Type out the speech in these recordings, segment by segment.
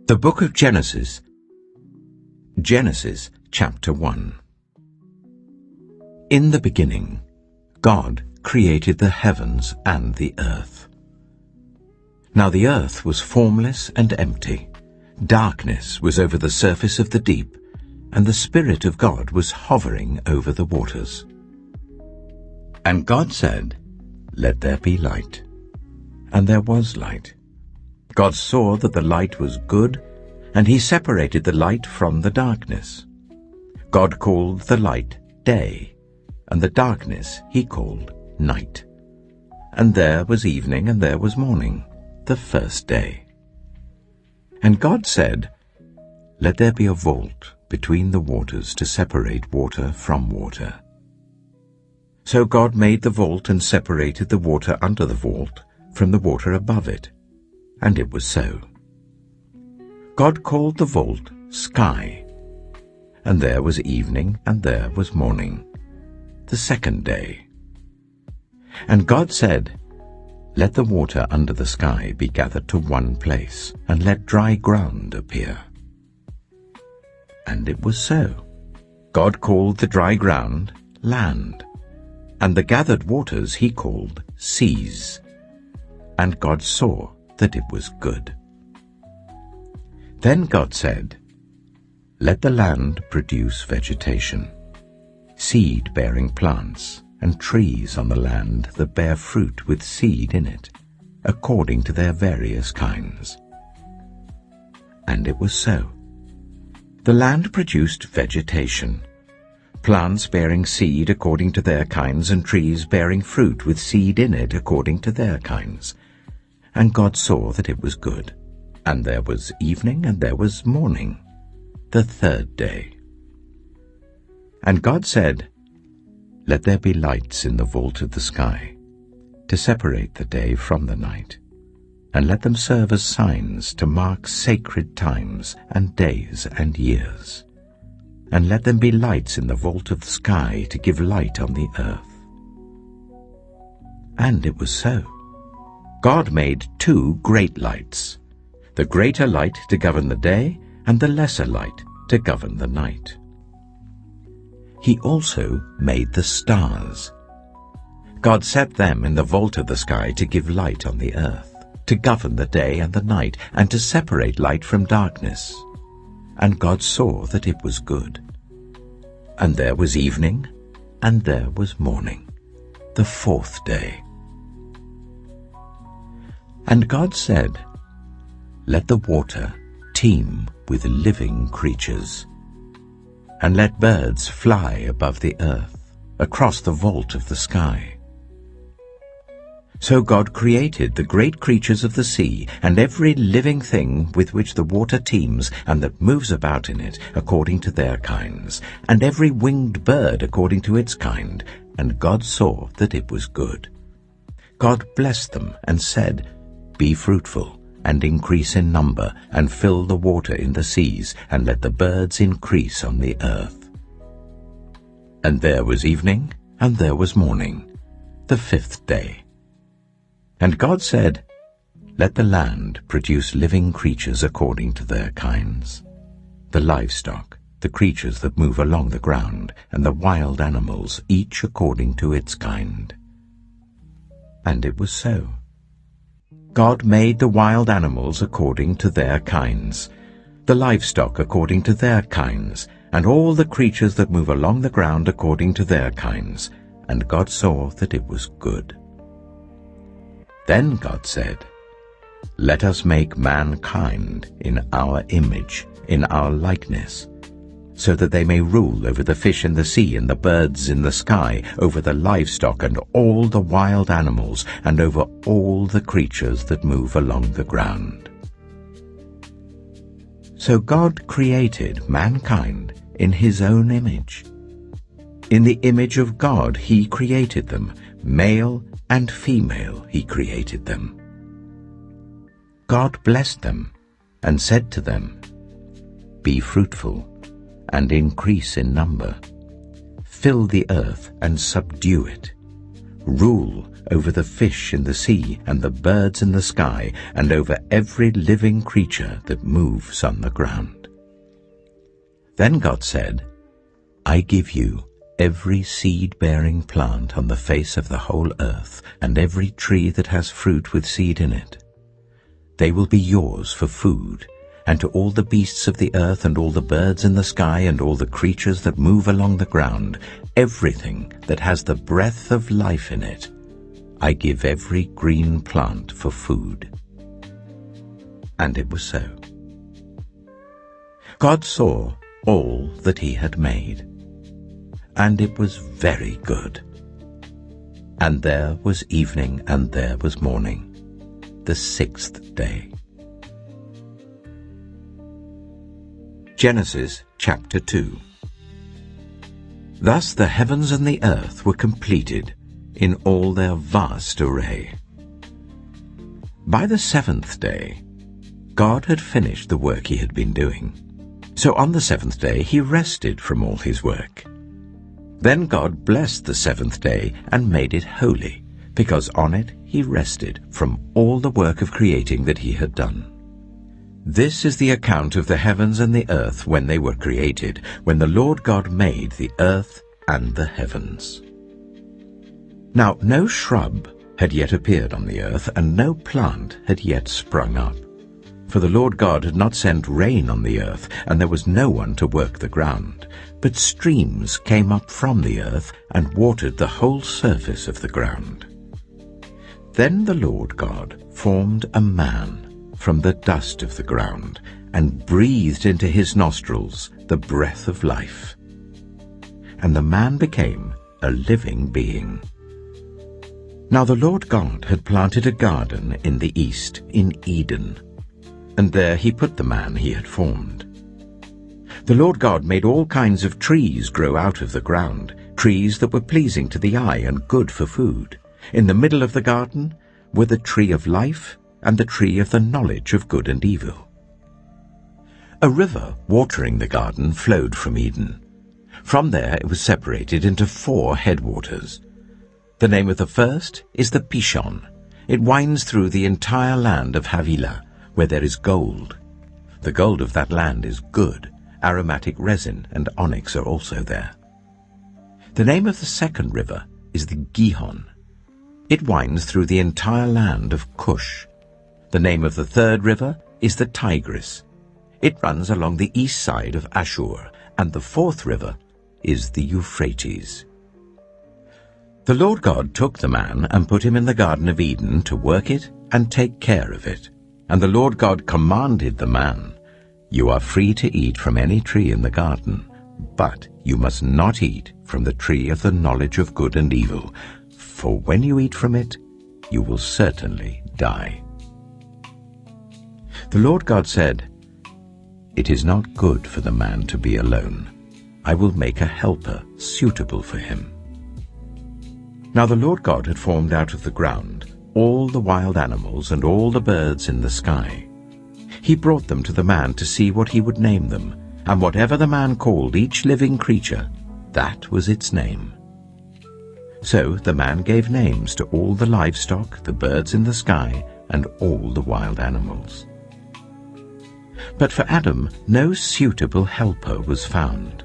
The Book of Genesis. Genesis chapter 1. In the beginning, God created the heavens and the earth. Now the earth was formless and empty. Darkness was over the surface of the deep, and the Spirit of God was hovering over the waters. And God said, "Let there be light." And there was light. God saw that the light was good, and he separated the light from the darkness. God called the light day, and the darkness he called night. And there was evening and there was morning, the first day. And God said, "Let there be a vault between the waters to separate water from water." So God made the vault and separated the water under the vault from the water above it. And it was so. God called the vault sky. And there was evening and there was morning, the second day. And God said, "Let the water under the sky be gathered to one place, and let dry ground appear." And it was so. God called the dry ground land, and the gathered waters he called seas. And God saw that it was good. Then God said, "Let the land produce vegetation, seed-bearing plants, and trees on the land that bear fruit with seed in it, according to their various kinds." And it was so. The land produced vegetation, plants bearing seed according to their kinds, and trees bearing fruit with seed in it according to their kinds. And God saw that it was good. And there was evening and there was morning, the third day. And God said, "Let there be lights in the vault of the sky, to separate the day from the night, and let them serve as signs to mark sacred times and days and years. And let them be lights in the vault of the sky to give light on the earth." And it was so. God made two great lights, the greater light to govern the day, and the lesser light to govern the night. He also made the stars. God set them in the vault of the sky to give light on the earth, to govern the day and the night, and to separate light from darkness. And God saw that it was good. And there was evening, and there was morning, the fourth day. And God said, "Let the water teem with living creatures, and let birds fly above the earth, across the vault of the sky." So God created the great creatures of the sea, and every living thing with which the water teems, and that moves about in it, according to their kinds, and every winged bird according to its kind. And God saw that it was good. God blessed them and said, "Be fruitful, and increase in number, and fill the water in the seas, and let the birds increase on the earth." And there was evening, and there was morning, the fifth day. And God said, "Let the land produce living creatures according to their kinds, the livestock, the creatures that move along the ground, and the wild animals, each according to its kind." And it was so. God made the wild animals according to their kinds, the livestock according to their kinds, and all the creatures that move along the ground according to their kinds. And God saw that it was good. Then God said, "Let us make mankind in our image, in our likeness, so that they may rule over the fish in the sea and the birds in the sky, over the livestock and all the wild animals, and over all the creatures that move along the ground." So God created mankind in his own image. In the image of God he created them, male and female he created them. God blessed them and said to them, "Be fruitful and increase in number. Fill the earth and subdue it. Rule over the fish in the sea and the birds in the sky, and over every living creature that moves on the ground. Then God said, I give you every seed-bearing plant on the face of the whole earth, and every tree that has fruit with seed in it. They will be yours for food, and to all the beasts of the earth and all the birds in the sky and all the creatures that move along the ground, everything that has the breath of life in it, I give every green plant for food. And it was so. God saw all that he had made, and it was very good. And there was evening and there was morning, the sixth day. Genesis chapter 2. Thus the heavens and the earth were completed in all their vast array. By the seventh day, God had finished the work he had been doing. So on the seventh day he rested from all his work. Then God blessed the seventh day and made it holy, because on it he rested from all the work of creating that he had done. This is the account of the heavens and the earth when they were created, when the Lord God made the earth and the heavens. Now no shrub had yet appeared on the earth, and no plant had yet sprung up. For the Lord God had not sent rain on the earth, and there was no one to work the ground. But streams came up from the earth and watered the whole surface of the ground. Then the Lord God formed a man from the dust of the ground, and breathed into his nostrils the breath of life. And the man became a living being. Now the Lord God had planted a garden in the east, in Eden, and there he put the man he had formed. The Lord God made all kinds of trees grow out of the ground, trees that were pleasing to the eye and good for food. In the middle of the garden were the tree of life and the tree of the knowledge of good and evil. A river watering the garden flowed from Eden. From there it was separated into 4 headwaters. The name of the first is the Pishon. It winds through the entire land of Havilah, where there is gold. The gold of that land is good. Aromatic resin and onyx are also there. The name of the second river is the Gihon. It winds through the entire land of Cush. The name of the third river is the Tigris. It runs along the east side of Ashur, and the fourth river is the Euphrates. The Lord God took the man and put him in the Garden of Eden to work it and take care of it. And the Lord God commanded the man, You are free to eat from any tree in the garden, but you must not eat from the tree of the knowledge of good and evil, for when you eat from it, you will certainly die. The Lord God said, It is not good for the man to be alone. I will make a helper suitable for him. Now the Lord God had formed out of the ground all the wild animals and all the birds in the sky. He brought them to the man to see what he would name them, and whatever the man called each living creature, that was its name. So the man gave names to all the livestock, the birds in the sky, and all the wild animals. But for Adam no suitable helper was found.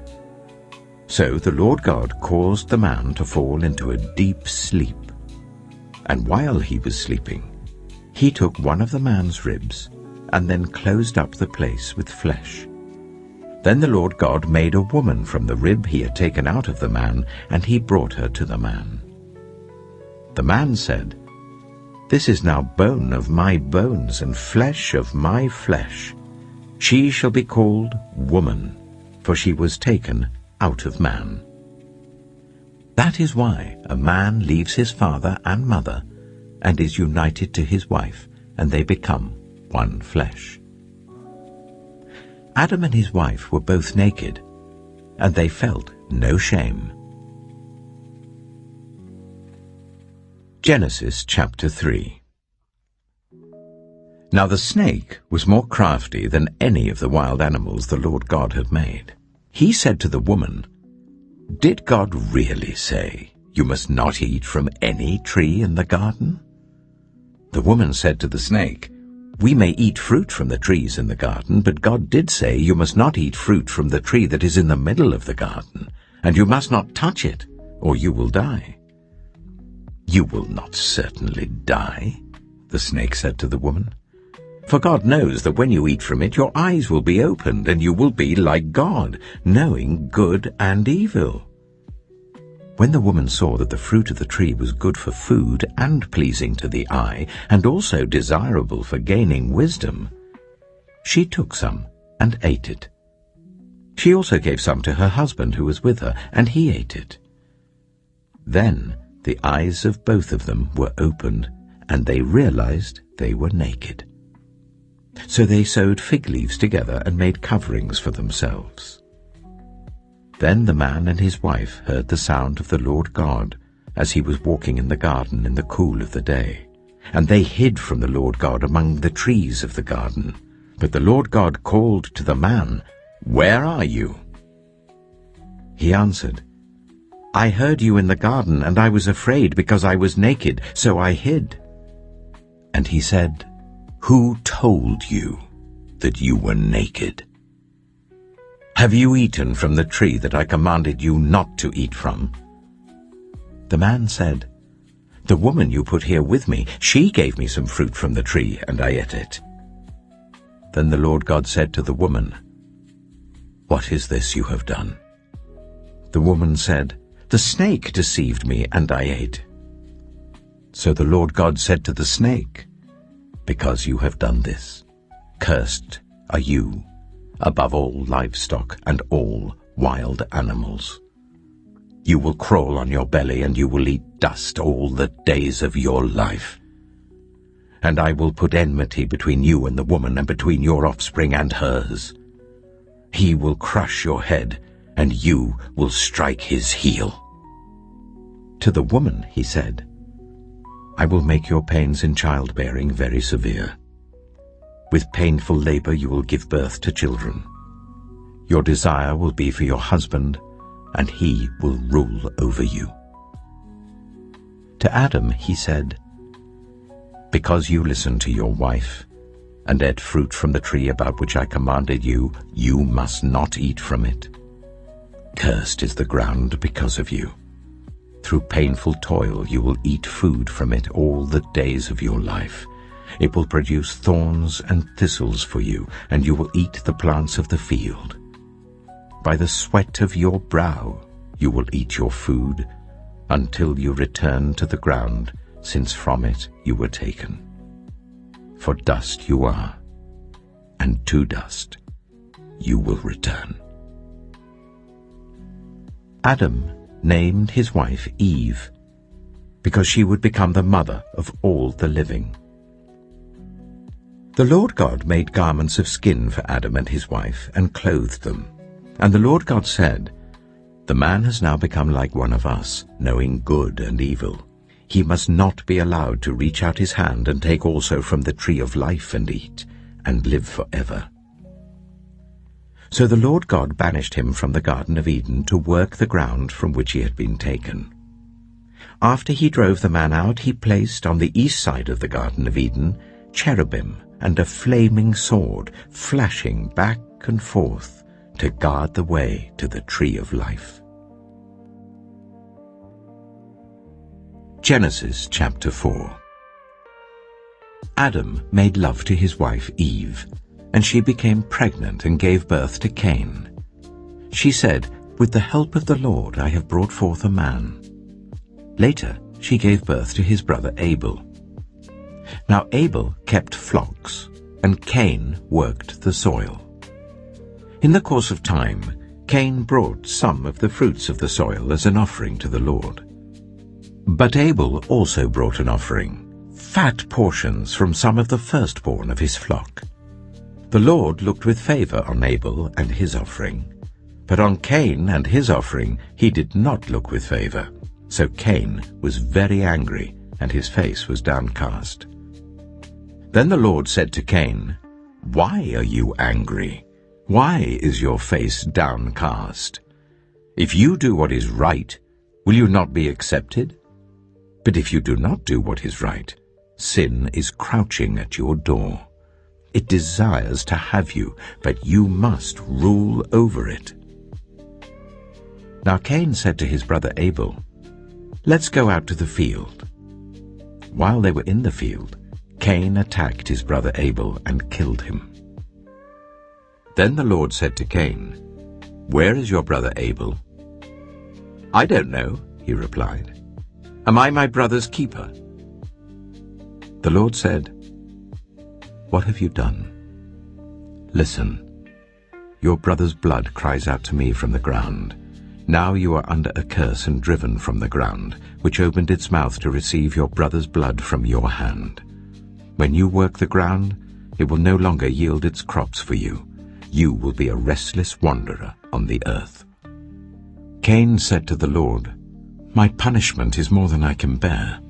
So the Lord God caused the man to fall into a deep sleep. And while he was sleeping, he took one of the man's ribs and then closed up the place with flesh. Then the Lord God made a woman from the rib he had taken out of the man, and he brought her to the man. The man said, This is now bone of my bones and flesh of my flesh. She shall be called woman, for she was taken out of man. That is why a man leaves his father and mother and is united to his wife, and they become one flesh. Adam and his wife were both naked, and they felt no shame. Genesis chapter 3. Now the snake was more crafty than any of the wild animals the Lord God had made. He said to the woman, Did God really say, You must not eat from any tree in the garden?" The woman said to the snake, "We may eat fruit from the trees in the garden, but God did say, 'You must not eat fruit from the tree that is in the middle of the garden, and you must not touch it, or you will die.'" "You will not certainly die," the snake said to the woman. "For God knows that when you eat from it, your eyes will be opened, and you will be like God, knowing good and evil." When the woman saw that the fruit of the tree was good for food and pleasing to the eye, and also desirable for gaining wisdom, she took some and ate it. She also gave some to her husband who was with her, and he ate it. Then the eyes of both of them were opened, and they realized they were naked. So they sewed fig leaves together and made coverings for themselves. Then the man and his wife heard the sound of the Lord God as he was walking in the garden in the cool of the day. And they hid from the Lord God among the trees of the garden. But the Lord God called to the man, "Where are you?" He answered, "I heard you in the garden, and I was afraid because I was naked, so I hid." And he said, "Who told you that you were naked? Have you eaten from the tree that I commanded you not to eat from?" The man said, "The woman you put here with me, she gave me some fruit from the tree, and I ate it." Then the Lord God said to the woman, "What is this you have done?" The woman said, "The snake deceived me, and I ate." So the Lord God said to the snake, "Because you have done this, cursed are you above all livestock and all wild animals. You will crawl on your belly, and you will eat dust all the days of your life. And I will put enmity between you and the woman, and between your offspring and hers. He will crush your head, and you will strike his heel." To the woman he said, "I will make your pains in childbearing very severe. With painful labor you will give birth to children. Your desire will be for your husband, and he will rule over you." To Adam he said, "Because you listened to your wife, and ate fruit from the tree about which I commanded you, you must not eat from it. Cursed is the ground because of you. Through painful toil you will eat food from it all the days of your life. It will produce thorns and thistles for you, and you will eat the plants of the field. By the sweat of your brow you will eat your food, until you return to the ground, since from it you were taken. For dust you are, and to dust you will return." Adam named his wife Eve, because she would become the mother of all the living. The Lord God made garments of skin for Adam and his wife, and clothed them. And the Lord God said, "The man has now become like one of us, knowing good and evil. He must not be allowed to reach out his hand and take also from the tree of life and eat, and live forever." So the Lord God banished him from the Garden of Eden to work the ground from which he had been taken. After he drove the man out, he placed on the east side of the Garden of Eden cherubim and a flaming sword flashing back and forth to guard the way to the tree of life. Genesis chapter 4. Adam made love to his wife Eve, and she became pregnant and gave birth to Cain. She said, "With the help of the Lord I have brought forth a man." Later she gave birth to his brother Abel. Now Abel kept flocks, and Cain worked the soil. In the course of time, Cain brought some of the fruits of the soil as an offering to the Lord. But Abel also brought an offering, fat portions from some of the firstborn of his flock. The Lord looked with favor on Abel and his offering, but on Cain and his offering he did not look with favor. So Cain was very angry, and his face was downcast. Then the Lord said to Cain, "Why are you angry? Why is your face downcast? If you do what is right, Will you not be accepted? But if you do not do what is right, sin is crouching at your door. It desires to have you, but you must rule over it. Now Cain said to his brother Abel, "Let's go out to the field." While they were in the field, Cain attacked his brother Abel and killed him. Then the Lord said to Cain, "Where is your brother Abel?" "I don't know," he replied. "Am I my brother's keeper?" The Lord said, "What have you done? Listen, your brother's blood cries out to me from the ground. Now you are under a curse and driven from the ground, which opened its mouth to receive your brother's blood from your hand. When you work the ground, it will no longer yield its crops for you. You will be a restless wanderer on the earth." Cain said to the Lord, "My punishment is more than I can bear.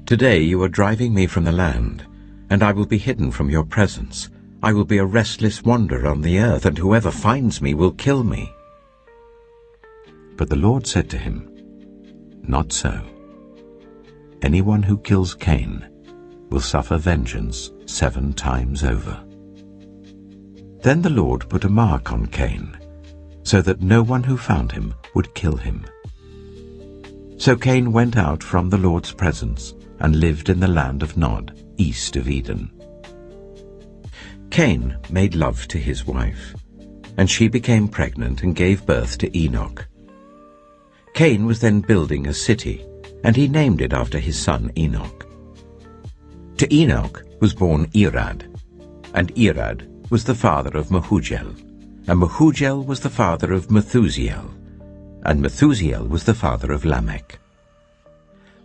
Today you are driving me from the land, and I will be hidden from your presence. I will be a restless wanderer on the earth, and whoever finds me will kill me." But the Lord said to him, "Not so. Anyone who kills Cain will suffer vengeance 7 times over." Then the Lord put a mark on Cain, so that no one who found him would kill him. So Cain went out from the Lord's presence and lived in the land of Nod, east of Eden. Cain made love to his wife, and she became pregnant and gave birth to Enoch. Cain was then building a city, and he named it after his son Enoch. To Enoch was born Irad, and Irad was the father of Mehujael, and Mehujael was the father of Methusael, and Methusael was the father of Lamech.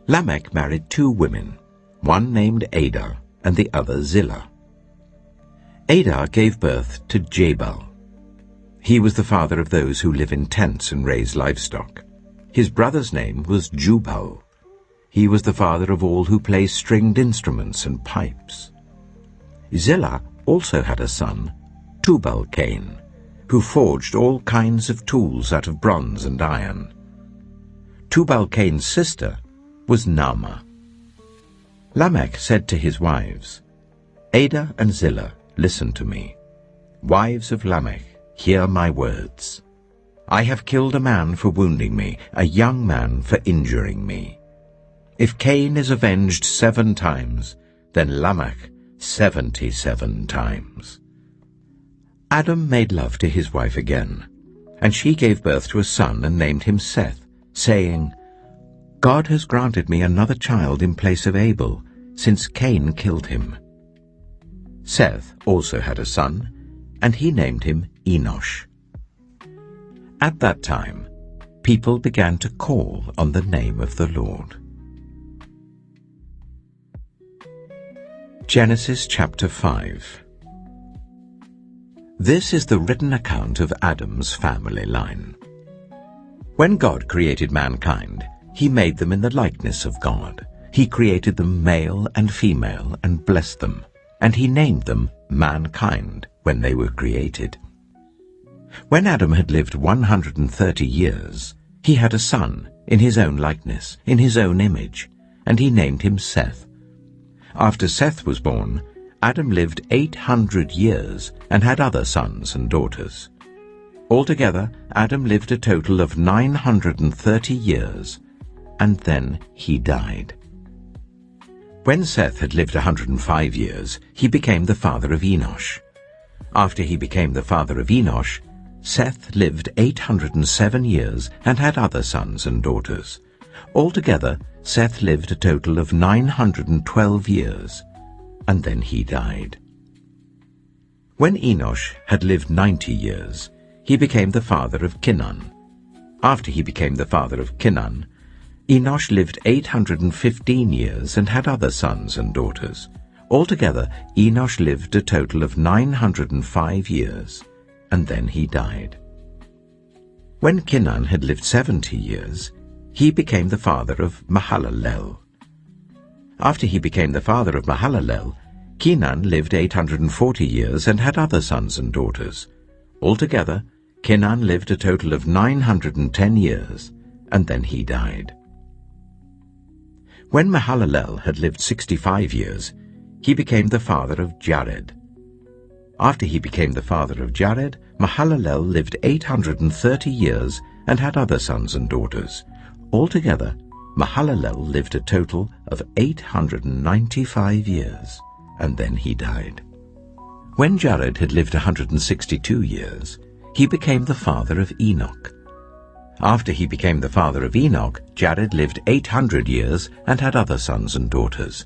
Lamech married 2 women, one named Adah and the other Zillah. Adah gave birth to Jabal. He was the father of those who live in tents and raise livestock. His brother's name was Jubal. He was the father of all who play stringed instruments and pipes. Zillah also had a son, Tubal-Cain, who forged all kinds of tools out of bronze and iron. Tubal-Cain's sister was Naamah. Lamech said to his wives, "Adah and Zillah, listen to me. Wives of Lamech, hear my words. I have killed a man for wounding me, a young man for injuring me. If Cain is avenged 7 times, then Lamech 77 times. Adam made love to his wife again, and she gave birth to a son and named him Seth, saying, "God has granted me another child in place of Abel, since Cain killed him." Seth also had a son, and he named him Enosh. At that time, people began to call on the name of the Lord. Genesis chapter 5. This is the written account of Adam's family line. When God created mankind, he made them in the likeness of God. He created them male and female and blessed them, and he named them mankind when they were created. When Adam had lived 130 years, he had a son in his own likeness, in his own image, and he named him Seth. After Seth was born, Adam lived 800 years and had other sons and daughters. Altogether, Adam lived a total of 930 years, and then he died. When Seth had lived 105 years, he became the father of Enosh. After he became the father of Enosh, Seth lived 807 years and had other sons and daughters. Altogether, Seth lived a total of 912 years, and then he died. When Enosh had lived 90 years, he became the father of Kenan. After he became the father of Kenan, Enosh lived 815 years and had other sons and daughters. Altogether, Enosh lived a total of 905 years, and then he died. When Kenan had lived 70 years, he became the father of Mahalalel. After he became the father of Mahalalel, Kenan lived 840 years and had other sons and daughters. Altogether, Kenan lived a total of 910 years, and then he died. When Mahalalel had lived 65 years, he became the father of Jared. After he became the father of Jared, Mahalalel lived 830 years and had other sons and daughters. Altogether, Mahalalel lived a total of 895 years, and then he died. When Jared had lived 162 years, he became the father of Enoch. After he became the father of Enoch, Jared lived 800 years and had other sons and daughters.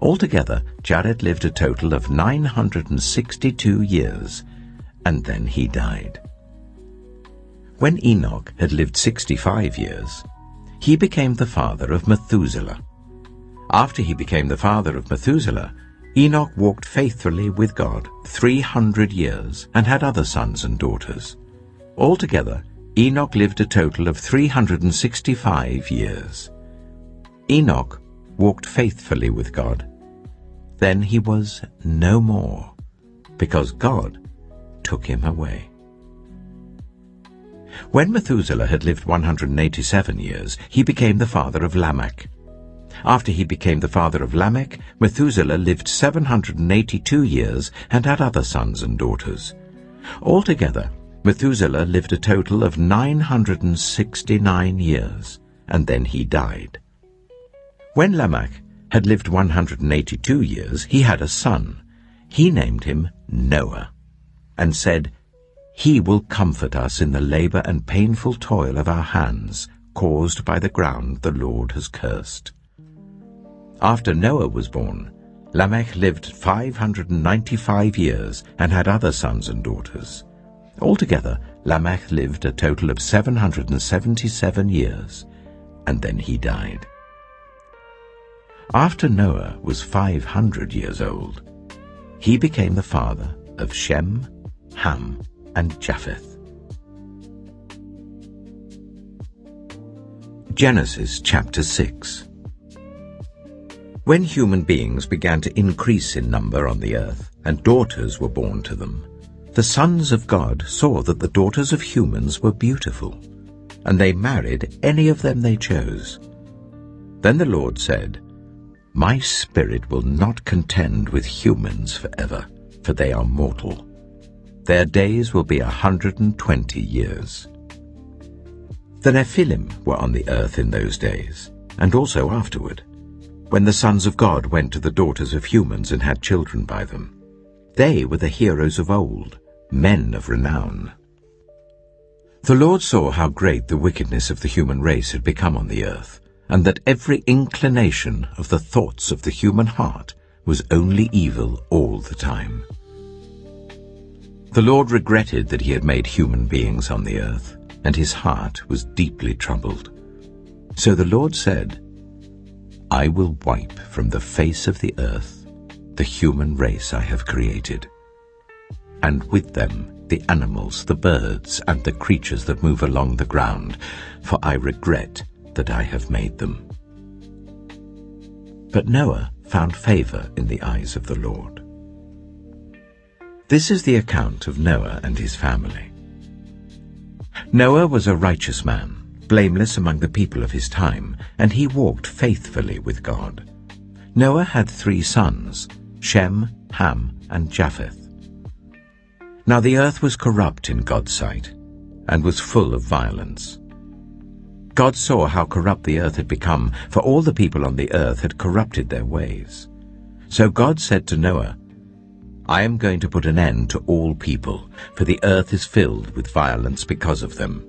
Altogether, Jared lived a total of 962 years, and then he died. When Enoch had lived 65 years, he became the father of Methuselah. After he became the father of Methuselah, Enoch walked faithfully with God 300 years and had other sons and daughters. Altogether, Enoch lived a total of 365 years. Enoch walked faithfully with God. Then he was no more, because God took him away. When Methuselah had lived 187 years, he became the father of Lamech. After he became the father of Lamech, Methuselah lived 782 years and had other sons and daughters. Altogether, Methuselah lived a total of 969 years, and then he died. When Lamech had lived 182 years, he had a son. He named him Noah, and said, "He will comfort us in the labor and painful toil of our hands, caused by the ground the Lord has cursed." After Noah was born, Lamech lived 595 years and had other sons and daughters. Altogether, Lamech lived a total of 777 years, and then he died. After Noah was 500 years old, he became the father of Shem, Ham, and Japheth. Genesis chapter 6. When human beings began to increase in number on the earth, and daughters were born to them, the sons of God saw that the daughters of humans were beautiful, and they married any of them they chose. Then the Lord said, "My spirit will not contend with humans forever, for they are mortal. Their days will be 120 years. The Nephilim were on the earth in those days, and also afterward, when the sons of God went to the daughters of humans and had children by them. They were the heroes of old, men of renown. The Lord saw how great the wickedness of the human race had become on the earth, and that every inclination of the thoughts of the human heart was only evil all the time. The Lord regretted that he had made human beings on the earth, and his heart was deeply troubled. So the Lord said, "I will wipe from the face of the earth the human race I have created, and with them the animals, the birds, and the creatures that move along the ground, for I regret that I have made them." But Noah found favor in the eyes of the Lord. This is the account of Noah and his family. Noah was a righteous man, blameless among the people of his time, and he walked faithfully with God. Noah had 3 sons, Shem, Ham, and Japheth. Now the earth was corrupt in God's sight, and was full of violence. God saw how corrupt the earth had become, for all the people on the earth had corrupted their ways. So God said to Noah, "I am going to put an end to all people, for the earth is filled with violence because of them.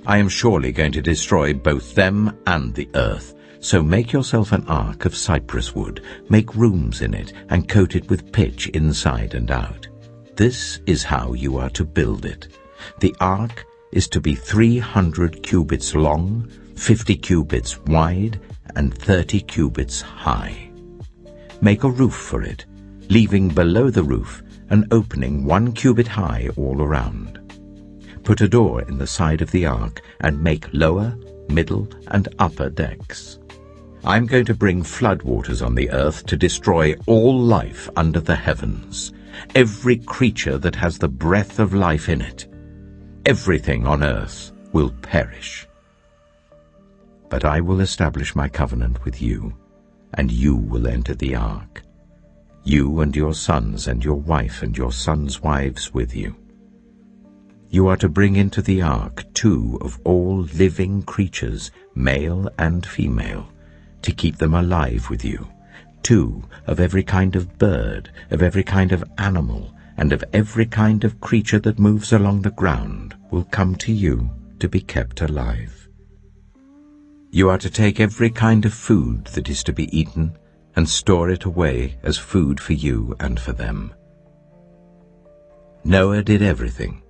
I am surely going to destroy both them and the earth. So make yourself an ark of cypress wood, make rooms in it, and coat it with pitch inside and out. This is how you are to build it. The ark is to be 300 cubits long, 50 cubits wide, and 30 cubits high. Make a roof for it, leaving below the roof an opening 1 cubit high all around. Put a door in the side of the ark, and make lower, middle, and upper decks. I'm going to bring floodwaters on the earth to destroy all life under the heavens, every creature that has the breath of life in it. Everything on earth will perish. But I will establish my covenant with you, and you will enter the ark, you and your sons and your wife and your sons' wives with you. You are to bring into the ark 2 of all living creatures, male and female, to keep them alive with you. 2 of every kind of bird, of every kind of animal, and of every kind of creature that moves along the ground will come to you to be kept alive. You are to take every kind of food that is to be eaten and store it away as food for you and for them. Noah did everything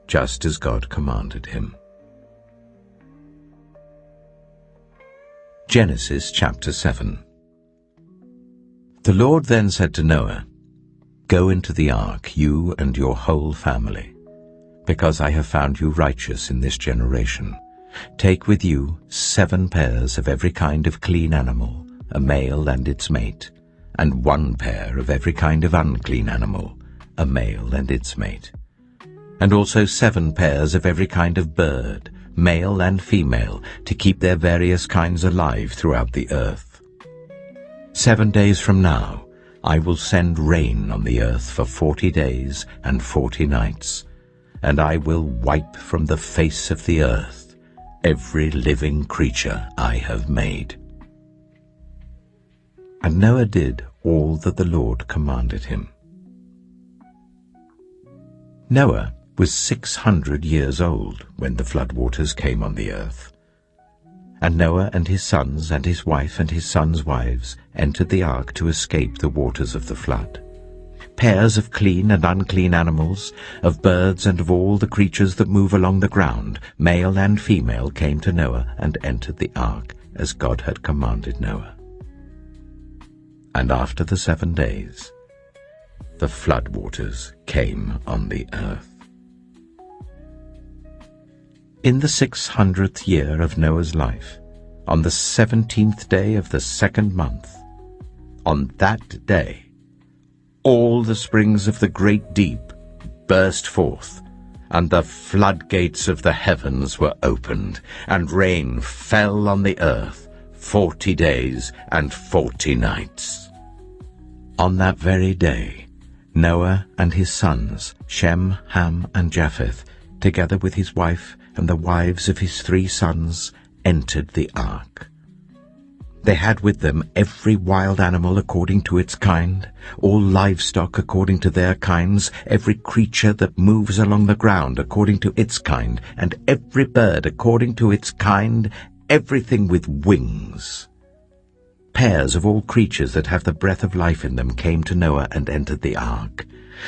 just as God commanded him. Genesis chapter 7. The Lord then said to Noah, "Go into the ark, you and your whole family, because I have found you righteous in this generation. Take with you 7 pairs of every kind of clean animal, a male and its mate, and 1 pair of every kind of unclean animal, a male and its mate, and also 7 pairs of every kind of bird, male and female, to keep their various kinds alive throughout the earth. 7 days from now I will send rain on the earth for 40 days and 40 nights, and I will wipe from the face of the earth every living creature I have made." And Noah did all that the Lord commanded him. Noah was 600 years old when the floodwaters came on the earth. And Noah and his sons and his wife and his sons' wives entered the ark to escape the waters of the flood. Pairs of clean and unclean animals, of birds and of all the creatures that move along the ground, male and female, came to Noah and entered the ark as God had commanded Noah. And after the 7 days, the floodwaters came on the earth. In the 600th year of Noah's life, on the 17th day of the 2nd month, on that day, all the springs of the great deep burst forth, and the floodgates of the heavens were opened, and rain fell on the earth 40 days and 40 nights. On that very day, Noah and his sons, Shem, Ham, and Japheth, together with his wife and the wives of his 3 sons, entered the ark. They had with them every wild animal according to its kind, all livestock according to their kinds, every creature that moves along the ground according to its kind, and every bird according to its kind, everything with wings. Pairs of all creatures that have the breath of life in them came to Noah and entered the ark.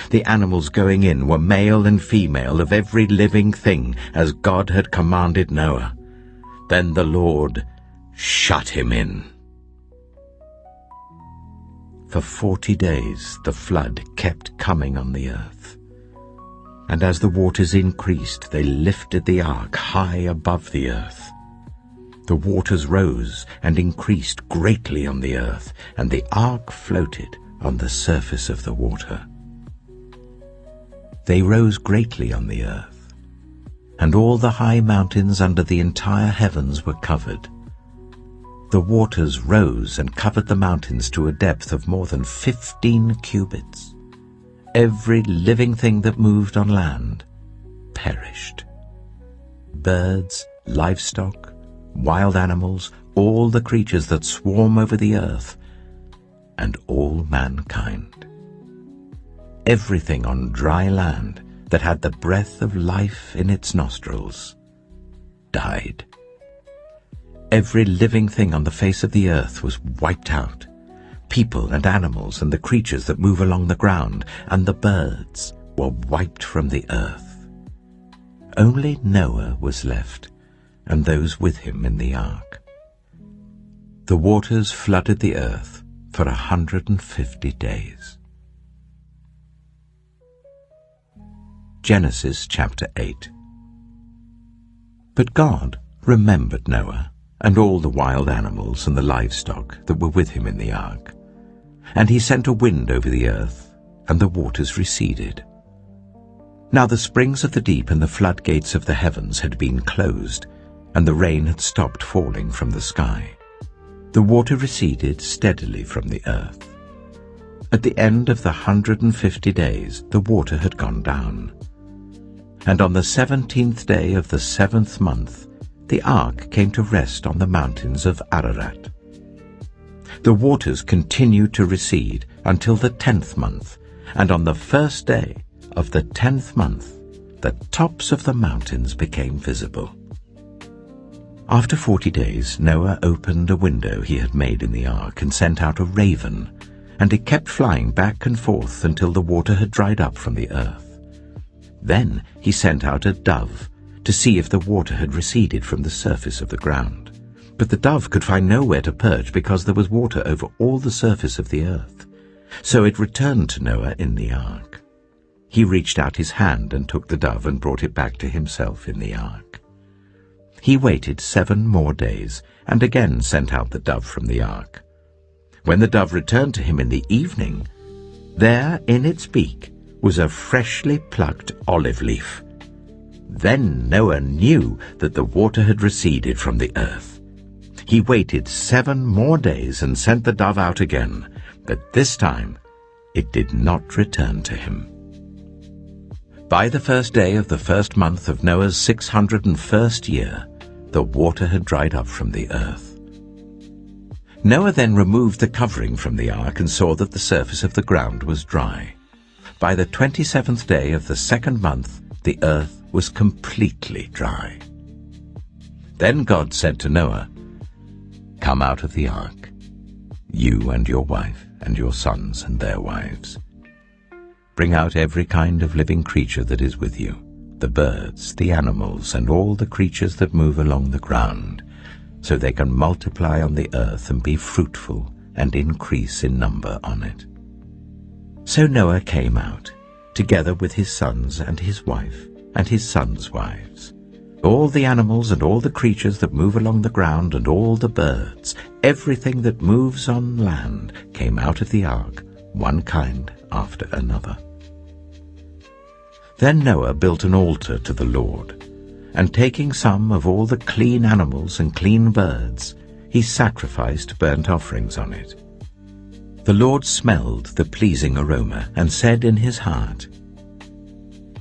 The animals going in were male and female of every living thing, as God had commanded Noah. Then the Lord shut him in. For 40 days the flood kept coming on the earth. And as the waters increased, they lifted the ark high above the earth. The waters rose and increased greatly on the earth, and the ark floated on the surface of the water. They rose greatly on the earth, and all the high mountains under the entire heavens were covered. The waters rose and covered the mountains to a depth of more than 15 cubits. Every living thing that moved on land perished. Birds, livestock, wild animals, all the creatures that swarm over the earth, and all mankind. Everything on dry land that had the breath of life in its nostrils died. Every living thing on the face of the earth was wiped out. People and animals and the creatures that move along the ground and the birds were wiped from the earth. Only Noah was left, and those with him in the ark. The waters flooded the earth for 150 days. Genesis chapter 8. But God remembered Noah and all the wild animals and the livestock that were with him in the ark. And he sent a wind over the earth, and the waters receded. Now the springs of the deep and the floodgates of the heavens had been closed, and the rain had stopped falling from the sky. The water receded steadily from the earth. At the end of the 150 days, the water had gone down. And on the 17th day of the 7th month, the ark came to rest on the mountains of Ararat. The waters continued to recede until the 10th month, and on the first day of the 10th month, the tops of the mountains became visible. After 40 days, Noah opened a window he had made in the ark and sent out a raven, and it kept flying back and forth until the water had dried up from the earth. Then he sent out a dove to see if the water had receded from the surface of the ground. But the dove could find nowhere to perch because there was water over all the surface of the earth. So it returned to Noah in the ark. He reached out his hand and took the dove and brought it back to himself in the ark. He waited 7 more days and again sent out the dove from the ark. When the dove returned to him in the evening, there in its beak was a freshly plucked olive leaf. Then Noah knew that the water had receded from the earth. He waited 7 more days and sent the dove out again, but this time it did not return to him. By the first day of the 1st month of Noah's 601st year, the water had dried up from the earth. Noah then removed the covering from the ark and saw that the surface of the ground was dry. By the 27th day of the 2nd month, the earth was completely dry. Then God said to Noah, "Come out of the ark, you and your wife and your sons and their wives. Bring out every kind of living creature that is with you, the birds, the animals, and all the creatures that move along the ground, so they can multiply on the earth and be fruitful and increase in number on it." So Noah came out, together with his sons and his wife and his sons' wives. All the animals and all the creatures that move along the ground and all the birds, everything that moves on land, came out of the ark, one kind after another. Then Noah built an altar to the Lord, and taking some of all the clean animals and clean birds, he sacrificed burnt offerings on it. The Lord smelled the pleasing aroma and said in his heart,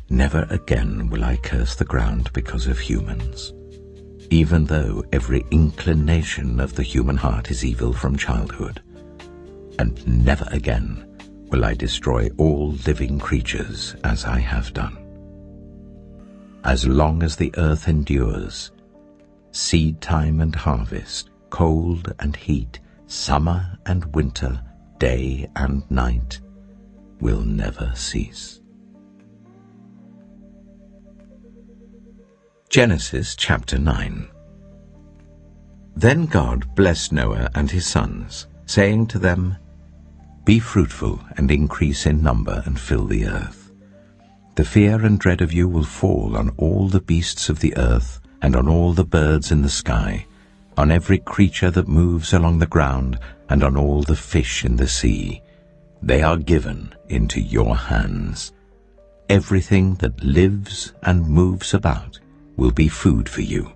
"Never again will I curse the ground because of humans, even though every inclination of the human heart is evil from childhood. And never again will I destroy all living creatures as I have done. As long as the earth endures, seed time and harvest, cold and heat, summer and winter, day and night, will never cease." Genesis chapter 9. Then God blessed Noah and his sons, saying to them, "Be fruitful and increase in number and fill the earth. The fear and dread of you will fall on all the beasts of the earth and on all the birds in the sky, on every creature that moves along the ground and on all the fish in the sea. They are given into your hands. Everything that lives and moves about will be food for you.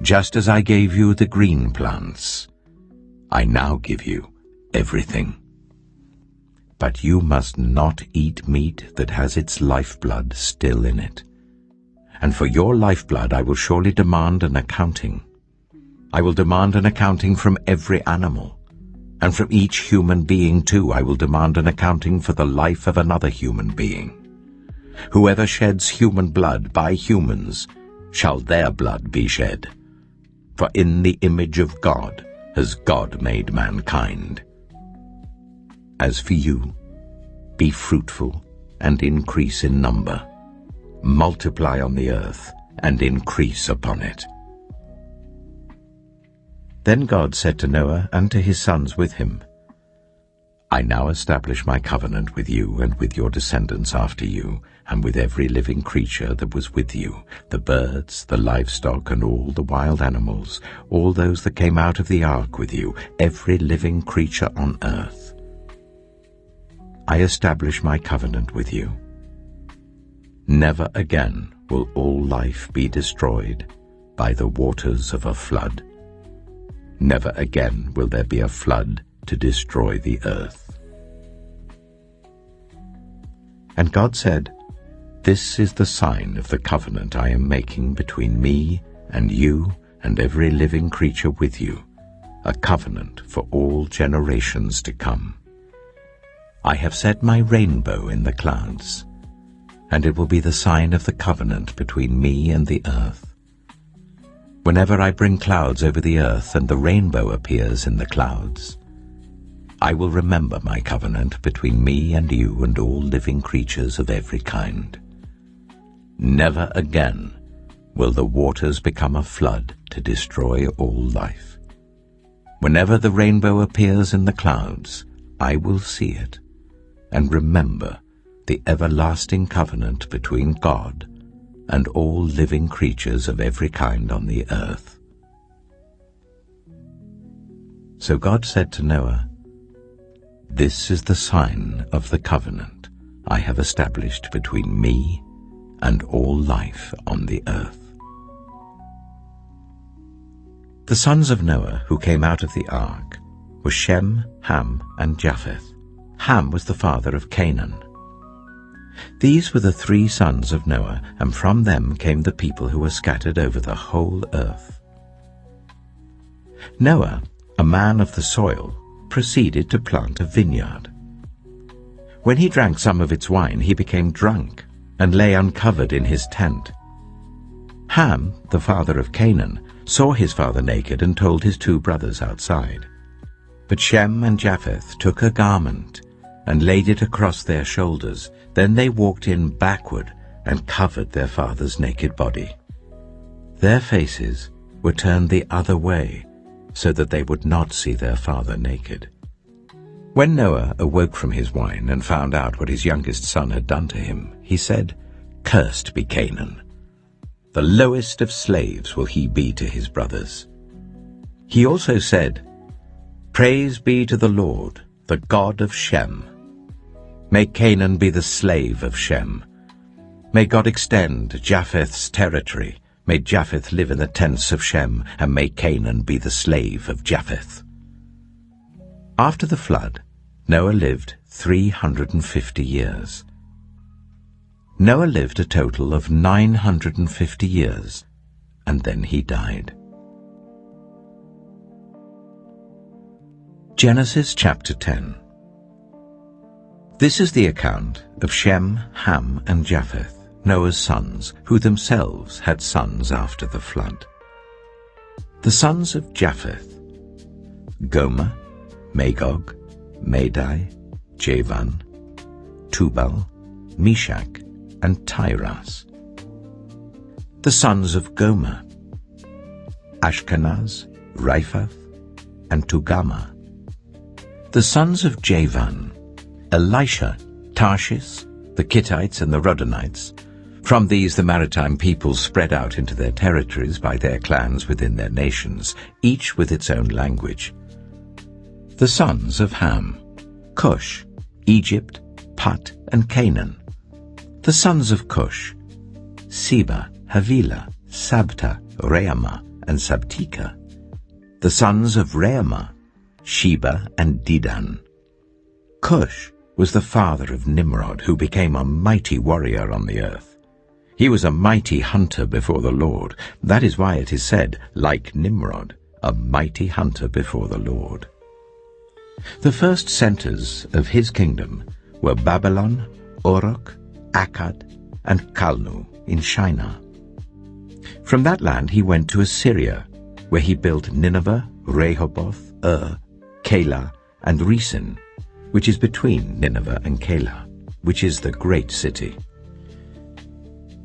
Just as I gave you the green plants, I now give you everything. But you must not eat meat that has its lifeblood still in it. And for your lifeblood I will surely demand an accounting. I will demand an accounting from every animal, and from each human being too I will demand an accounting for the life of another human being. Whoever sheds human blood by humans, shall their blood be shed. For in the image of God has God made mankind. As for you, be fruitful and increase in number. Multiply on the earth and increase upon it." Then God said to Noah and to his sons with him, "I now establish my covenant with you and with your descendants after you, and with every living creature that was with you, the birds, the livestock, and all the wild animals, all those that came out of the ark with you, every living creature on earth. I establish my covenant with you. Never again will all life be destroyed, by the waters of a flood. Never again will there be a flood to destroy the earth. And God said, "This is the sign of the covenant I am making between me and you and every living creature with you, a covenant for all generations to come. I have set my rainbow in the clouds, and it will be the sign of the covenant between me and the earth. Whenever I bring clouds over the earth and the rainbow appears in the clouds, I will remember my covenant between me and you and all living creatures of every kind. Never again will the waters become a flood to destroy all life. Whenever the rainbow appears in the clouds, I will see it and remember the everlasting covenant between God and all living creatures of every kind on the earth." So God said to Noah, "This is the sign of the covenant I have established between me and all life on the earth." The sons of Noah who came out of the ark were Shem, Ham, and Japheth. Ham was the father of Canaan. These were the 3 sons of Noah, and from them came the people who were scattered over the whole earth. Noah, a man of the soil, proceeded to plant a vineyard. When he drank some of its wine, he became drunk and lay uncovered in his tent. Ham, the father of Canaan, saw his father naked and told his 2 brothers outside. But Shem and Japheth took a garment and laid it across their shoulders. Then they walked in backward and covered their father's naked body. Their faces were turned the other way, so that they would not see their father naked. When Noah awoke from his wine and found out what his youngest son had done to him, he said, "Cursed be Canaan. The lowest of slaves will he be to his brothers." He also said, "Praise be to the Lord, the God of Shem. May Canaan be the slave of Shem. May God extend Japheth's territory. May Japheth live in the tents of Shem, and may Canaan be the slave of Japheth." After the flood, Noah lived 350 years. Noah lived a total of 950 years, and then he died. Genesis chapter 10. This is the account of Shem, Ham, and Japheth, Noah's sons, who themselves had sons after the flood. The sons of Japheth: Gomer, Magog, Madai, Javan, Tubal, Meshach, and Tiras. The sons of Gomer: Ashkenaz, Riphath, and Togarmah. The sons of Javan: Elisha, Tarshish, the Kittites, and the Rodanites. From these the maritime peoples spread out into their territories by their clans within their nations, each with its own language. The sons of Ham: Cush, Egypt, Put, and Canaan. The sons of Cush: Seba, Havilah, Sabta, Reamah, and Sabtika. The sons of Reamah: Sheba and Dedan. Cush was the father of Nimrod, who became a mighty warrior on the earth. He was a mighty hunter before the Lord. That is why it is said, like Nimrod, a mighty hunter before the Lord. The first centers of his kingdom were Babylon, Uruk, Akkad, and Calnu in Shinar. From that land he went to Assyria, where he built Nineveh, Rehoboth, Calah, and Resen, which is between Nineveh and Calah, which is the great city.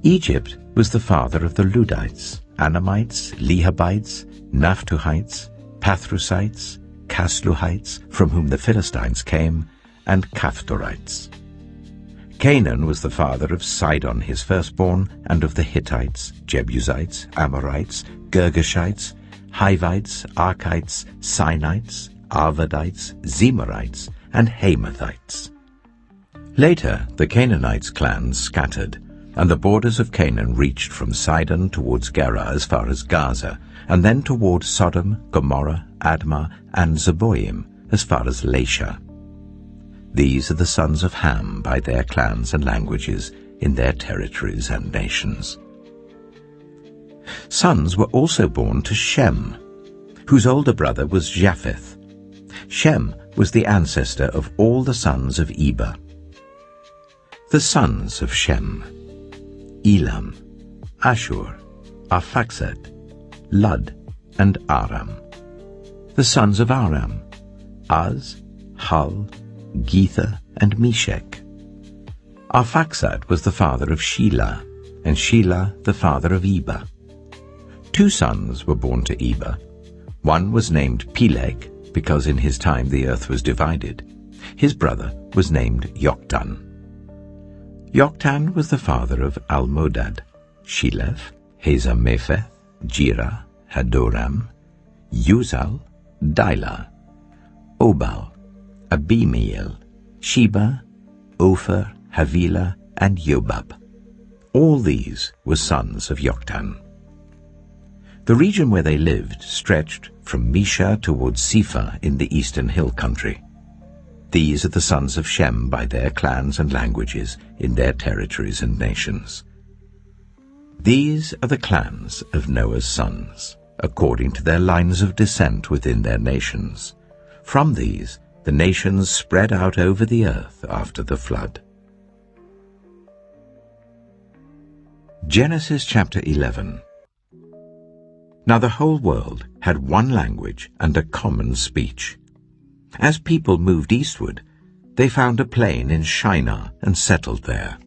Egypt was the father of the Ludites, Anamites, Lehabites, Naphtuhites, Pathrusites, Casluhites, from whom the Philistines came, and Caphtorites. Canaan was the father of Sidon his firstborn, and of the Hittites, Jebusites, Amorites, Girgashites, Hivites, Archites, Sinites, Arvadites, Zemarites, and Hamathites. Later the Canaanites' clans scattered, And the borders of Canaan reached from Sidon towards Gerar as far as Gaza, and then toward Sodom, Gomorrah, Admah, and Zeboim as far as Lasha. These are the sons of Ham by their clans and languages, in their territories and nations. Sons were also born to Shem, whose older brother was Japheth. Shem was the ancestor of all the sons of Eber. The sons of Shem: Elam, Ashur, Arphaxad, Lud, and Aram. The sons of Aram: Az, Hul, Gether, and Meshech. Arphaxad was the father of Shelah, and Shelah the father of Eber. 2 sons were born to Eber. One was named Peleg, because in his time the earth was divided. His brother was named Joktan. Joktan was the father of Almodad, Sheleph, Hazamepheth, Jirah, Hadoram, Uzal, Dilah, Obal, Abimael, Sheba, Ophir, Havilah, and Jobab. All these were sons of Joktan. The region where they lived stretched from Mesha towards Sephah in the eastern hill country. These are the sons of Shem by their clans and languages, in their territories and nations. These are the clans of Noah's sons, according to their lines of descent within their nations. From these, the nations spread out over the earth after the flood. Genesis chapter 11. Now the whole world had one language and a common speech. As people moved eastward, they found a plain in Shinar and settled there.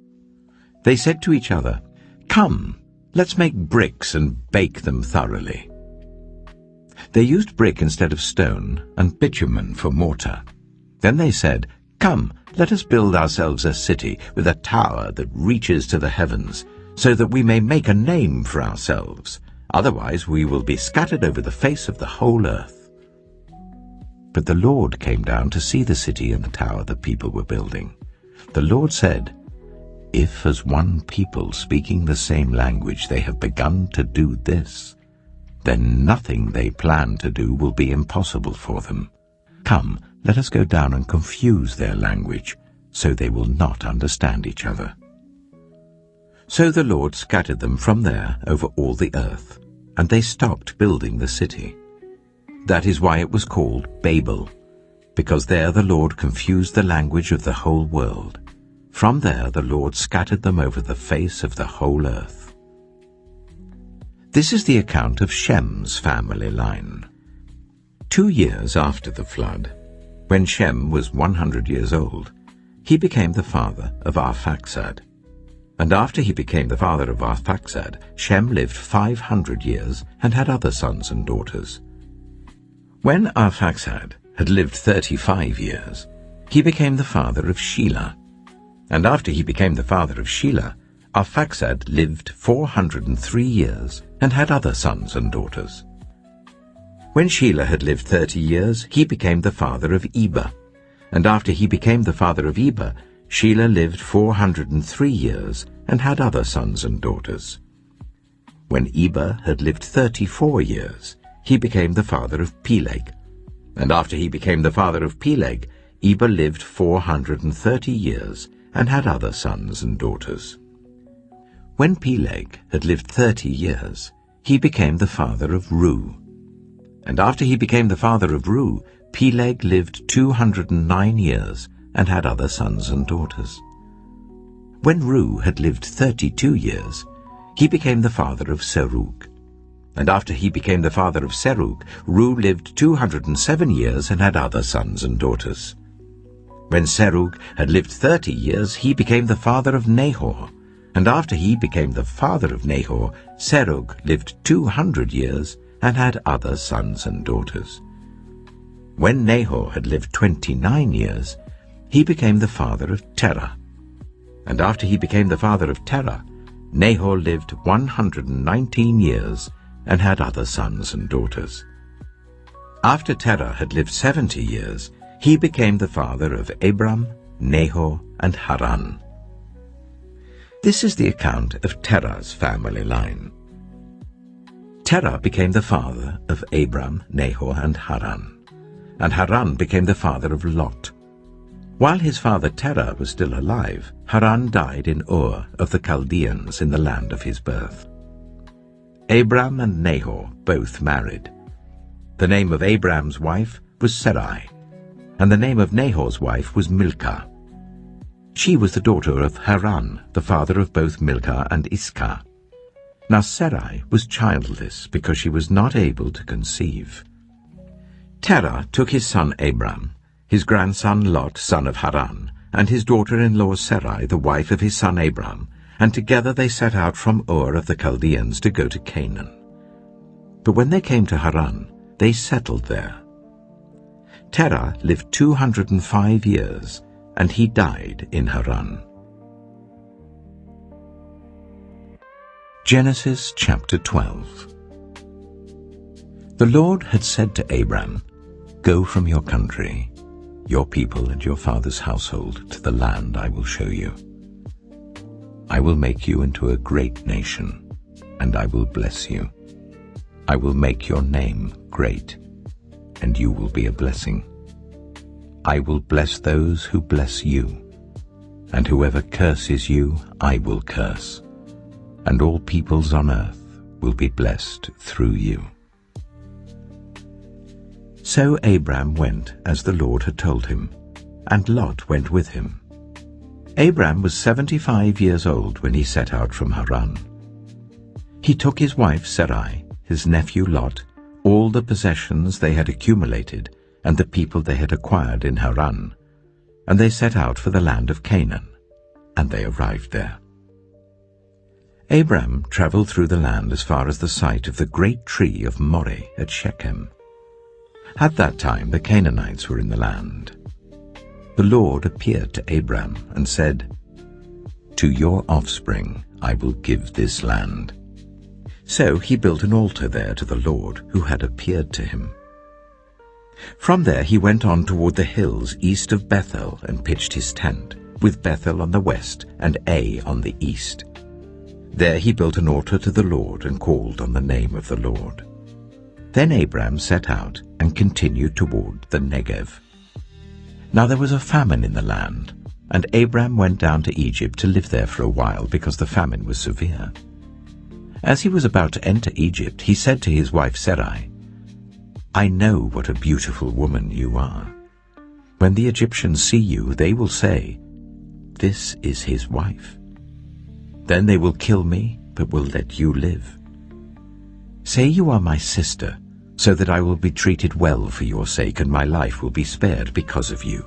They said to each other, "Come, let's make bricks and bake them thoroughly." They used brick instead of stone and bitumen for mortar. Then they said, "Come, let us build ourselves a city with a tower that reaches to the heavens, so that we may make a name for ourselves. Otherwise we will be scattered over the face of the whole earth." But the Lord came down to see the city and the tower the people were building. The Lord said, "If as one people speaking the same language they have begun to do this, then nothing they plan to do will be impossible for them. Come, let us go down and confuse their language, so they will not understand each other." So the Lord scattered them from there over all the earth, and they stopped building the city. That is why it was called Babel, because there the Lord confused the language of the whole world. From there the Lord scattered them over the face of the whole earth. This is the account of Shem's family line. 2 years after the flood, when Shem was 100 years old, he became the father of Arphaxad. And after he became the father of Arphaxad, Shem lived 500 years and had other sons and daughters. When Arphaxad had lived 35 years, he became the father of Shelah. And after he became the father of Shelah, Arphaxad lived 403 years and had other sons and daughters. When Shelah had lived 30 years, he became the father of Eber. And after he became the father of Eber, Shelah lived 403 years and had other sons and daughters. When Eber had lived 34 years, he became the father of Peleg. And after he became the father of Peleg, Eber lived 430 years and had other sons and daughters. When Peleg had lived 30 years, he became the father of Reu. And after he became the father of Reu, Peleg lived 209 years and had other sons and daughters. When Reu had lived 32 years, he became the father of Serug. And after he became the father of Serug, Reu lived 207 years and had other sons and daughters. When Serug had lived 30 years, he became the father of Nahor. And after he became the father of Nahor, Serug lived 200 years and had other sons and daughters. When Nahor had lived 29 years, he became the father of Terah. And after he became the father of Terah, Nahor lived 119 years and had other sons and daughters. After Terah had lived 70 years, he became the father of Abram, Nahor, and Haran. This is the account of Terah's family line. Terah became the father of Abram, Nahor, and Haran. And Haran became the father of Lot. While his father Terah was still alive, Haran died in Ur of the Chaldeans in the land of his birth. Abram and Nahor both married. The name of Abram's wife was Sarai, and the name of Nahor's wife was Milcah. She was the daughter of Haran, the father of both Milcah and Iscah. Now Sarai was childless because she was not able to conceive. Terah took his son Abram, his grandson Lot, son of Haran, and his daughter-in-law Sarai, the wife of his son Abram, and together they set out from Ur of the Chaldeans to go to Canaan. But when they came to Haran, they settled there. Terah lived 205 years, and he died in Haran. Genesis chapter 12. The Lord had said to Abram, "Go from your country, your people and your father's household, to the land I will show you. I will make you into a great nation, and I will bless you. I will make your name great, and you will be a blessing. I will bless those who bless you, and whoever curses you I will curse, and all peoples on earth will be blessed through you." So Abram went as the Lord had told him, and Lot went with him. Abram was 75 years old when he set out from Haran. He took his wife Sarai, his nephew Lot, all the possessions they had accumulated, and the people they had acquired in Haran, and they set out for the land of Canaan, and they arrived there. Abram travelled through the land as far as the site of the great tree of Moreh at Shechem. At that time the Canaanites were in the land. The Lord appeared to Abram and said, "To your offspring I will give this land." So he built an altar there to the Lord who had appeared to him. From there he went on toward the hills east of Bethel and pitched his tent, with Bethel on the west and Ai on the east. There he built an altar to the Lord and called on the name of the Lord. Then Abram set out and continued toward the Negev. Now there was a famine in the land, and Abram went down to Egypt to live there for a while because the famine was severe. As he was about to enter Egypt, he said to his wife Sarai, "I know what a beautiful woman you are. When the Egyptians see you, they will say, 'This is his wife.' Then they will kill me, but will let you live. Say you are my sister, so that I will be treated well for your sake, and my life will be spared because of you."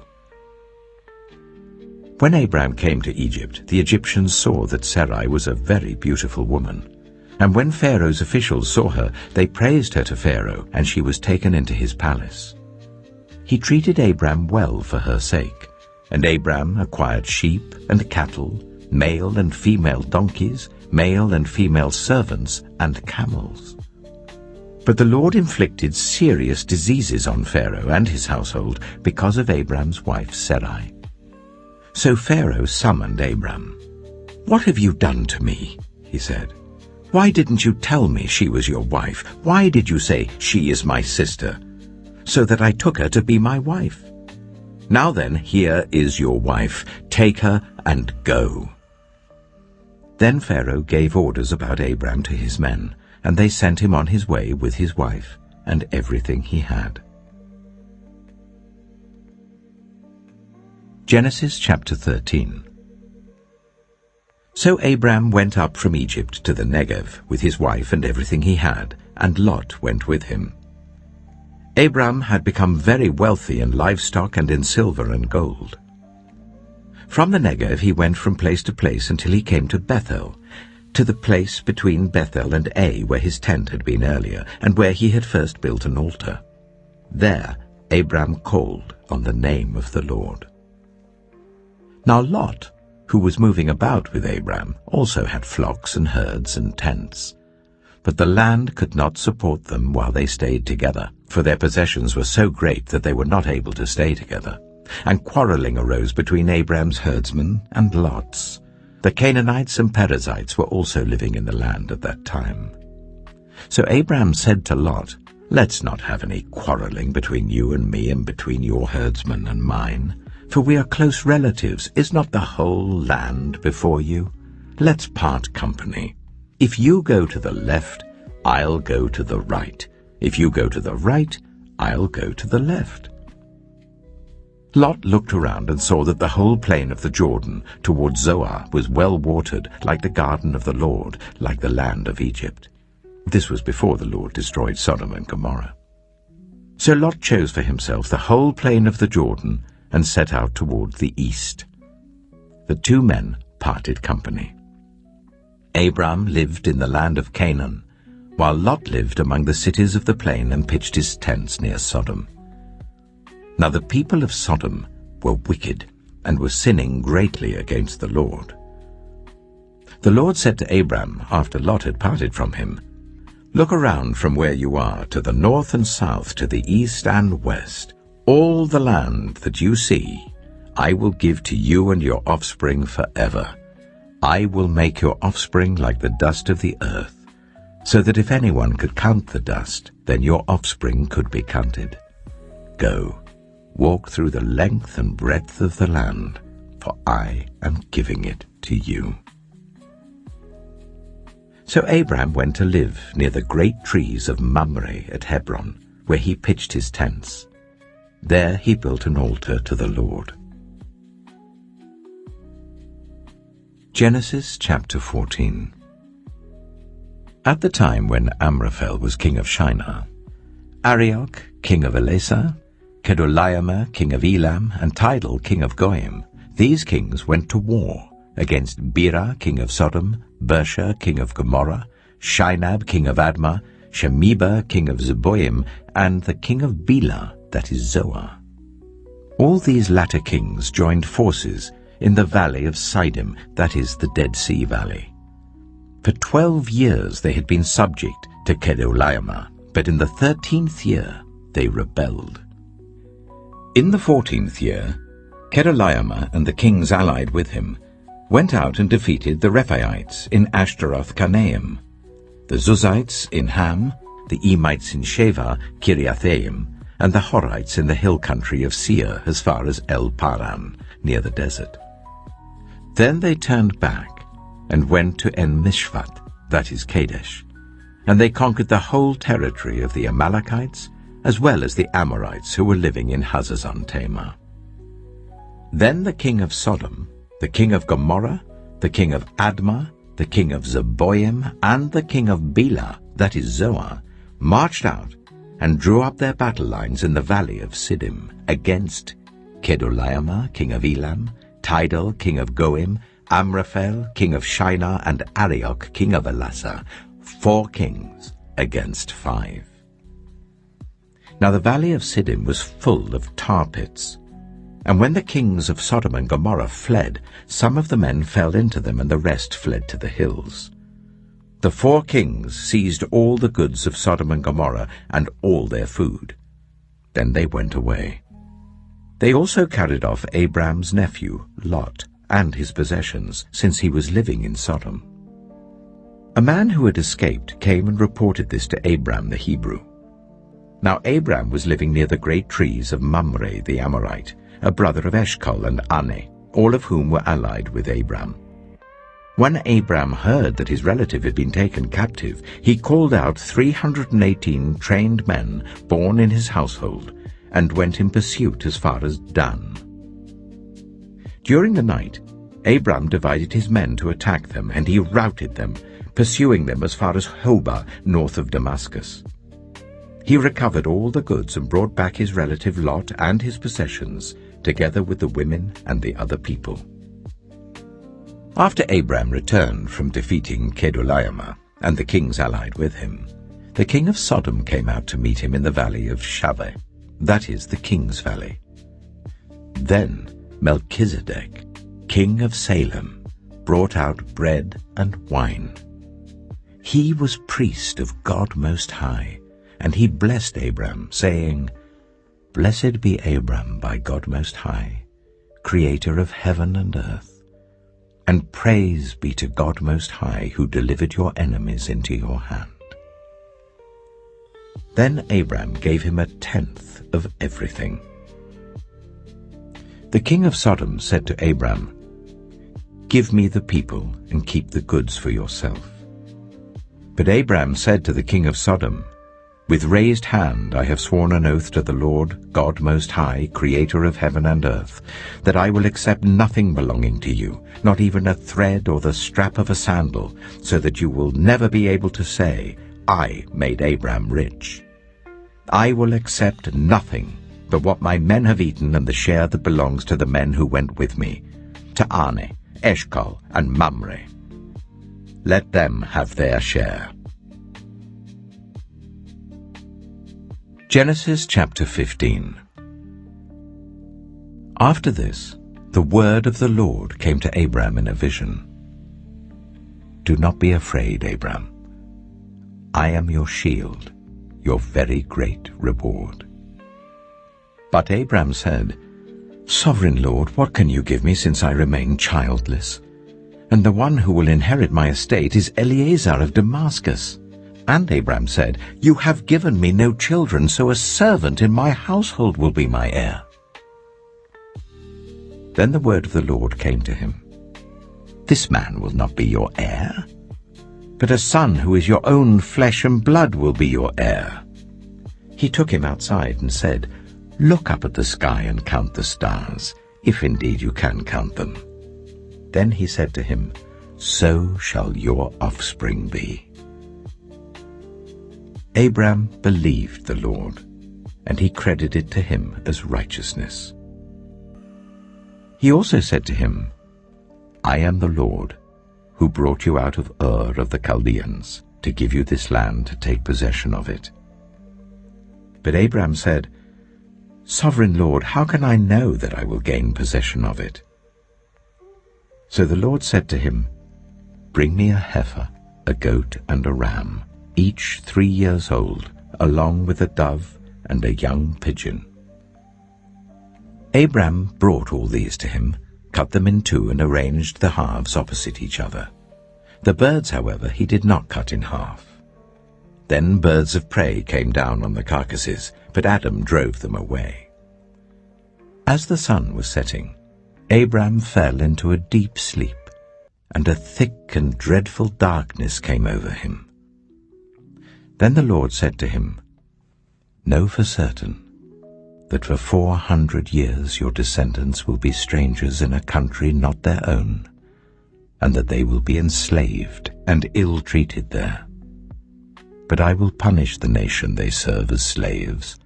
When Abram came to Egypt, the Egyptians saw that Sarai was a very beautiful woman. And when Pharaoh's officials saw her, they praised her to Pharaoh, and she was taken into his palace. He treated Abram well for her sake, and Abram acquired sheep and cattle, male and female donkeys, male and female servants, and camels. But the Lord inflicted serious diseases on Pharaoh and his household because of Abram's wife Sarai. So Pharaoh summoned Abram. "What have you done to me?" he said. "Why didn't you tell me she was your wife? Why did you say, 'She is my sister,' so that I took her to be my wife? Now then, here is your wife. Take her and go." Then Pharaoh gave orders about Abram to his men, and they sent him on his way with his wife and everything he had. Genesis chapter 13. So Abram went up from Egypt to the Negev with his wife and everything he had, and Lot went with him. Abram had become very wealthy in livestock and in silver and gold. From the Negev he went from place to place until he came to Bethel, to the place between Bethel and Ai where his tent had been earlier, and where he had first built an altar. There Abram called on the name of the Lord. Now Lot, who was moving about with Abram, also had flocks and herds and tents. But the land could not support them while they stayed together, for their possessions were so great that they were not able to stay together. And quarreling arose between Abram's herdsmen and Lot's. The Canaanites and Perizzites were also living in the land at that time. So Abram said to Lot, "Let's not have any quarreling between you and me and between your herdsmen and mine, for we are close relatives. Is not the whole land before you? Let's part company. If you go to the left, I'll go to the right. If you go to the right, I'll go to the left." Lot looked around and saw that the whole plain of the Jordan toward Zoar was well watered, like the garden of the Lord, like the land of Egypt. This was before the Lord destroyed Sodom and Gomorrah. So Lot chose for himself the whole plain of the Jordan and set out toward the east. The two men parted company. Abram lived in the land of Canaan, while Lot lived among the cities of the plain and pitched his tents near Sodom. Now the people of Sodom were wicked and were sinning greatly against the Lord. The Lord said to Abram, after Lot had parted from him, "Look around from where you are to the north and south, to the east and west. All the land that you see, I will give to you and your offspring forever. I will make your offspring like the dust of the earth, so that if anyone could count the dust, then your offspring could be counted. Go, walk through the length and breadth of the land, for I am giving it to you." So Abram went to live near the great trees of Mamre at Hebron, where he pitched his tents. There he built an altar to the Lord. Genesis chapter 14. At the time when Amraphel was king of Shinar, Arioch, king of Elasar, Kedorlaomer, king of Elam, and Tidal, king of Goyim, these kings went to war against Bera, king of Sodom, Bersha, king of Gomorrah, Shinab, king of Admah, Shemeba, king of Zeboim, and the king of Bela, that is Zoar. All these latter kings joined forces in the valley of Siddim, that is the Dead Sea Valley. For 12 years they had been subject to Kedorlaomer, but in the 13th year they rebelled. In the 14th year, Kedorlaomer and the kings allied with him went out and defeated the Rephaites in Ashtaroth-Karnaim, the Zuzites in Ham, the Emites in Sheva, Kiriathaim, and the Horites in the hill country of Seir as far as El-Paran, near the desert. Then they turned back and went to En-Mishpat, that is Kadesh, and they conquered the whole territory of the Amalekites, as well as the Amorites who were living in Hazazon-Tamar. Then the king of Sodom, the king of Gomorrah, the king of Admah, the king of Zeboim, and the king of Bela, that is Zoar, marched out and drew up their battle lines in the valley of Siddim against Kedorlaomer, king of Elam, Tidal, king of Goim, Amraphel, king of Shinar, and Arioch, king of Elasar, 4 kings against 5. Now the valley of Siddim was full of tar pits, and when the kings of Sodom and Gomorrah fled, some of the men fell into them, and the rest fled to the hills. The 4 kings seized all the goods of Sodom and Gomorrah and all their food. Then they went away. They also carried off Abram's nephew, Lot, and his possessions, since he was living in Sodom. A man who had escaped came and reported this to Abram the Hebrew. Now Abram was living near the great trees of Mamre the Amorite, a brother of Eshcol and Ane, all of whom were allied with Abram. When Abram heard that his relative had been taken captive, he called out 318 trained men born in his household, and went in pursuit as far as Dan. During the night, Abram divided his men to attack them, and he routed them, pursuing them as far as Hobah, north of Damascus. He recovered all the goods and brought back his relative Lot and his possessions, together with the women and the other people. After Abram returned from defeating Kedorlaomer and the kings allied with him, the king of Sodom came out to meet him in the valley of Shaveh, that is the king's valley. Then Melchizedek, king of Salem, brought out bread and wine. He was priest of God Most High, and he blessed Abram, saying, "Blessed be Abram by God Most High, creator of heaven and earth. and praise be to God Most High, who delivered your enemies into your hand." Then Abram gave him 1/10 of everything. The king of Sodom said to Abram, "Give me the people and keep the goods for yourself." But Abram said to the king of Sodom, "With raised hand I have sworn an oath to the Lord, God Most High, creator of heaven and earth, that I will accept nothing belonging to you, not even a thread or the strap of a sandal, so that you will never be able to say, 'I made Abram rich.' I will accept nothing but what my men have eaten and the share that belongs to the men who went with me, to Ane, Eshcol, and Mamre. Let them have their share." Genesis chapter 15. After this, the word of the Lord came to Abram in a vision. "Do not be afraid, Abram. I am your shield, your very great reward." But Abram said, "Sovereign Lord, what can you give me since I remain childless? And the one who will inherit my estate is Eliezer of Damascus." And Abram said, "You have given me no children, so a servant in my household will be my heir." Then the word of the Lord came to him, "This man will not be your heir, but a son who is your own flesh and blood will be your heir." He took him outside and said, "Look up at the sky and count the stars, if indeed you can count them." Then he said to him, "So shall your offspring be." Abram believed the Lord, and he credited to him as righteousness. He also said to him, "I am the Lord, who brought you out of Ur of the Chaldeans, to give you this land to take possession of it." But Abram said, "Sovereign Lord, how can I know that I will gain possession of it?" So the Lord said to him, "Bring me a heifer, a goat, and a ram, each 3 years old, along with a dove and a young pigeon." Abram brought all these to him, cut them in two, and arranged the halves opposite each other. The birds, however, he did not cut in half. Then birds of prey came down on the carcasses, but Adam drove them away. As the sun was setting, Abram fell into a deep sleep, and a thick and dreadful darkness came over him. Then the Lord said to him, "Know for certain that for 400 years your descendants will be strangers in a country not their own, and that they will be enslaved and ill-treated there. But I will punish the nation they serve as slaves,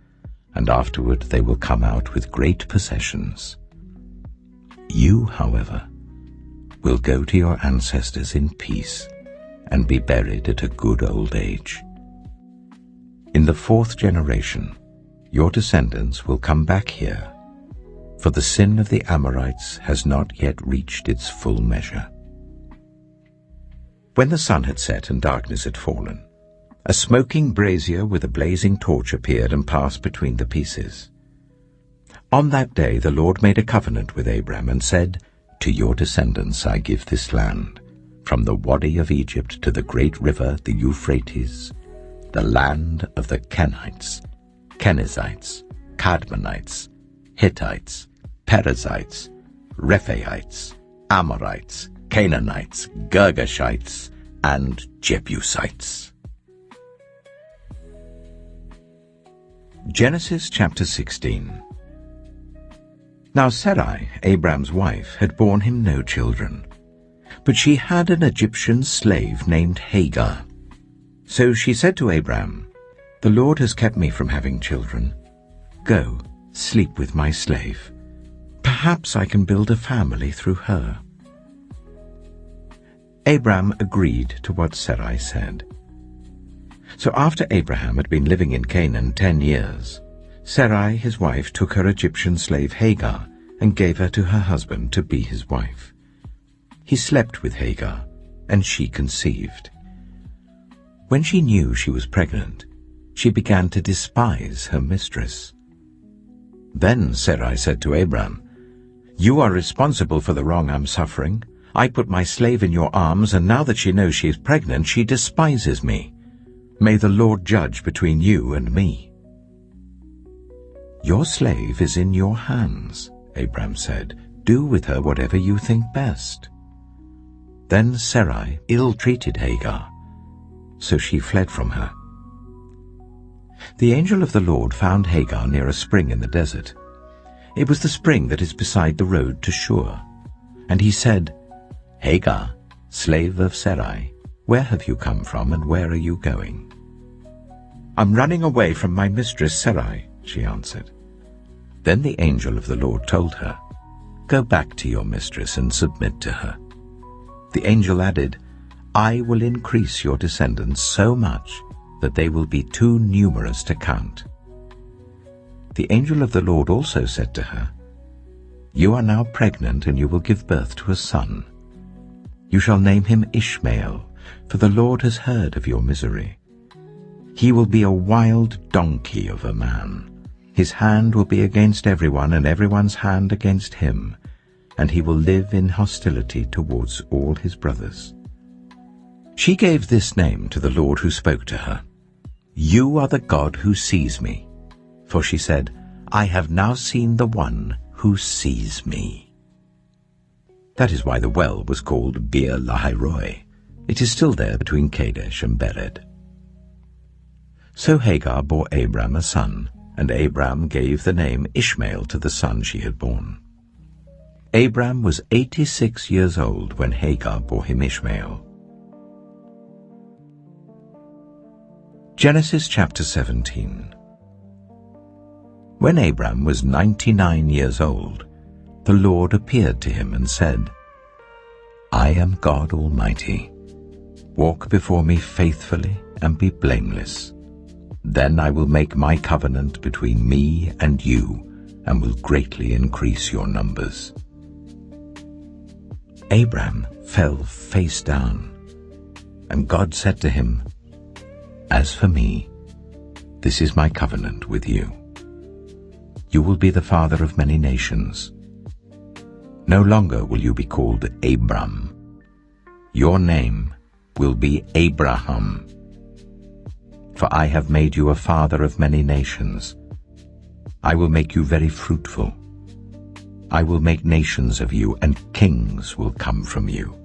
and afterward they will come out with great possessions. You, however, will go to your ancestors in peace and be buried at a good old age. In the 4th generation, your descendants will come back here, for the sin of the Amorites has not yet reached its full measure." When the sun had set and darkness had fallen, a smoking brazier with a blazing torch appeared and passed between the pieces. On that day the Lord made a covenant with Abram and said, "To your descendants I give this land, from the Wadi of Egypt to the great river, the Euphrates, the land of the Kenites, Kenizzites, Cadmonites, Hittites, Perizzites, Rephaites, Amorites, Canaanites, Girgashites, and Jebusites." Genesis chapter 16. Now Sarai, Abram's wife, had borne him no children, but she had an Egyptian slave named Hagar. So she said to Abram, "The Lord has kept me from having children. Go, sleep with my slave. Perhaps I can build a family through her." Abram agreed to what Sarai said. So after Abraham had been living in Canaan 10 years, Sarai his wife took her Egyptian slave Hagar and gave her to her husband to be his wife. He slept with Hagar, and she conceived. When she knew she was pregnant, she began to despise her mistress. Then Sarai said to Abram, "You are responsible for the wrong I'm suffering. I put my slave in your arms, and now that she knows she is pregnant, she despises me. May the Lord judge between you and me." "Your slave is in your hands," Abram said. "Do with her whatever you think best." Then Sarai ill-treated Hagar, so she fled from her. The angel of the Lord found Hagar near a spring in the desert. It was the spring that is beside the road to Shur. And he said, "Hagar, slave of Sarai, where have you come from and where are you going?" "I'm running away from my mistress Sarai," she answered. Then the angel of the Lord told her, "Go back to your mistress and submit to her." The angel added, "I will increase your descendants so much that they will be too numerous to count." The angel of the Lord also said to her, "You are now pregnant, and you will give birth to a son. You shall name him Ishmael, for the Lord has heard of your misery. He will be a wild donkey of a man. His hand will be against everyone, and everyone's hand against him, and he will live in hostility towards all his brothers." She gave this name to the Lord who spoke to her, "You are the God who sees me." For she said, "I have now seen the one who sees me." That is why the well was called Beer Lahai-roi. It is still there between Kadesh and Bered. So Hagar bore Abram a son, and Abram gave the name Ishmael to the son she had borne. Abram was 86 years old when Hagar bore him Ishmael. Genesis chapter 17. When Abram was 99 years old, the Lord appeared to him and said, "I am God Almighty. Walk before me faithfully and be blameless. Then I will make my covenant between me and you, and will greatly increase your numbers." Abram fell face down, and God said to him, "As for me, this is my covenant with you. You will be the father of many nations. No longer will you be called Abram. Your name will be Abraham. For I have made you a father of many nations. I will make you very fruitful. I will make nations of you, and kings will come from you.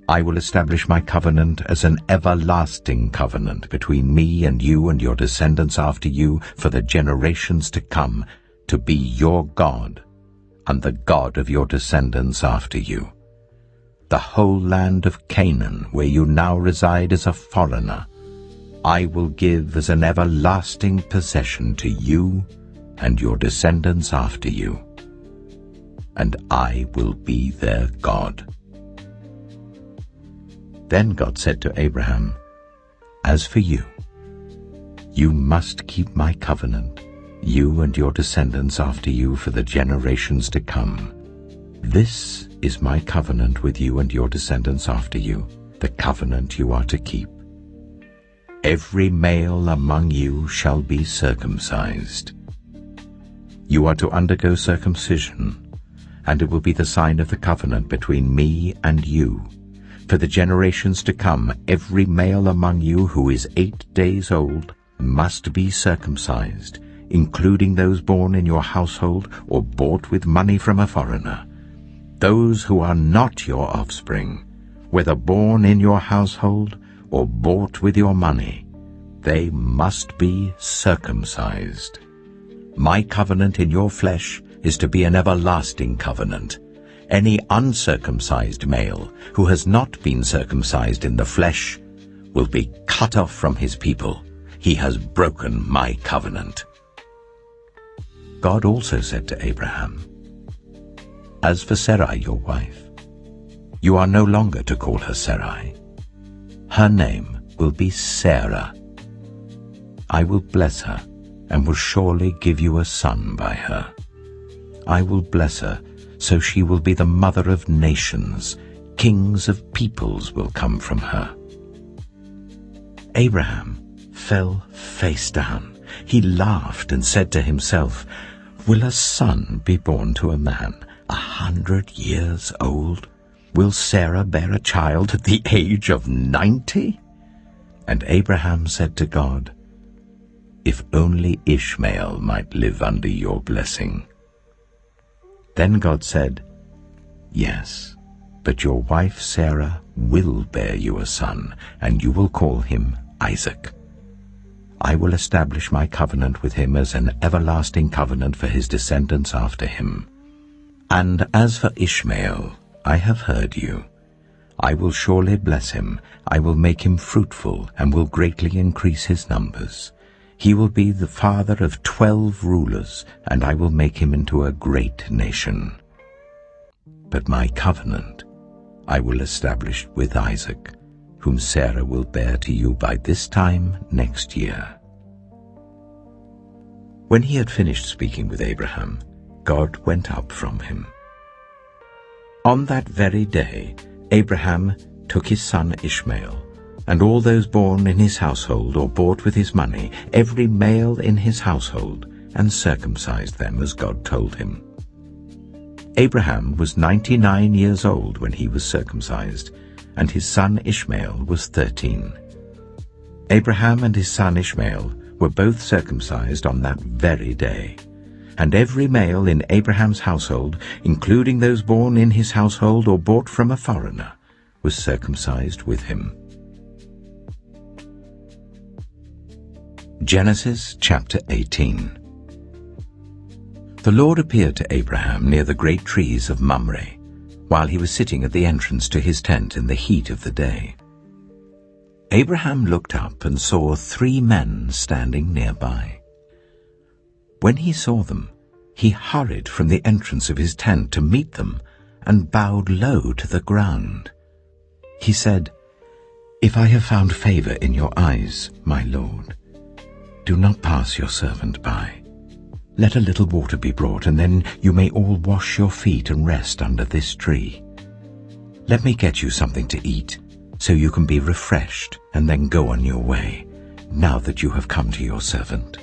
I will establish my covenant as an everlasting covenant between me and you and your descendants after you for the generations to come, to be your God and the God of your descendants after you. The whole land of Canaan, where you now reside as a foreigner, I will give as an everlasting possession to you and your descendants after you, and I will be their God." Then God said to Abraham, "As for you, you must keep my covenant, you and your descendants after you for the generations to come. This is my covenant with you and your descendants after you, the covenant you are to keep. Every male among you shall be circumcised. You are to undergo circumcision, and it will be the sign of the covenant between me and you. For the generations to come, every male among you who is 8 days old must be circumcised, including those born in your household or bought with money from a foreigner. Those who are not your offspring, whether born in your household or bought with your money, they must be circumcised. My covenant in your flesh is to be an everlasting covenant. Any uncircumcised male who has not been circumcised in the flesh will be cut off from his people. He has broken my covenant." God also said to Abraham, "As for Sarai your wife, you are no longer to call her Sarai. Her name will be Sarah. I will bless her and will surely give you a son by her. I will bless her, so she will be the mother of nations. Kings of peoples will come from her." Abraham fell face down. He laughed and said to himself, "Will a son be born to a man 100 years old? Will Sarah bear a child at the age of 90? And Abraham said to God, If only Ishmael might live under your blessing. Then God said, Yes, but your wife Sarah will bear you a son, and you will call him Isaac. I will establish my covenant with him as an everlasting covenant for his descendants after him. And as for Ishmael, I have heard you. I will surely bless him. I will make him fruitful and will greatly increase his numbers. He will be the father of 12 rulers, and I will make him into a great nation. But my covenant I will establish with Isaac, whom Sarah will bear to you by this time next year. When he had finished speaking with Abraham, God went up from him. On that very day, Abraham took his son Ishmael, and all those born in his household or bought with his money, every male in his household, and circumcised them as God told him. Abraham was 99 years old when he was circumcised, and his son Ishmael was 13. Abraham and his son Ishmael were both circumcised on that very day. And every male in Abraham's household, including those born in his household or bought from a foreigner, was circumcised with him. Genesis chapter 18. The Lord appeared to Abraham near the great trees of Mamre, while he was sitting at the entrance to his tent in the heat of the day. Abraham looked up and saw 3 men standing nearby. When he saw them, he hurried from the entrance of his tent to meet them and bowed low to the ground. He said, If I have found favor in your eyes, my Lord, do not pass your servant by. Let a little water be brought, and then you may all wash your feet and rest under this tree. Let me get you something to eat, so you can be refreshed and then go on your way, now that you have come to your servant.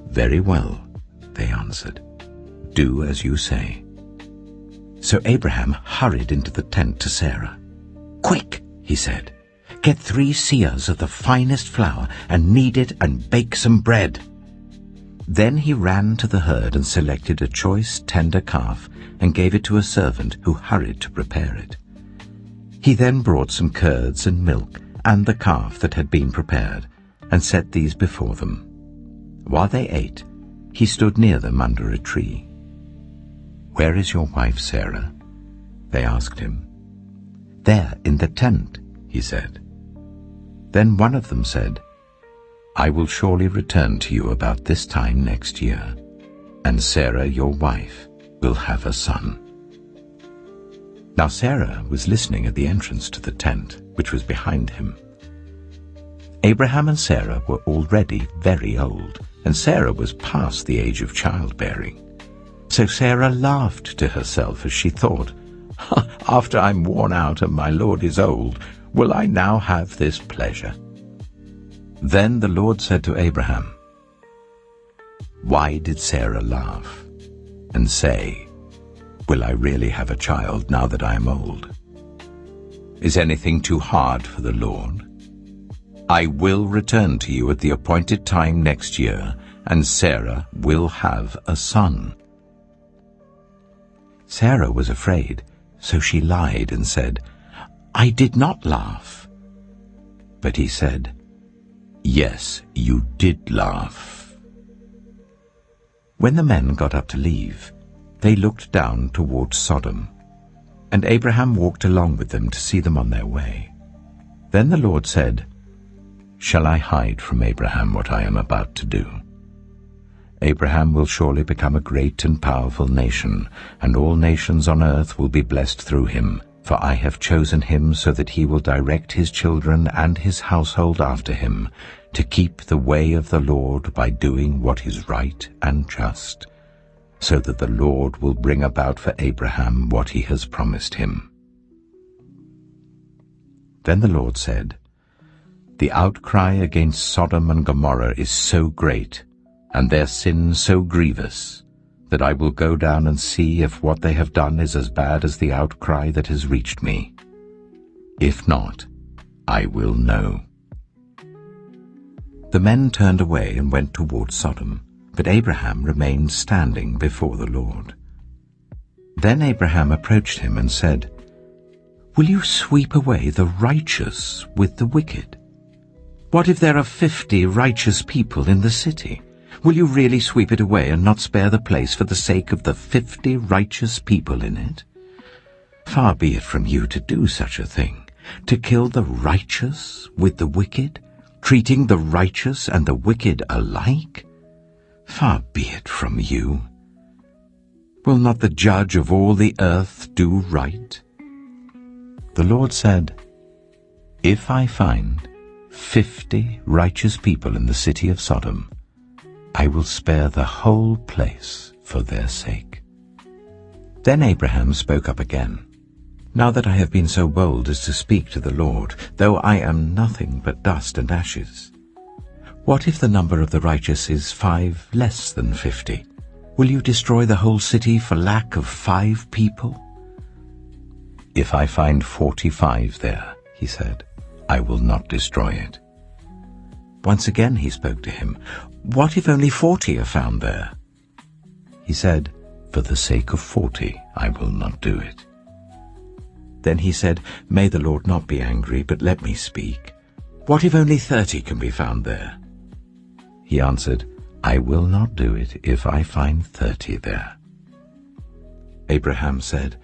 Very well, they answered. Do as you say. So Abraham hurried into the tent to Sarah. Quick, he said, get 3 seahs of the finest flour and knead it and bake some bread. Then he ran to the herd and selected a choice, tender calf and gave it to a servant who hurried to prepare it. He then brought some curds and milk and the calf that had been prepared and set these before them. While they ate, he stood near them under a tree. Where is your wife Sarah? They asked him. There in the tent, he said. Then one of them said, I will surely return to you about this time next year, and Sarah your wife will have a son. Now Sarah was listening at the entrance to the tent, which was behind him. Abraham and Sarah were already very old, and Sarah was past the age of childbearing. So Sarah laughed to herself as she thought, After I'm worn out and my Lord is old, will I now have this pleasure? Then the Lord said to Abraham, Why did Sarah laugh and say, Will I really have a child now that I am old? Is anything too hard for the Lord? I will return to you at the appointed time next year, and Sarah will have a son. Sarah was afraid, so she lied and said, I did not laugh. But he said, Yes, you did laugh. When the men got up to leave, they looked down towards Sodom, and Abraham walked along with them to see them on their way. Then the Lord said, Shall I hide from Abraham what I am about to do? Abraham will surely become a great and powerful nation, and all nations on earth will be blessed through him, for I have chosen him so that he will direct his children and his household after him, to keep the way of the Lord by doing what is right and just, so that the Lord will bring about for Abraham what he has promised him. Then the Lord said, The outcry against Sodom and Gomorrah is so great, and their sin so grievous, that I will go down and see if what they have done is as bad as the outcry that has reached me. If not, I will know." The men turned away and went toward Sodom, but Abraham remained standing before the Lord. Then Abraham approached him and said, "Will you sweep away the righteous with the wicked? What if there are 50 righteous people in the city? Will you really sweep it away and not spare the place for the sake of the 50 righteous people in it? Far be it from you to do such a thing, to kill the righteous with the wicked, treating the righteous and the wicked alike? Far be it from you. Will not the judge of all the earth do right?" The Lord said, "If I find 50 righteous people in the city of Sodom, I will spare the whole place for their sake." Then Abraham spoke up again. "Now that I have been so bold as to speak to the Lord, though I am nothing but dust and ashes, what if the number of the righteous is 5 less than 50? Will you destroy the whole city for lack of 5 people?" "If I find 45 there," he said, "I will not destroy it." Once again he spoke to him. "What if only 40 are found there?" He said, "For the sake of 40, I will not do it." Then he said, "May the Lord not be angry, but let me speak. What if only 30 can be found there?" He answered, "I will not do it if I find 30 there." Abraham said,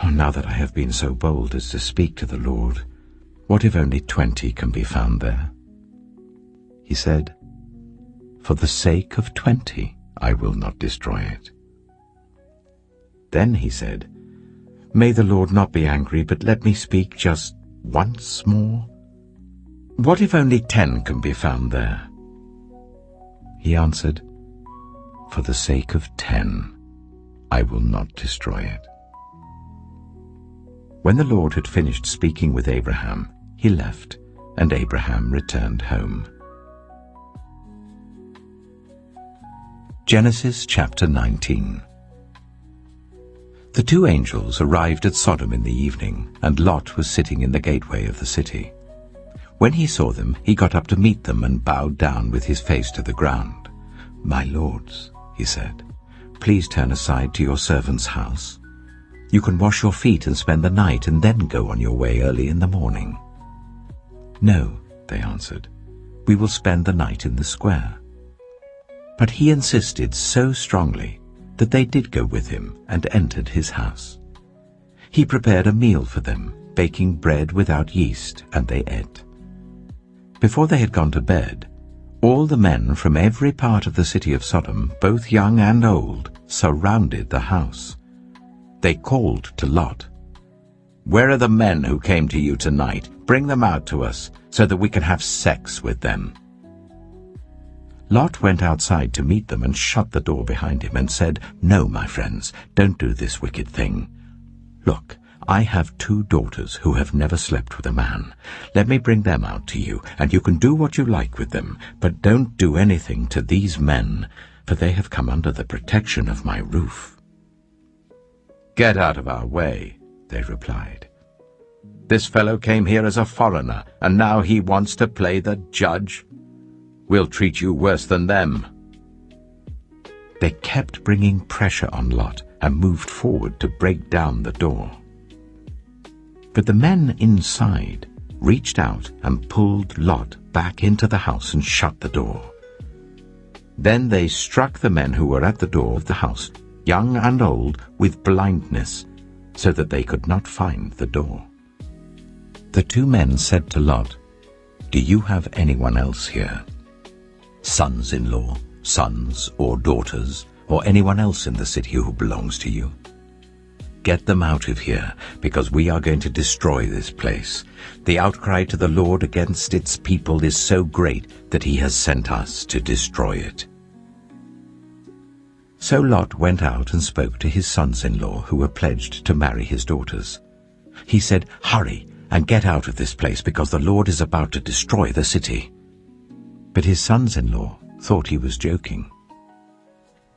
"Oh, now that I have been so bold as to speak to the Lord, what if only 20 can be found there?" He said, "For the sake of 20, I will not destroy it." Then he said, "May the Lord not be angry, but let me speak just once more. What if only 10 can be found there?" He answered, "For the sake of 10, I will not destroy it." When the Lord had finished speaking with Abraham, he left, and Abraham returned home. Genesis chapter 19. The 2 angels arrived at Sodom in the evening, and Lot was sitting in the gateway of the city. When he saw them, he got up to meet them and bowed down with his face to the ground. "My lords," he said, "please turn aside to your servant's house. You can wash your feet and spend the night and then go on your way early in the morning." "No," they answered, "we will spend the night in the square." But he insisted so strongly that they did go with him and entered his house. He prepared a meal for them, baking bread without yeast, and they ate. Before they had gone to bed, all the men from every part of the city of Sodom, both young and old, surrounded the house. They called to Lot, "Where are the men who came to you tonight? Bring them out to us, so that we can have sex with them." Lot went outside to meet them and shut the door behind him and said, "No, my friends, don't do this wicked thing. Look, I have 2 daughters who have never slept with a man. Let me bring them out to you, and you can do what you like with them, but don't do anything to these men, for they have come under the protection of my roof." "Get out of our way," they replied. "This fellow came here as a foreigner, and now he wants to play the judge. We'll treat you worse than them." They kept bringing pressure on Lot and moved forward to break down the door. But the men inside reached out and pulled Lot back into the house and shut the door. Then they struck the men who were at the door of the house, young and old, with blindness, so that they could not find the door. The 2 men said to Lot, "Do you have anyone else here? Sons-in-law, sons or daughters, or anyone else in the city who belongs to you? Get them out of here, because we are going to destroy this place. The outcry to the Lord against its people is so great that he has sent us to destroy it." So Lot went out and spoke to his sons-in-law who were pledged to marry his daughters. He said, "Hurry and get out of this place, because the Lord is about to destroy the city." But his sons-in-law thought he was joking.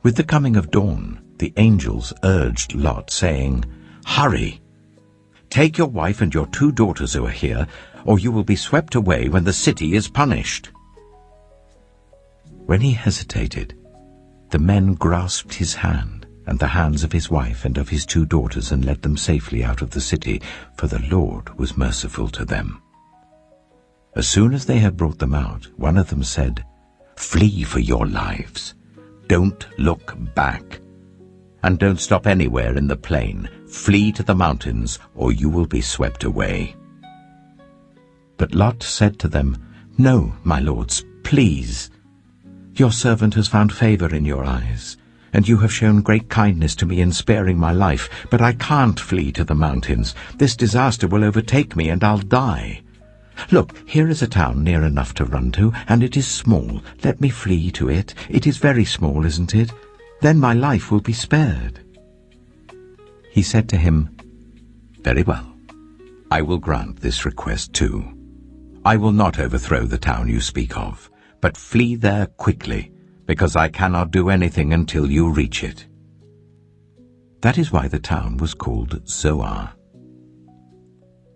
With the coming of dawn, the angels urged Lot, saying, "Hurry! Take your wife and your 2 daughters who are here, or you will be swept away when the city is punished." When he hesitated, the men grasped his hand and the hands of his wife and of his 2 daughters and led them safely out of the city, for the Lord was merciful to them. As soon as they had brought them out, one of them said, "Flee for your lives. Don't look back. And don't stop anywhere in the plain. Flee to the mountains, or you will be swept away." But Lot said to them, "No, my lords, please. Your servant has found favor in your eyes, and you have shown great kindness to me in sparing my life, but I can't flee to the mountains. This disaster will overtake me, and I'll die. Look, here is a town near enough to run to, and it is small. Let me flee to it. It is very small, isn't it? Then my life will be spared." He said to him, "Very well. I will grant this request too. I will not overthrow the town you speak of, but flee there quickly, because I cannot do anything until you reach it." That is why the town was called Zoar.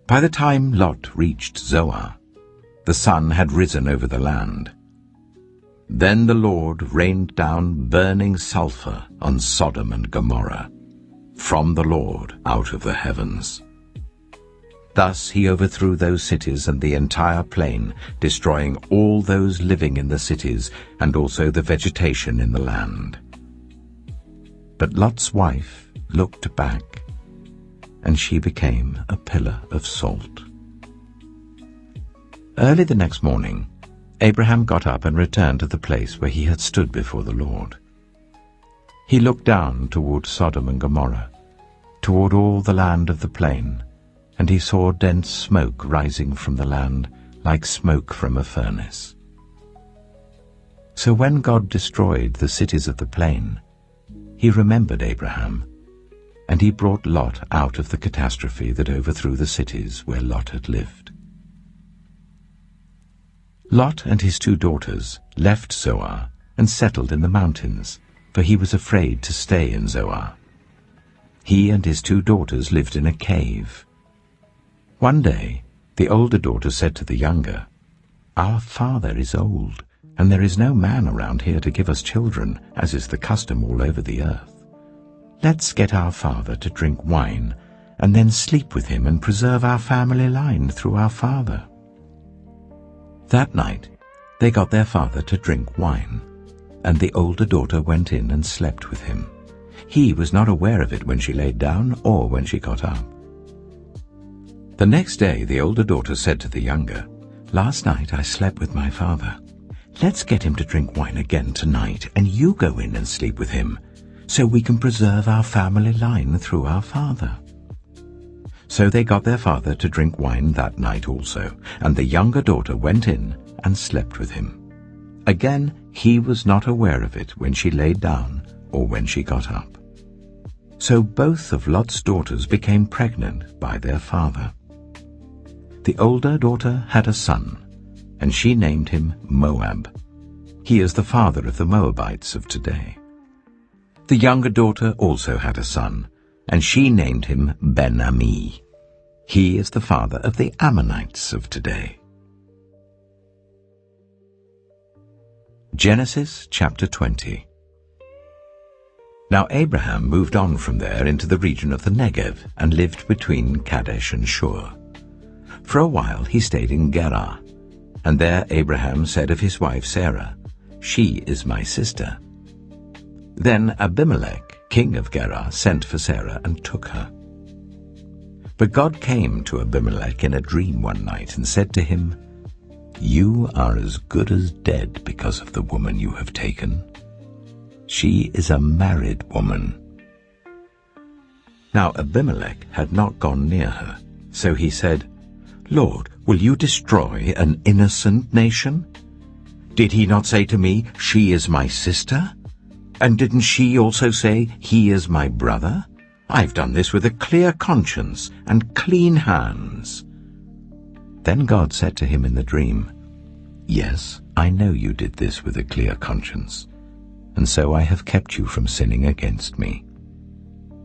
By the time Lot reached Zoar, the sun had risen over the land. Then the Lord rained down burning sulfur on Sodom and Gomorrah, from the Lord out of the heavens. Thus he overthrew those cities and the entire plain, destroying all those living in the cities and also the vegetation in the land. But Lot's wife looked back, and she became a pillar of salt. Early the next morning, Abraham got up and returned to the place where he had stood before the Lord. He looked down toward Sodom and Gomorrah, toward all the land of the plain, and he saw dense smoke rising from the land like smoke from a furnace. So when God destroyed the cities of the plain, he remembered Abraham, and he brought Lot out of the catastrophe that overthrew the cities where Lot had lived. Lot and his 2 daughters left Zoar and settled in the mountains, for he was afraid to stay in Zoar. He and his 2 daughters lived in a cave. One day, the older daughter said to the younger, "Our father is old, and there is no man around here to give us children, as is the custom all over the earth. Let's get our father to drink wine, and then sleep with him and preserve our family line through our father." That night, they got their father to drink wine, and the older daughter went in and slept with him. He was not aware of it when she laid down or when she got up. The next day, the older daughter said to the younger, "Last night I slept with my father. Let's get him to drink wine again tonight, and you go in and sleep with him, so we can preserve our family line through our father." So they got their father to drink wine that night also, and the younger daughter went in and slept with him. Again, he was not aware of it when she laid down or when she got up. So both of Lot's daughters became pregnant by their father. The older daughter had a son, and she named him Moab. He is the father of the Moabites of today. The younger daughter also had a son, and she named him Ben-Ami. He is the father of the Ammonites of today. Genesis chapter 20. Now Abraham moved on from there into the region of the Negev and lived between Kadesh and Shur. For a while he stayed in Gerar, and there Abraham said of his wife Sarah, "She is my sister." Then Abimelech, king of Gerar, sent for Sarah and took her. But God came to Abimelech in a dream one night and said to him, "You are as good as dead because of the woman you have taken. She is a married woman." Now Abimelech had not gone near her, so he said, "Lord, will you destroy an innocent nation? Did he not say to me, 'She is my sister'? And didn't she also say, 'He is my brother'? I've done this with a clear conscience and clean hands." Then God said to him in the dream, "Yes, I know you did this with a clear conscience. and so I have kept you from sinning against me.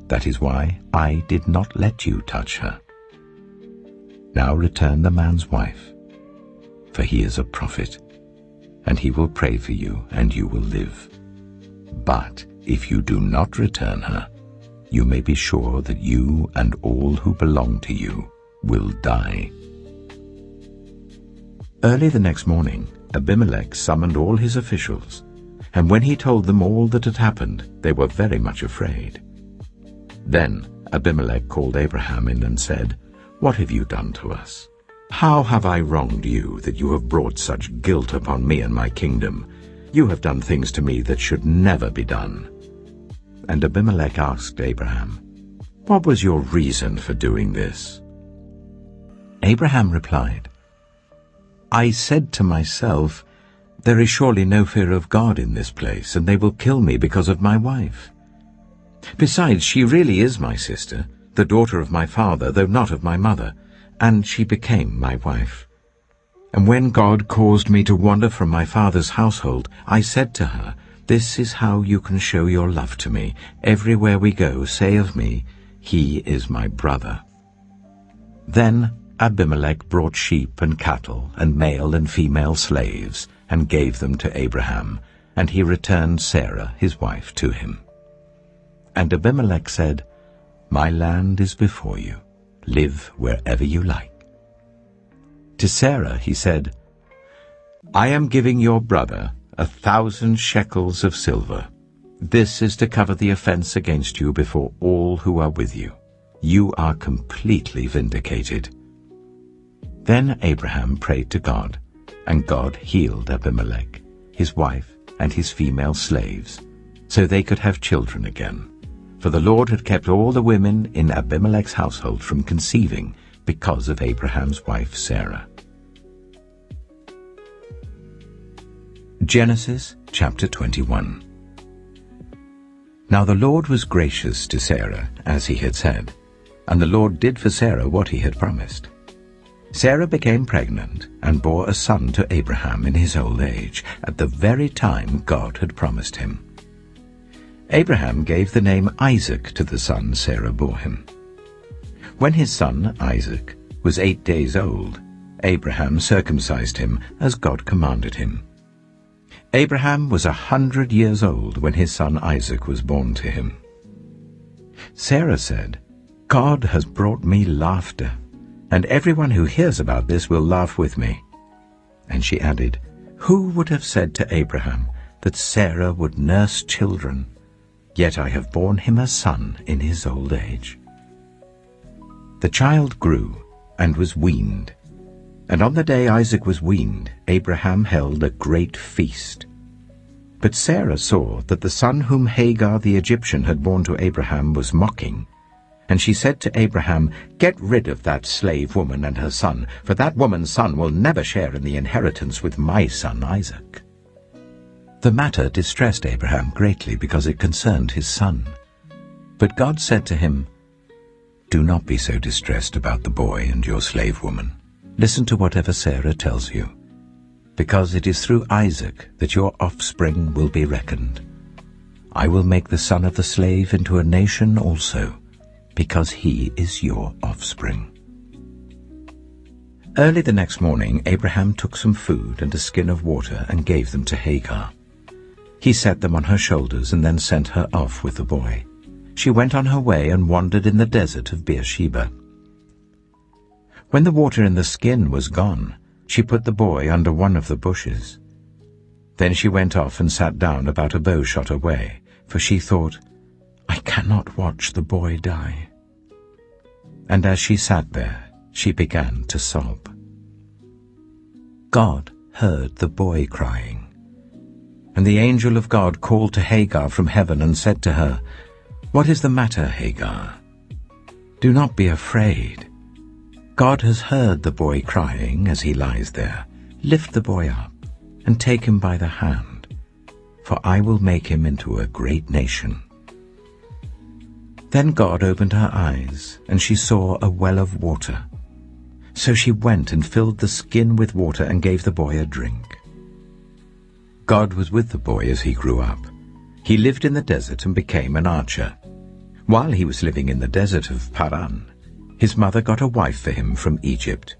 That is why I did not let you touch her. Now return the man's wife, for he is a prophet, and he will pray for you, and you will live. But if you do not return her, you may be sure that you and all who belong to you will die." Early the next morning, Abimelech summoned all his officials, and when he told them all that had happened, they were very much afraid. Then Abimelech called Abraham in and said, "What have you done to us? How have I wronged you that you have brought such guilt upon me and my kingdom? You have done things to me that should never be done." And Abimelech asked Abraham, "What was your reason for doing this?" Abraham replied, "I said to myself, 'There is surely no fear of God in this place, and they will kill me because of my wife. Besides, she really is my sister, the daughter of my father, though not of my mother, and she became my wife. And when God caused me to wander from my father's household, I said to her, This is how you can show your love to me. Everywhere we go, say of me, He is my brother.'" Then Abimelech brought sheep and cattle and male and female slaves and gave them to Abraham, and he returned Sarah his wife to him. And Abimelech said, "My land is before you. Live wherever you like." To Sarah he said, "I am giving your brother 1,000 shekels of silver. This is to cover the offense against you before all who are with you. You are completely vindicated." Then Abraham prayed to God, and God healed Abimelech, his wife, and his female slaves, so they could have children again. For the Lord had kept all the women in Abimelech's household from conceiving because of Abraham's wife Sarah. Genesis chapter 21. Now the Lord was gracious to Sarah, as he had said, and the Lord did for Sarah what he had promised. Sarah became pregnant and bore a son to Abraham in his old age, at the very time God had promised him. Abraham gave the name Isaac to the son Sarah bore him. When his son Isaac was 8 days old, Abraham circumcised him as God commanded him. Abraham was 100 years old when his son Isaac was born to him. Sarah said, "God has brought me laughter, and everyone who hears about this will laugh with me." And she added, "Who would have said to Abraham that Sarah would nurse children? Yet I have borne him a son in his old age." The child grew and was weaned, and on the day Isaac was weaned, Abraham held a great feast. But Sarah saw that the son whom Hagar the Egyptian had borne to Abraham was mocking, and she said to Abraham, "Get rid of that slave woman and her son, for that woman's son will never share in the inheritance with my son Isaac." The matter distressed Abraham greatly because it concerned his son. But God said to him, "Do not be so distressed about the boy and your slave woman. Listen to whatever Sarah tells you, because it is through Isaac that your offspring will be reckoned. I will make the son of the slave into a nation also, because he is your offspring." Early the next morning, Abraham took some food and a skin of water and gave them to Hagar. He set them on her shoulders and then sent her off with the boy. She went on her way and wandered in the desert of Beersheba. When the water in the skin was gone, she put the boy under one of the bushes. Then she went off and sat down about a bow shot away, for she thought, "I cannot watch the boy die." And as she sat there, she began to sob. God heard the boy crying. And the angel of God called to Hagar from heaven and said to her, "What is the matter, Hagar? Do not be afraid. God has heard the boy crying as he lies there. Lift the boy up and take him by the hand, for I will make him into a great nation." Then God opened her eyes, and she saw a well of water. So she went and filled the skin with water and gave the boy a drink. God was with the boy as he grew up, He lived in the desert and became an archer. While he was living in the desert of Paran, his mother got a wife for him from Egypt.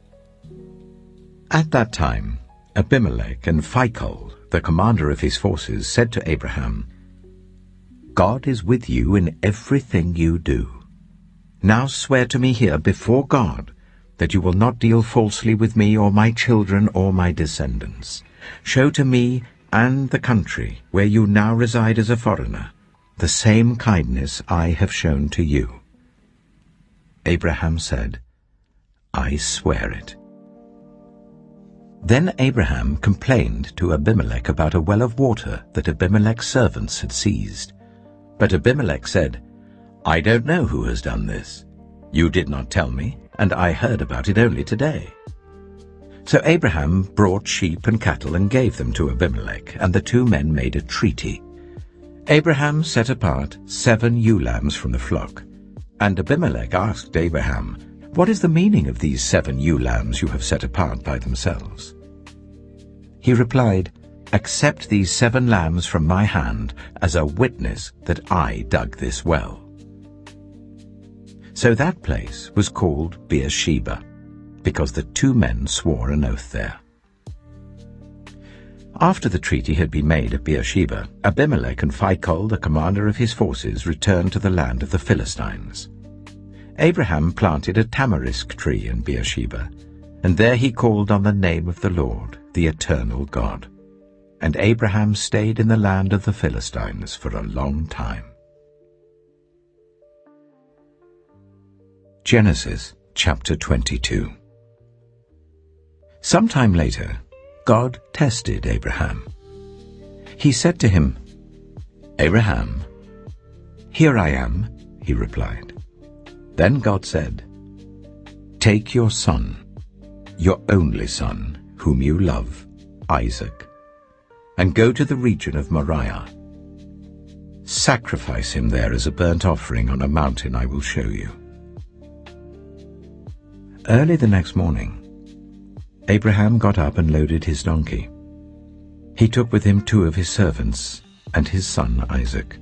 At that time, Abimelech and Phicol, the commander of his forces, said to Abraham, "God is with you in everything you do. Now swear to me here before God that you will not deal falsely with me or my children or my descendants. Show to me and the country where you now reside as a foreigner the same kindness I have shown to you." Abraham said, "I swear it." Then Abraham complained to Abimelech about a well of water that Abimelech's servants had seized. But Abimelech said, "I don't know who has done this. You did not tell me, and I heard about it only today." So Abraham brought sheep and cattle and gave them to Abimelech, and the two men made a treaty. Abraham set apart 7 ewe lambs from the flock, and Abimelech asked Abraham, "What is the meaning of these 7 ewe lambs you have set apart by themselves?" He replied, "Accept these 7 lambs from my hand as a witness that I dug this well." So that place was called Beersheba, because the two men swore an oath there. After the treaty had been made at Beersheba, Abimelech and Phicol, the commander of his forces, returned to the land of the Philistines. Abraham planted a tamarisk tree in Beersheba, and there he called on the name of the Lord, the eternal God. And Abraham stayed in the land of the Philistines for a long time. Genesis chapter 22. Sometime later, God tested Abraham. He said to him, "Abraham." "Here I am," he replied. Then God said, "Take your son, your only son, whom you love, Isaac, and go to the region of Moriah. Sacrifice him there as a burnt offering on a mountain I will show you." Early the next morning, Abraham got up and loaded his donkey. He took with him 2 of his servants and his son Isaac.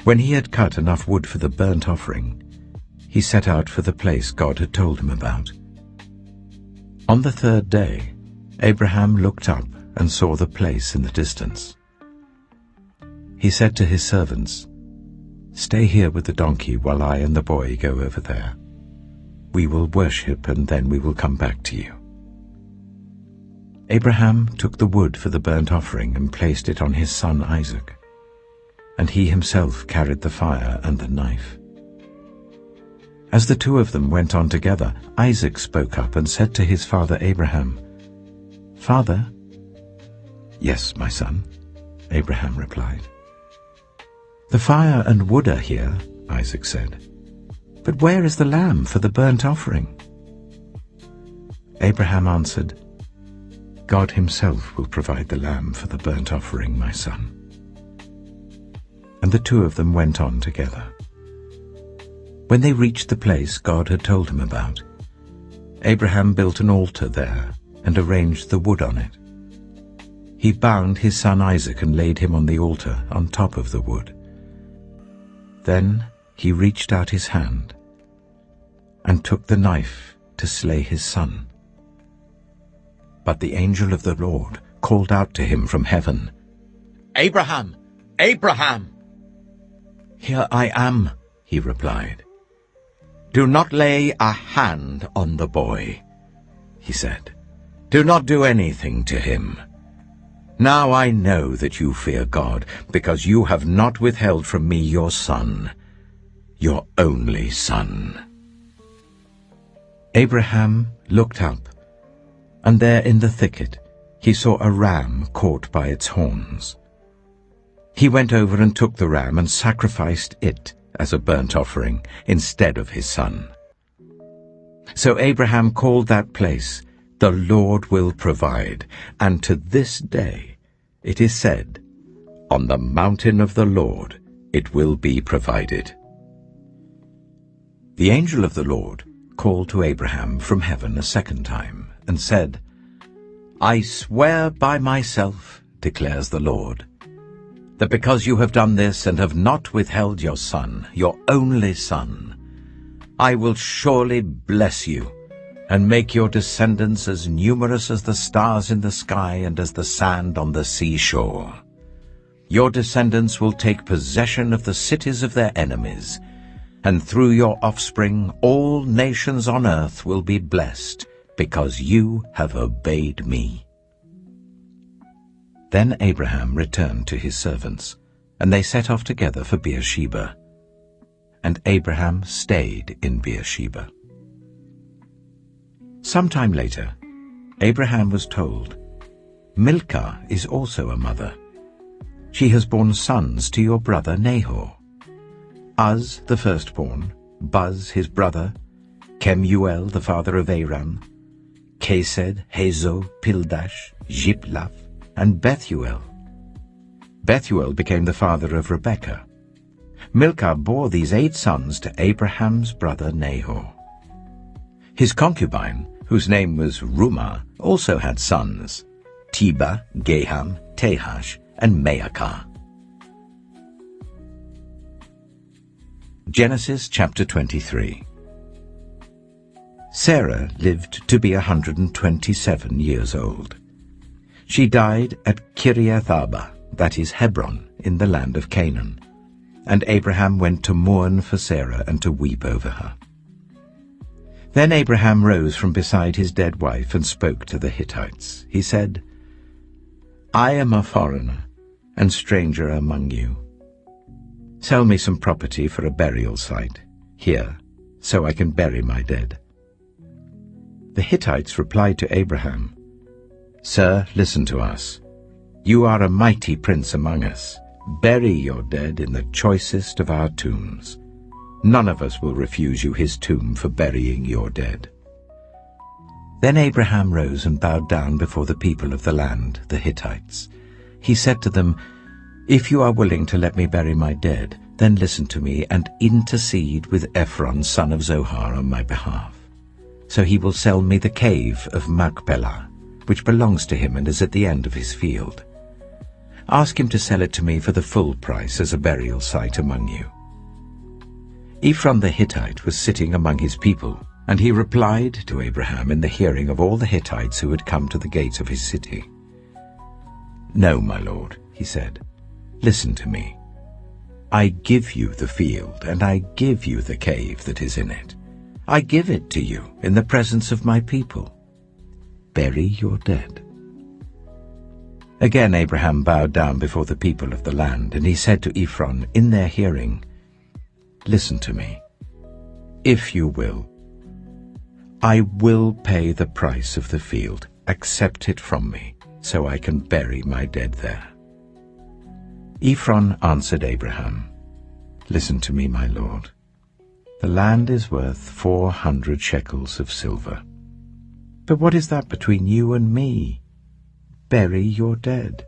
When he had cut enough wood for the burnt offering, he set out for the place God had told him about. On the 3rd day, Abraham looked up and saw the place in the distance. He said to his servants, "Stay here with the donkey while I and the boy go over there. We will worship, and then we will come back to you." Abraham took the wood for the burnt offering and placed it on his son Isaac, and he himself carried the fire and the knife. As the 2 of them went on together, Isaac spoke up and said to his father Abraham, "Father?" "Yes, my son," Abraham replied. "The fire and wood are here," Isaac said. "But where is the lamb for the burnt offering?" Abraham answered, "God himself will provide the lamb for the burnt offering, my son." And the 2 of them went on together. When they reached the place God had told him about, Abraham built an altar there and arranged the wood on it. He bound his son Isaac and laid him on the altar on top of the wood. Then he reached out his hand and took the knife to slay his son. But the angel of the Lord called out to him from heaven, "Abraham! Abraham!" "Here I am," he replied. "Do not lay a hand on the boy," he said. "Do not do anything to him. Now I know that you fear God, because you have not withheld from me your son, your only son." Abraham looked up, and there in the thicket he saw a ram caught by its horns. He went over and took the ram and sacrificed it as a burnt offering instead of his son. So Abraham called that place, "The Lord will provide," and to this day it is said, "On the mountain of the Lord it will be provided." The angel of the Lord called to Abraham from heaven a second time and said, "I swear by myself, declares the Lord, that because you have done this and have not withheld your son, your only son, I will surely bless you and make your descendants as numerous as the stars in the sky and as the sand on the seashore. Your descendants will take possession of the cities of their enemies, and through your offspring all nations on earth will be blessed, because you have obeyed me." Then Abraham returned to his servants, and they set off together for Beersheba. And Abraham stayed in Beersheba. Sometime later, Abraham was told, "Milcah is also a mother. She has borne sons to your brother Nahor. Uz the firstborn, Buz his brother, Kemuel the father of Aram, Kesed, Hazo, Pildash, Jiplaph, and Bethuel. Bethuel became the father of Rebekah. Milcah bore these 8 sons to Abraham's brother Nahor. His concubine, whose name was Rumah, also had sons, Tebah, Gaham, Tahash, and Maacah. Genesis chapter 23. Sarah lived to be 127 years old. She died at Kiriath-arba, that is Hebron, in the land of Canaan. And Abraham went to mourn for Sarah and to weep over her. Then Abraham rose from beside his dead wife and spoke to the Hittites. He said, "I am a foreigner and stranger among you. Sell me some property for a burial site here, so I can bury my dead." The Hittites replied to Abraham, "Sir, listen to us. You are a mighty prince among us. Bury your dead in the choicest of our tombs. None of us will refuse you his tomb for burying your dead." Then Abraham rose and bowed down before the people of the land, the Hittites. He said to them, "If you are willing to let me bury my dead, then listen to me and intercede with Ephron, son of Zohar, on my behalf. So he will sell me the cave of Machpelah, which belongs to him and is at the end of his field. Ask him to sell it to me for the full price as a burial site among you." Ephron the Hittite was sitting among his people, and he replied to Abraham in the hearing of all the Hittites who had come to the gate of his city. "No, my lord," he said, "listen to me. I give you the field, and I give you the cave that is in it. I give it to you in the presence of my people. Bury your dead." Again Abraham bowed down before the people of the land, and he said to Ephron in their hearing, "Listen to me. If you will, I will pay the price of the field. Accept it from me, so I can bury my dead there." Ephron answered Abraham, "Listen to me, my lord. The land is worth 400 shekels of silver. But what is that between you and me? Bury your dead."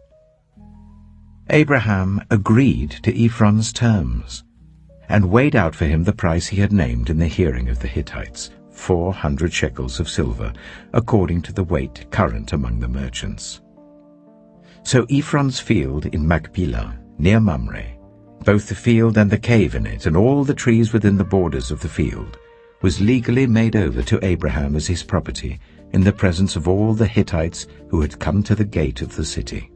Abraham agreed to Ephron's terms, and weighed out for him the price he had named in the hearing of the Hittites, 400 shekels of silver, according to the weight current among the merchants. So Ephron's field in Machpelah, near Mamre, both the field and the cave in it, and all the trees within the borders of the field, was legally made over to Abraham as his property, in the presence of all the Hittites who had come to the gate of the city.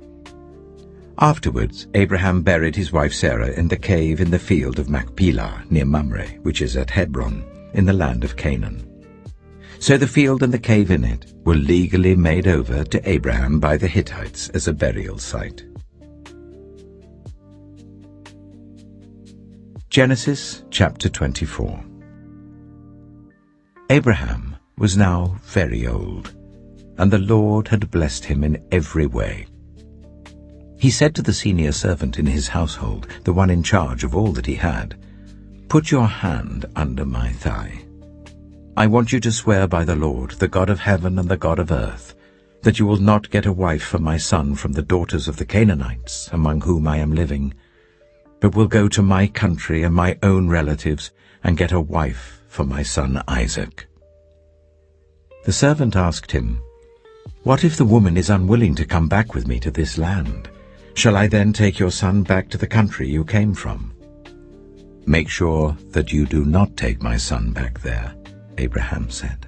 Afterwards Abraham buried his wife Sarah in the cave in the field of Machpelah, near Mamre, which is at Hebron, in the land of Canaan. So the field and the cave in it were legally made over to Abraham by the Hittites as a burial site. Genesis chapter 24. Abraham was now very old, and the Lord had blessed him in every way. He said to the senior servant in his household, the one in charge of all that he had, "Put your hand under my thigh. I want you to swear by the Lord, the God of heaven and the God of earth, that you will not get a wife for my son from the daughters of the Canaanites, among whom I am living, but will go to my country and my own relatives and get a wife for my son Isaac." The servant asked him, "What if the woman is unwilling to come back with me to this land? Shall I then take your son back to the country you came from?" "Make sure that you do not take my son back there," Abraham said.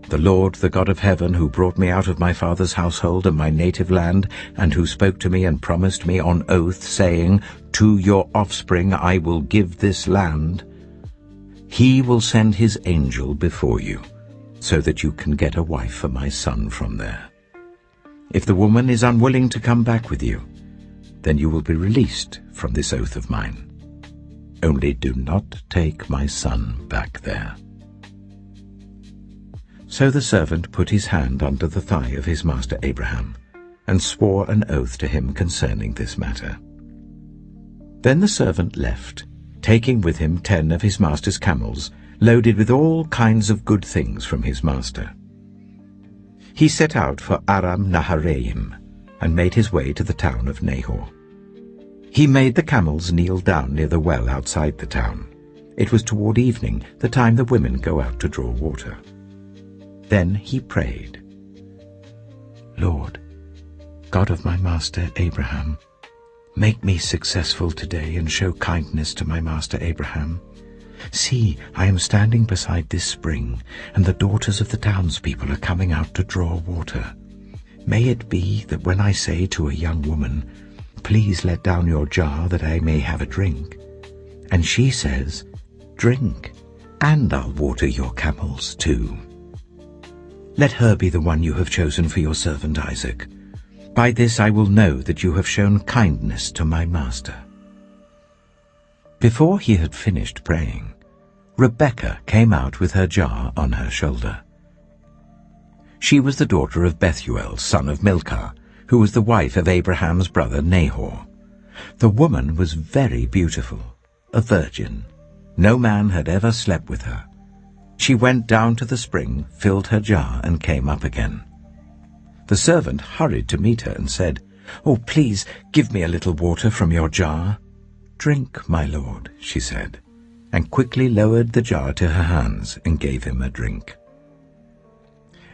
"The Lord, the God of heaven, who brought me out of my father's household and my native land, and who spoke to me and promised me on oath, saying, 'To your offspring I will give this land,' he will send his angel before you, so that you can get a wife for my son from there. If the woman is unwilling to come back with you, then you will be released from this oath of mine. Only do not take my son back there." So the servant put his hand under the thigh of his master Abraham, and swore an oath to him concerning this matter. Then the servant left, taking with him 10 of his master's camels, loaded with all kinds of good things from his master. He set out for Aram Naharaim, and made his way to the town of Nahor. He made the camels kneel down near the well outside the town. It was toward evening, the time the women go out to draw water. Then he prayed, "Lord, God of my master Abraham, make me successful today and show kindness to my master Abraham. See, I am standing beside this spring, and the daughters of the townspeople are coming out to draw water. May it be that when I say to a young woman, 'Please let down your jar that I may have a drink,' and she says, 'Drink, and I'll water your camels too.' Let her be the one you have chosen for your servant Isaac. By this I will know that you have shown kindness to my master." Before he had finished praying, Rebekah came out with her jar on her shoulder. She was the daughter of Bethuel, son of Milcah, who was the wife of Abraham's brother Nahor. The woman was very beautiful, a virgin. No man had ever slept with her. She went down to the spring, filled her jar, and came up again. The servant hurried to meet her and said, "Oh, please, give me a little water from your jar." "Drink, my lord," she said, and quickly lowered the jar to her hands and gave him a drink.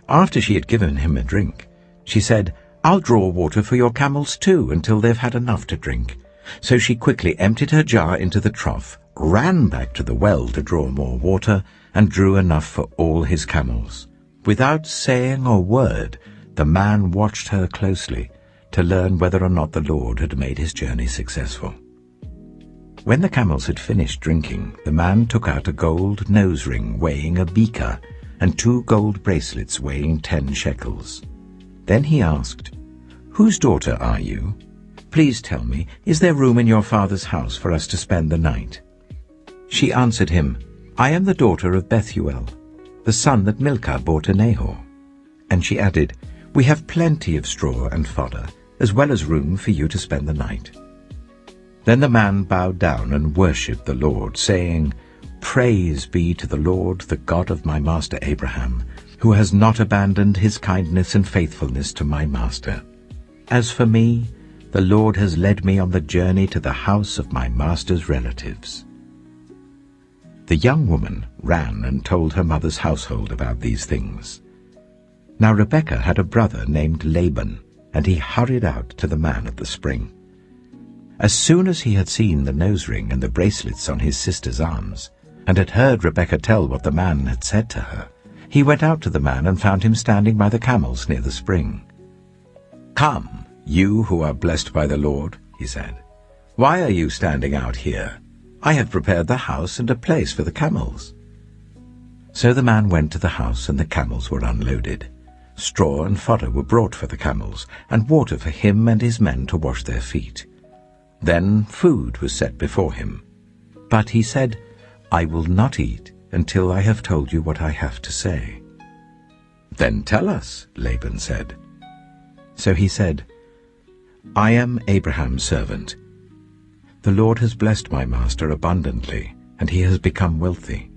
After she had given him a drink, she said, "I'll draw water for your camels too, until they've had enough to drink." So she quickly emptied her jar into the trough, ran back to the well to draw more water, and drew enough for all his camels. Without saying a word, the man watched her closely to learn whether or not the Lord had made his journey successful. When the camels had finished drinking, the man took out a gold nose ring weighing a beaker and 2 gold bracelets weighing 10 shekels. Then he asked, "Whose daughter are you? Please tell me, is there room in your father's house for us to spend the night?" She answered him, "I am the daughter of Bethuel, the son that Milcah bore to Nahor." And she added, "We have plenty of straw and fodder, as well as room for you to spend the night." Then the man bowed down and worshipped the Lord, saying, "Praise be to the Lord, the God of my master Abraham, who has not abandoned his kindness and faithfulness to my master. As for me, the Lord has led me on the journey to the house of my master's relatives." The young woman ran and told her mother's household about these things. Now Rebekah had a brother named Laban, and he hurried out to the man at the spring. As soon as he had seen the nose ring and the bracelets on his sister's arms, and had heard Rebekah tell what the man had said to her, he went out to the man and found him standing by the camels near the spring. "Come, you who are blessed by the Lord," he said. "Why are you standing out here? I have prepared the house and a place for the camels." So the man went to the house, and the camels were unloaded. Straw and fodder were brought for the camels, and water for him and his men to wash their feet. Then food was set before him. But he said, "I will not eat until I have told you what I have to say." "Then tell us," Laban said. So he said, "I am Abraham's servant. The Lord has blessed my master abundantly, and he has become wealthy.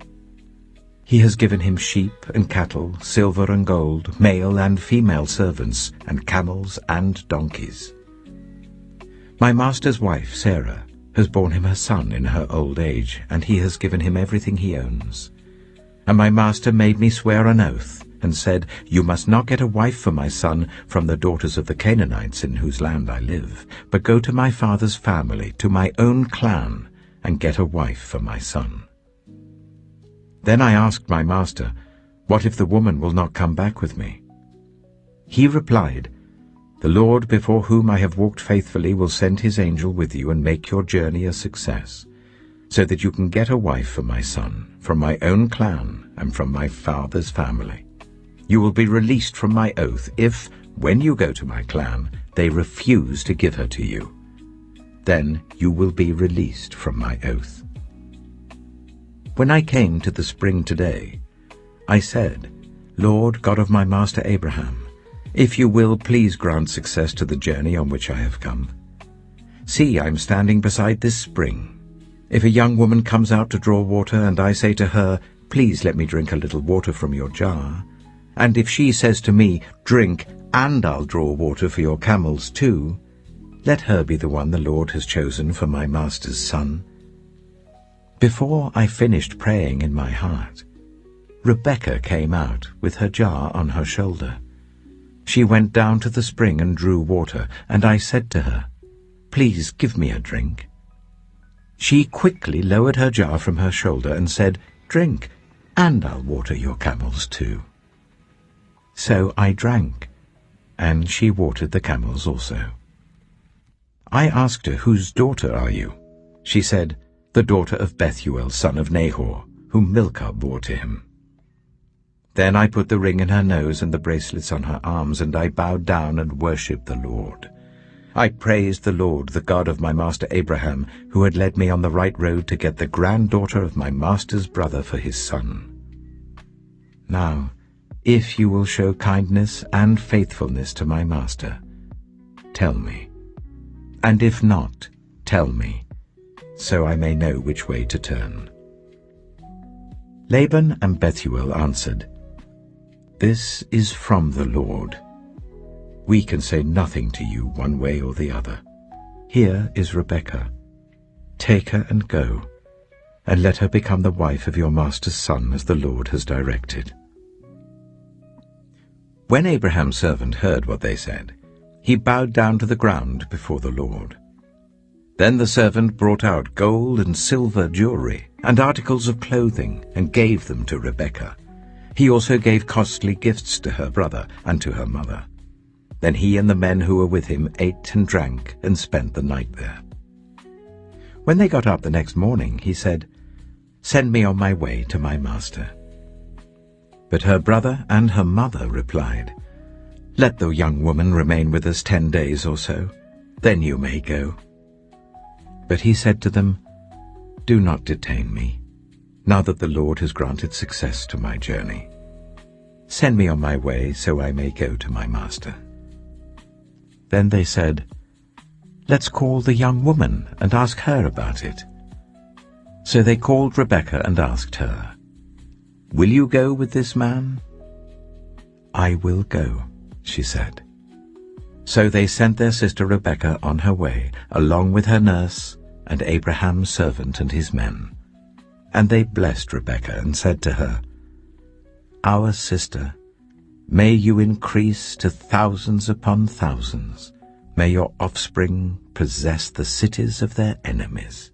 He has given him sheep and cattle, silver and gold, male and female servants, and camels and donkeys. My master's wife, Sarah, has borne him a son in her old age, and he has given him everything he owns. And my master made me swear an oath and said, "You must not get a wife for my son from the daughters of the Canaanites in whose land I live, but go to my father's family, to my own clan, and get a wife for my son." Then I asked my master, "What if the woman will not come back with me?" He replied, "The Lord before whom I have walked faithfully will send his angel with you and make your journey a success, so that you can get a wife for my son, from my own clan and from my father's family. You will be released from my oath if, when you go to my clan, they refuse to give her to you. Then you will be released from my oath." When I came to the spring today, I said, "Lord, God of my master Abraham, if you will, please grant success to the journey on which I have come. See, I am standing beside this spring. If a young woman comes out to draw water, and I say to her, 'Please let me drink a little water from your jar,' and if she says to me, 'Drink, and I'll draw water for your camels too,' let her be the one the Lord has chosen for my master's son." Before I finished praying in my heart, Rebekah came out with her jar on her shoulder. She went down to the spring and drew water, and I said to her, "Please give me a drink." She quickly lowered her jar from her shoulder and said, "Drink, and I'll water your camels too." So I drank, and she watered the camels also. I asked her, "Whose daughter are you?" She said, "The daughter of Bethuel, son of Nahor, whom Milcah bore to him." Then I put the ring in her nose and the bracelets on her arms, and I bowed down and worshipped the Lord. I praised the Lord, the God of my master Abraham, who had led me on the right road to get the granddaughter of my master's brother for his son. Now, if you will show kindness and faithfulness to my master, tell me. And if not, tell me, so I may know which way to turn." Laban and Bethuel answered, "This is from the Lord. We can say nothing to you one way or the other. Here is Rebekah. Take her and go, and let her become the wife of your master's son, as the Lord has directed." When Abraham's servant heard what they said, he bowed down to the ground before the Lord. Then the servant brought out gold and silver jewelry and articles of clothing and gave them to Rebekah. He also gave costly gifts to her brother and to her mother. Then he and the men who were with him ate and drank and spent the night there. When they got up the next morning, he said, "Send me on my way to my master." But her brother and her mother replied, "Let the young woman remain with us 10 days or so, then you may go." But he said to them, "Do not detain me, now that the Lord has granted success to my journey. Send me on my way so I may go to my master." Then they said, "Let's call the young woman and ask her about it." So they called Rebekah and asked her, "Will you go with this man?" "I will go," she said. So they sent their sister Rebekah on her way, along with her nurse and Abraham's servant and his men. And they blessed Rebekah and said to her, "Our sister, may you increase to thousands upon thousands. May your offspring possess the cities of their enemies."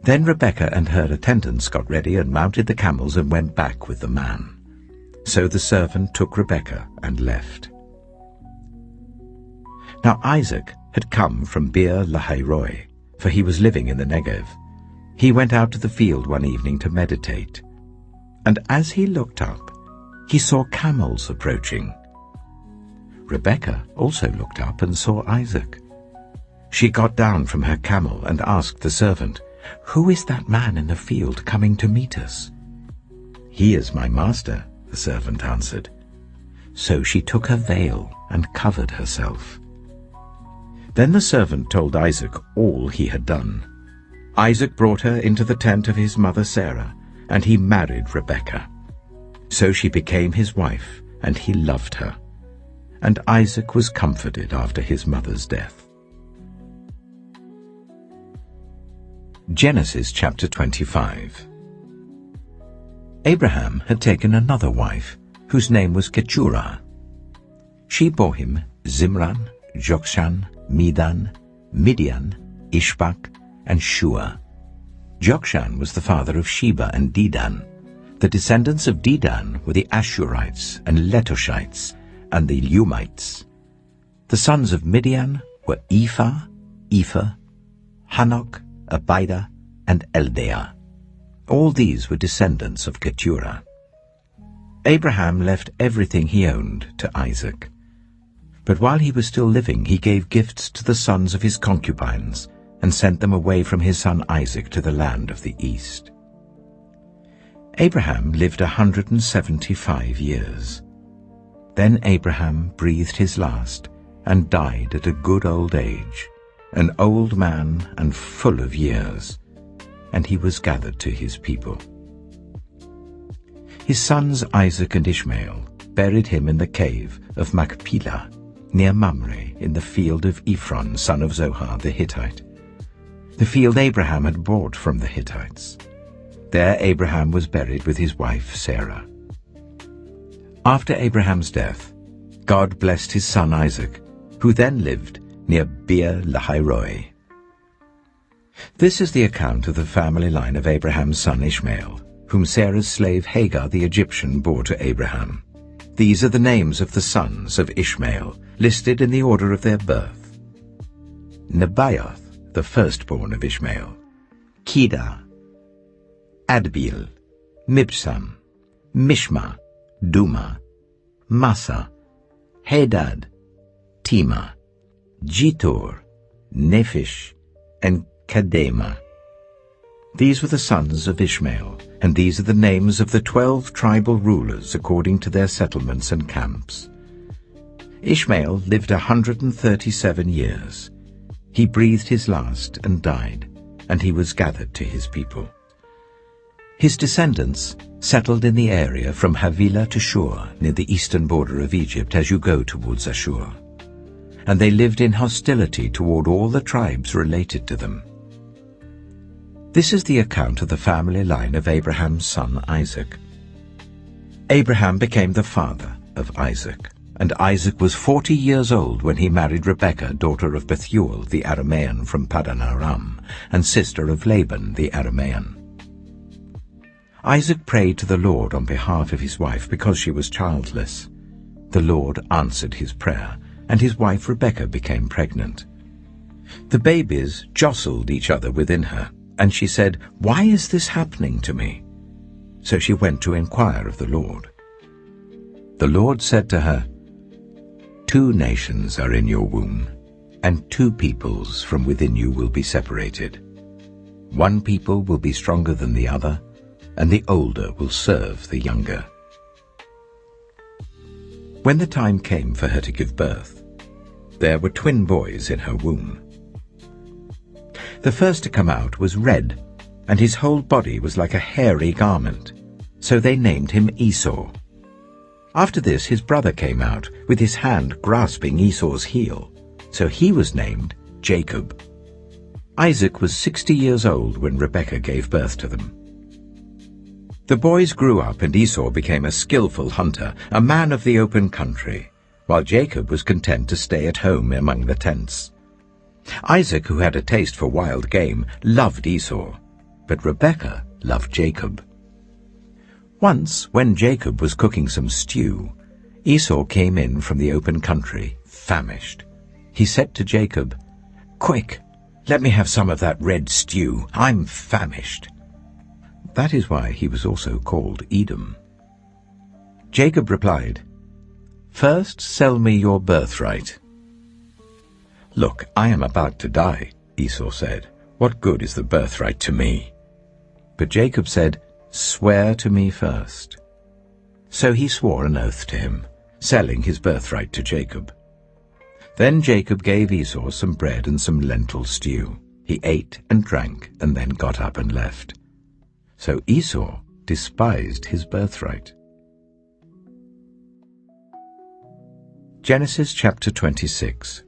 Then Rebekah and her attendants got ready and mounted the camels and went back with the man. So the servant took Rebekah and left. Now Isaac had come from Beer Lahai-roi, for he was living in the Negev. He went out to the field one evening to meditate. And as he looked up, he saw camels approaching. Rebekah also looked up and saw Isaac. She got down from her camel and asked the servant, "Who is that man in the field coming to meet us?" "He is my master," the servant answered. So she took her veil and covered herself. Then the servant told Isaac all he had done. Isaac brought her into the tent of his mother Sarah, and he married Rebekah. So she became his wife, and he loved her. And Isaac was comforted after his mother's death. Genesis chapter 25. Abraham had taken another wife, whose name was Keturah. She bore him Zimran, Jokshan, Medan, Midian, Ishbak, and Shua. Jokshan was the father of Sheba and Dedan. The descendants of Dedan were the Ashurites and Letoshites and the Lumites. The sons of Midian were Ephah, Epher, Hanok, Abida, and Eldaah. All these were descendants of Keturah. Abraham left everything he owned to Isaac. But while he was still living, he gave gifts to the sons of his concubines and sent them away from his son Isaac to the land of the east. Abraham lived 175 years. Then Abraham breathed his last and died at a good old age, an old man and full of years, and he was gathered to his people. His sons Isaac and Ishmael buried him in the cave of Machpelah, near Mamre, in the field of Ephron, son of Zohar the Hittite, the field Abraham had bought from the Hittites. There Abraham was buried with his wife Sarah. After Abraham's death, God blessed his son Isaac, who then lived near Beer Lahairoi. This is the account of the family line of Abraham's son Ishmael, whom Sarah's slave Hagar the Egyptian bore to Abraham. These are the names of the sons of Ishmael, listed in the order of their birth. Nebaioth, the firstborn of Ishmael, Kedah, Adbeel, Mibsam, Mishma, Duma, Massa, Hadad, Tema, Jetur, Nephish, and Kedema. These were the sons of Ishmael, and these are the names of the 12 tribal rulers according to their settlements and camps. Ishmael lived 137 years. He breathed his last and died, and he was gathered to his people. His descendants settled in the area from Havilah to Shur, near the eastern border of Egypt as you go towards Ashur. And they lived in hostility toward all the tribes related to them. This is the account of the family line of Abraham's son Isaac. Abraham became the father of Isaac, and Isaac was 40 years old when he married Rebekah, daughter of Bethuel the Aramean from Paddan Aram, and sister of Laban the Aramean. Isaac prayed to the Lord on behalf of his wife because she was childless. The Lord answered his prayer, and his wife Rebekah became pregnant. The babies jostled each other within her, and she said, "Why is this happening to me?" So she went to inquire of the Lord. The Lord said to her, "2 nations are in your womb, and 2 peoples from within you will be separated. 1 people will be stronger than the other, and the older will serve the younger." When the time came for her to give birth, there were twin boys in her womb. The first to come out was red, and his whole body was like a hairy garment, so they named him Esau. After this his brother came out, with his hand grasping Esau's heel, so he was named Jacob. Isaac was 60 years old when Rebekah gave birth to them. The boys grew up, and Esau became a skillful hunter, a man of the open country, while Jacob was content to stay at home among the tents. Isaac, who had a taste for wild game, loved Esau, but Rebekah loved Jacob. Once, when Jacob was cooking some stew, Esau came in from the open country, famished. He said to Jacob, "Quick, let me have some of that red stew. I'm famished." That is why he was also called Edom. Jacob replied, "First sell me your birthright." "Look, I am about to die," Esau said. "What good is the birthright to me?" But Jacob said, "Swear to me first." So he swore an oath to him, selling his birthright to Jacob. Then Jacob gave Esau some bread and some lentil stew. He ate and drank and then got up and left. So Esau despised his birthright. Genesis chapter 26.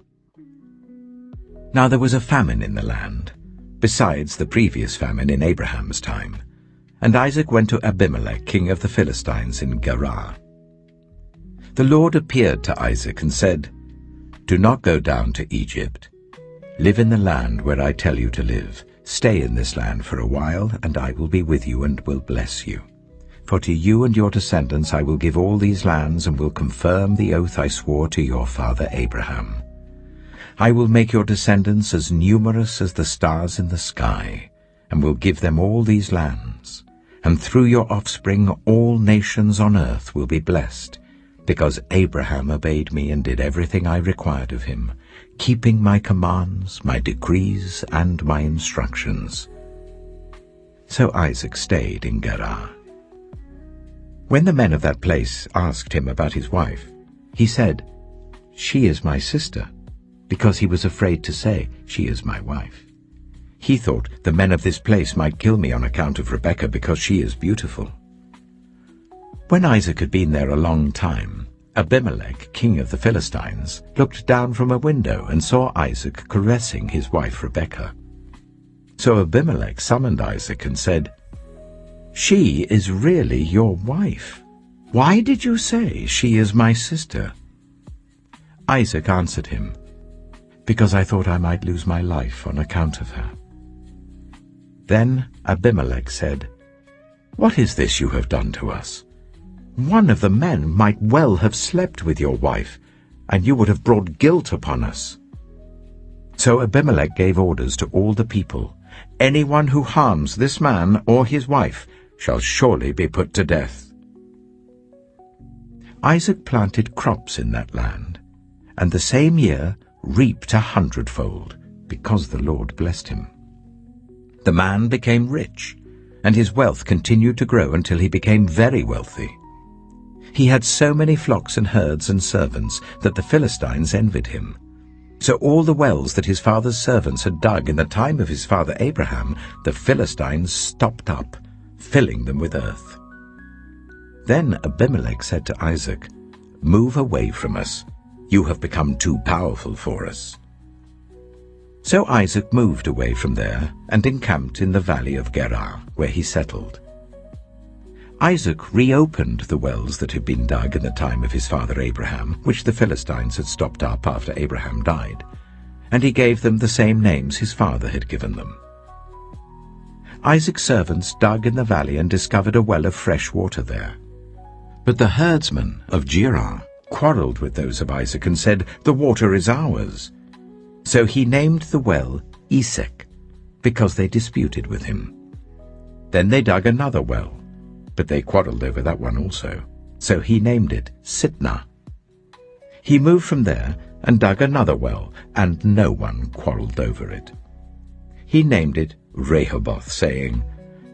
Now there was a famine in the land, besides the previous famine in Abraham's time, And Isaac went to Abimelech, king of the Philistines, in Gerar. The Lord appeared to Isaac and said, "Do not go down to Egypt. Live in the land where I tell you to live. Stay in this land for a while, and I will be with you and will bless you. For to you and your descendants I will give all these lands and will confirm the oath I swore to your father Abraham. I will make your descendants as numerous as the stars in the sky, and will give them all these lands. And through your offspring all nations on earth will be blessed, because Abraham obeyed me and did everything I required of him, keeping my commands, my decrees, and my instructions." So Isaac stayed in Gerar. When the men of that place asked him about his wife, he said, "She is my sister," because he was afraid to say, "She is my wife." He thought, "The men of this place might kill me on account of Rebekah, because she is beautiful." When Isaac had been there a long time, Abimelech, king of the Philistines, looked down from a window and saw Isaac caressing his wife Rebekah. So Abimelech summoned Isaac and said, "She is really your wife. Why did you say, 'She is my sister'?" Isaac answered him, "Because I thought I might lose my life on account of her." Then Abimelech said, "What is this you have done to us? One of the men might well have slept with your wife, and you would have brought guilt upon us." So Abimelech gave orders to all the people, "Anyone who harms this man or his wife shall surely be put to death." Isaac planted crops in that land, and the same year reaped 100-fold, because the Lord blessed him. The man became rich, and his wealth continued to grow until he became very wealthy. He had so many flocks and herds and servants that the Philistines envied him. So all the wells that his father's servants had dug in the time of his father Abraham, the Philistines stopped up, filling them with earth. Then Abimelech said to Isaac, "Move away from us. You have become too powerful for us." So Isaac moved away from there and encamped in the valley of Gerar, where he settled. Isaac reopened the wells that had been dug in the time of his father Abraham, which the Philistines had stopped up after Abraham died, and he gave them the same names his father had given them. Isaac's servants dug in the valley and discovered a well of fresh water there. But the herdsmen of Gerar quarreled with those of Isaac and said, "The water is ours." So he named the well Esek, because they disputed with him. Then they dug another well, but they quarreled over that one also. So he named it Sitnah. He moved from there and dug another well, and no one quarreled over it. He named it Rehoboth, saying,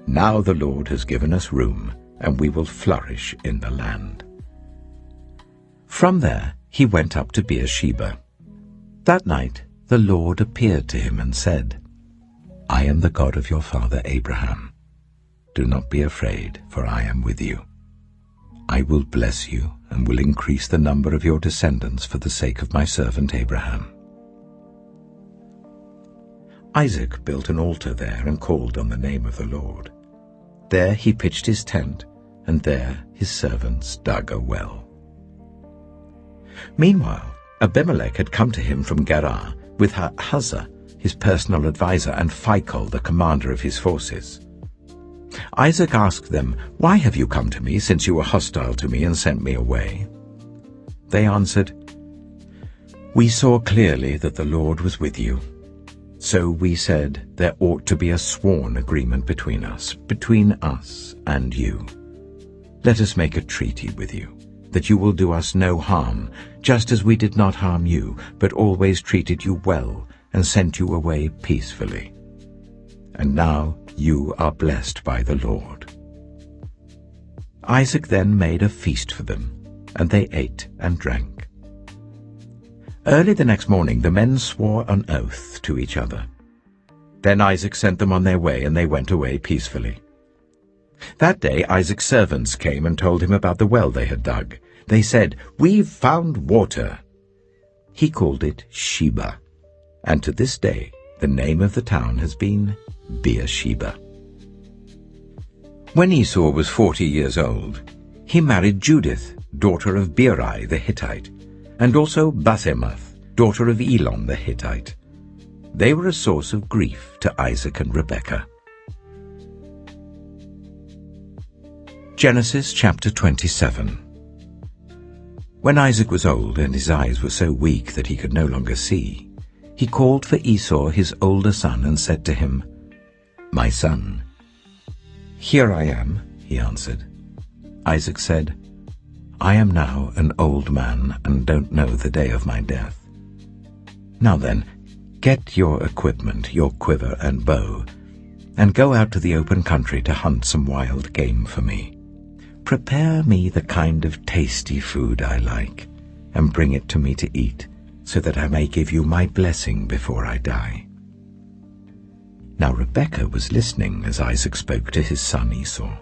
"Now the Lord has given us room, and we will flourish in the land." From there he went up to Beersheba. That night the Lord appeared to him and said, "I am the God of your father Abraham. Do not be afraid, for I am with you. I will bless you and will increase the number of your descendants for the sake of my servant Abraham." Isaac built an altar there and called on the name of the Lord. There he pitched his tent, and there his servants dug a well. Meanwhile, Abimelech had come to him from Gerar with Huzzah, his personal adviser, and Phicol, the commander of his forces. Isaac asked them, "Why have you come to me, since you were hostile to me and sent me away?" They answered, "We saw clearly that the Lord was with you. So we said, there ought to be a sworn agreement between us and you. Let us make a treaty with you, that you will do us no harm, just as we did not harm you, but always treated you well and sent you away peacefully. And now you are blessed by the Lord." Isaac then made a feast for them, and they ate and drank. Early the next morning the men swore an oath to each other. Then Isaac sent them on their way, and they went away peacefully. That day Isaac's servants came and told him about the well they had dug. They said, "We've found water." He called it Sheba, and to this day the name of the town has been Beersheba. When Esau was 40 years old, he married Judith, daughter of Beeri the Hittite, and also Basemath, daughter of Elon the Hittite. They were a source of grief to Isaac and Rebekah. Genesis chapter 27. When Isaac was old and his eyes were so weak that he could no longer see, he called for Esau his older son and said to him, "My son." "Here I am," he answered. Isaac said, "I am now an old man and don't know the day of my death. Now then, get your equipment, your quiver and bow, and go out to the open country to hunt some wild game for me. Prepare me the kind of tasty food I like, and bring it to me to eat, so that I may give you my blessing before I die." Now Rebekah was listening as Isaac spoke to his son Esau.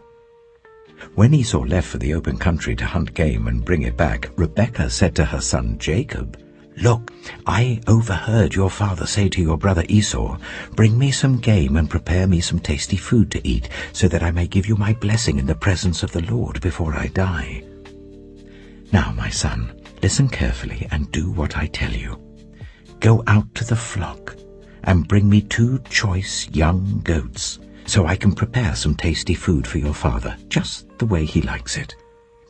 When Esau left for the open country to hunt game and bring it back, Rebekah said to her son Jacob, "Look, I overheard your father say to your brother Esau, 'Bring me some game and prepare me some tasty food to eat, so that I may give you my blessing in the presence of the Lord before I die.' Now, my son, listen carefully and do what I tell you. Go out to the flock and bring me 2 choice young goats, so I can prepare some tasty food for your father, just the way he likes it.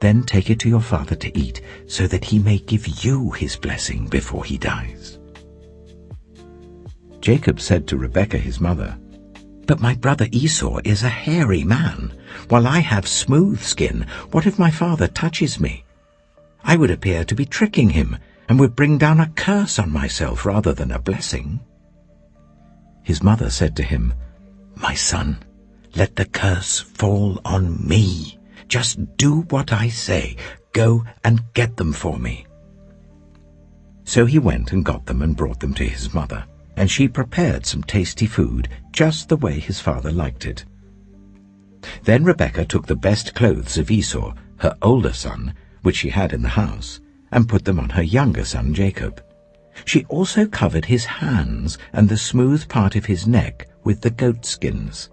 Then take it to your father to eat, so that he may give you his blessing before he dies." Jacob said to Rebekah his mother, "But my brother Esau is a hairy man, while I have smooth skin. What if my father touches me? I would appear to be tricking him, and would bring down a curse on myself rather than a blessing." His mother said to him, "My son, let the curse fall on me. Just do what I say. Go and get them for me." So he went and got them and brought them to his mother, and she prepared some tasty food, just the way his father liked it. Then Rebekah took the best clothes of Esau, her older son, which she had in the house, and put them on her younger son Jacob. She also covered his hands and the smooth part of his neck with the goat skins.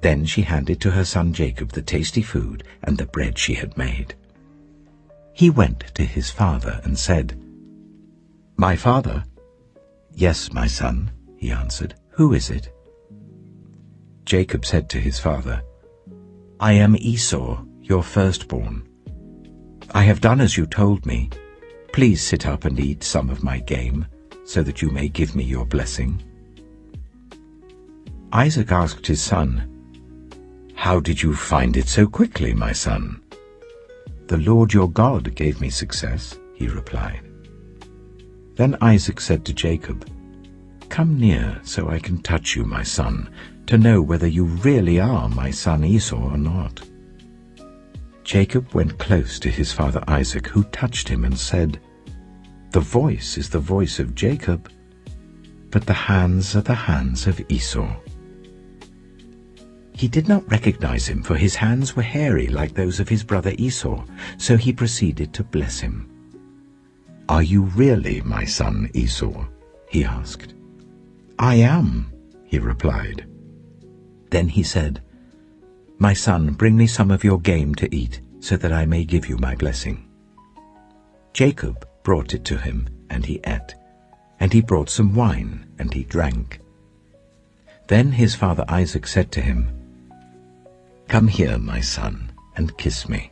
Then she handed to her son Jacob the tasty food and the bread she had made. He went to his father and said, "My father?" "Yes, my son," he answered. "Who is it?" Jacob said to his father, "I am Esau, your firstborn. I have done as you told me. Please sit up and eat some of my game, so that you may give me your blessing." Isaac asked his son, "How did you find it so quickly, my son?" "The Lord your God gave me success," he replied. Then Isaac said to Jacob, "Come near so I can touch you, my son, to know whether you really are my son Esau or not." Jacob went close to his father Isaac, who touched him and said, "The voice is the voice of Jacob, but the hands are the hands of Esau." He did not recognize him, for his hands were hairy like those of his brother Esau, so he proceeded to bless him. "Are you really my son Esau?" he asked. "I am," he replied. Then he said, "My son, bring me some of your game to eat, so that I may give you my blessing." Jacob brought it to him, and he ate, and he brought some wine, and he drank. Then his father Isaac said to him, "Come here, my son, and kiss me."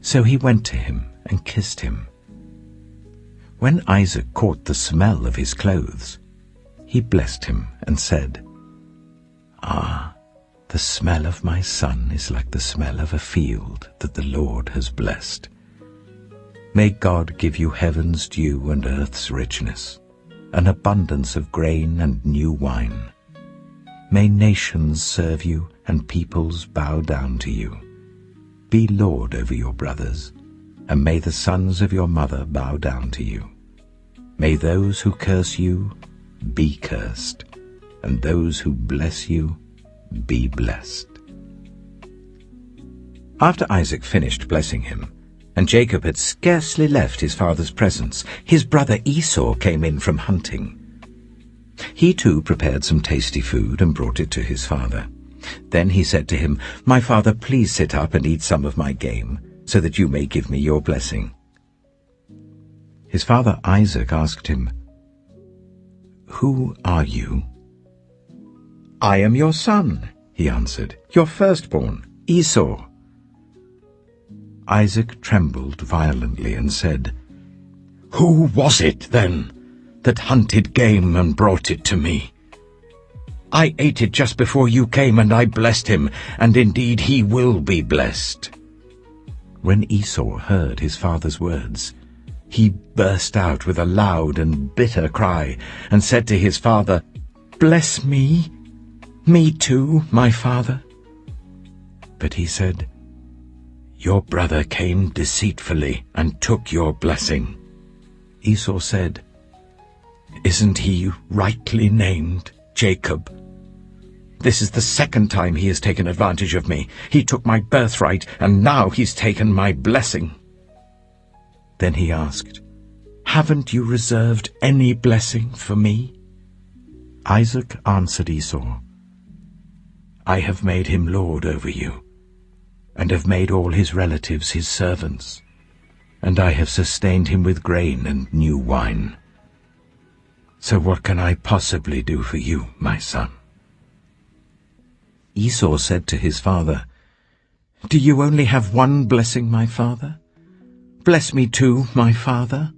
So he went to him and kissed him. When Isaac caught the smell of his clothes, he blessed him and said, "Ah, the smell of my son is like the smell of a field that the Lord has blessed. May God give you heaven's dew and earth's richness, an abundance of grain and new wine. May nations serve you and peoples bow down to you. Be Lord over your brothers, and may the sons of your mother bow down to you. May those who curse you be cursed, and those who bless you be blessed." After Isaac finished blessing him, and Jacob had scarcely left his father's presence, his brother Esau came in from hunting. He too prepared some tasty food and brought it to his father. Then he said to him, "My father, please sit up and eat some of my game, so that you may give me your blessing." His father Isaac asked him, "Who are you?" "I am your son," he answered, "your firstborn, Esau." Isaac trembled violently and said, "Who was it, then, that hunted game and brought it to me? I ate it just before you came, and I blessed him, and indeed he will be blessed." When Esau heard his father's words, he burst out with a loud and bitter cry, and said to his father, "Bless me, me too, my father." But he said, "Your brother came deceitfully and took your blessing." Esau said, "Isn't he rightly named Jacob? This is the second time he has taken advantage of me. He took my birthright, and now he's taken my blessing." Then he asked, "Haven't you reserved any blessing for me?" Isaac answered Esau, "I have made him lord over you, and have made all his relatives his servants, and I have sustained him with grain and new wine. So what can I possibly do for you, my son?" Esau said to his father, "Do you only have one blessing, my father? Bless me too, my father."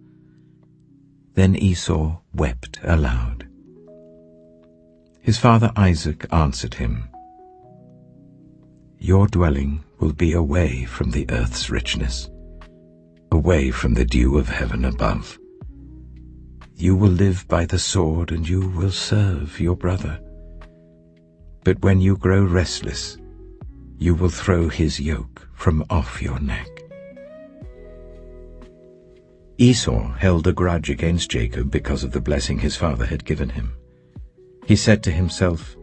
Then Esau wept aloud. His father Isaac answered him, "Your dwelling will be away from the earth's richness, away from the dew of heaven above. You will live by the sword, and you will serve your brother. But when you grow restless, you will throw his yoke from off your neck." Esau held a grudge against Jacob because of the blessing his father had given him. He said to himself,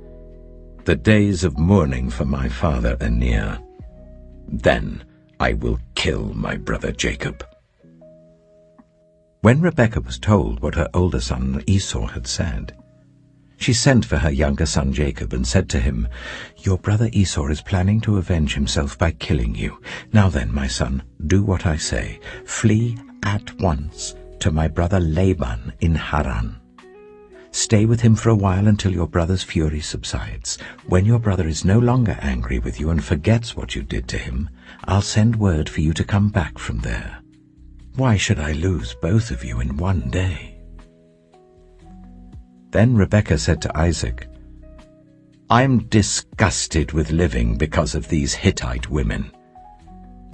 "The days of mourning for my father are near. Then I will kill my brother Jacob." When Rebekah was told what her older son Esau had said, she sent for her younger son Jacob and said to him, "Your brother Esau is planning to avenge himself by killing you. Now then, my son, do what I say. Flee at once to my brother Laban in Haran. Stay with him for a while until your brother's fury subsides. When your brother is no longer angry with you and forgets what you did to him, I'll send word for you to come back from there. Why should I lose both of you in one day?" Then Rebekah said to Isaac, "I'm disgusted with living because of these Hittite women.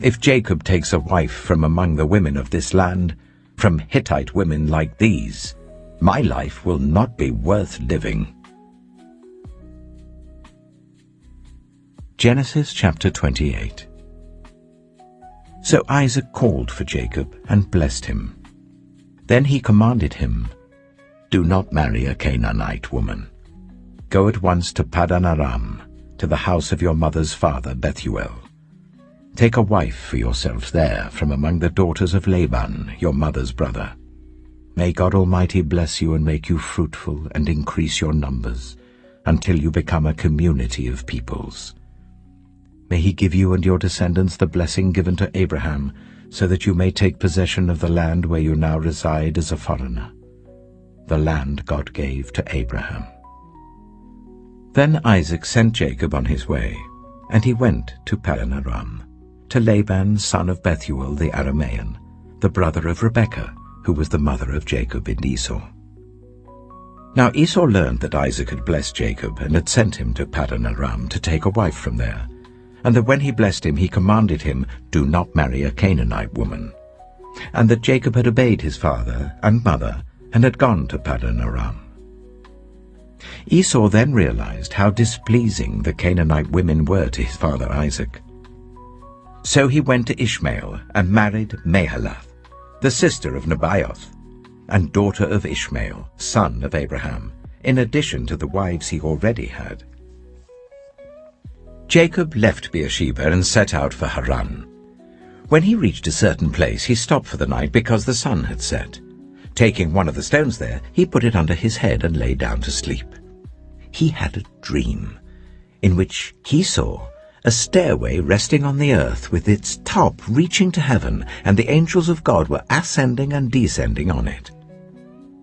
If Jacob takes a wife from among the women of this land, from Hittite women like these, my life will not be worth living." Genesis chapter 28. So Isaac called for Jacob and blessed him. Then he commanded him, "Do not marry a Canaanite woman. Go at once to Paddan Aram, to the house of your mother's father Bethuel. Take a wife for yourself there from among the daughters of Laban, your mother's brother. May God Almighty bless you and make you fruitful and increase your numbers, until you become a community of peoples. May he give you and your descendants the blessing given to Abraham, so that you may take possession of the land where you now reside as a foreigner, the land God gave to Abraham." Then Isaac sent Jacob on his way, and he went to Paddan Aram, to Laban son of Bethuel the Aramean, the brother of Rebekah, who was the mother of Jacob and Esau. Now Esau learned that Isaac had blessed Jacob and had sent him to Paddan Aram to take a wife from there, and that when he blessed him he commanded him, "Do not marry a Canaanite woman," and that Jacob had obeyed his father and mother and had gone to Paddan Aram. Esau then realized how displeasing the Canaanite women were to his father Isaac. So he went to Ishmael and married Mahalath, the sister of Nebaioth, and daughter of Ishmael, son of Abraham, in addition to the wives he already had. Jacob left Beersheba and set out for Haran. When he reached a certain place, he stopped for the night because the sun had set. Taking one of the stones there, he put it under his head and lay down to sleep. He had a dream. in which he saw a stairway resting on the earth with its top reaching to heaven, and the angels of God were ascending and descending on it.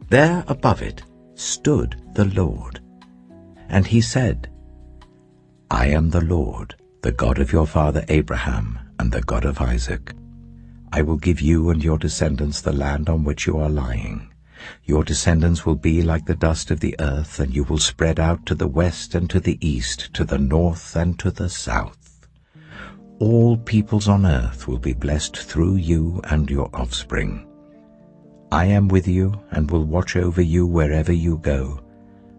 There above it stood the Lord, and he said, I am the Lord, the God of your father Abraham and the God of Isaac. I will give you and your descendants the land on which you are lying. Your descendants will be like the dust of the earth, and you will spread out to the west and to the east, to the north and to the south. All peoples on earth will be blessed through you and your offspring. I am with you and will watch over you wherever you go,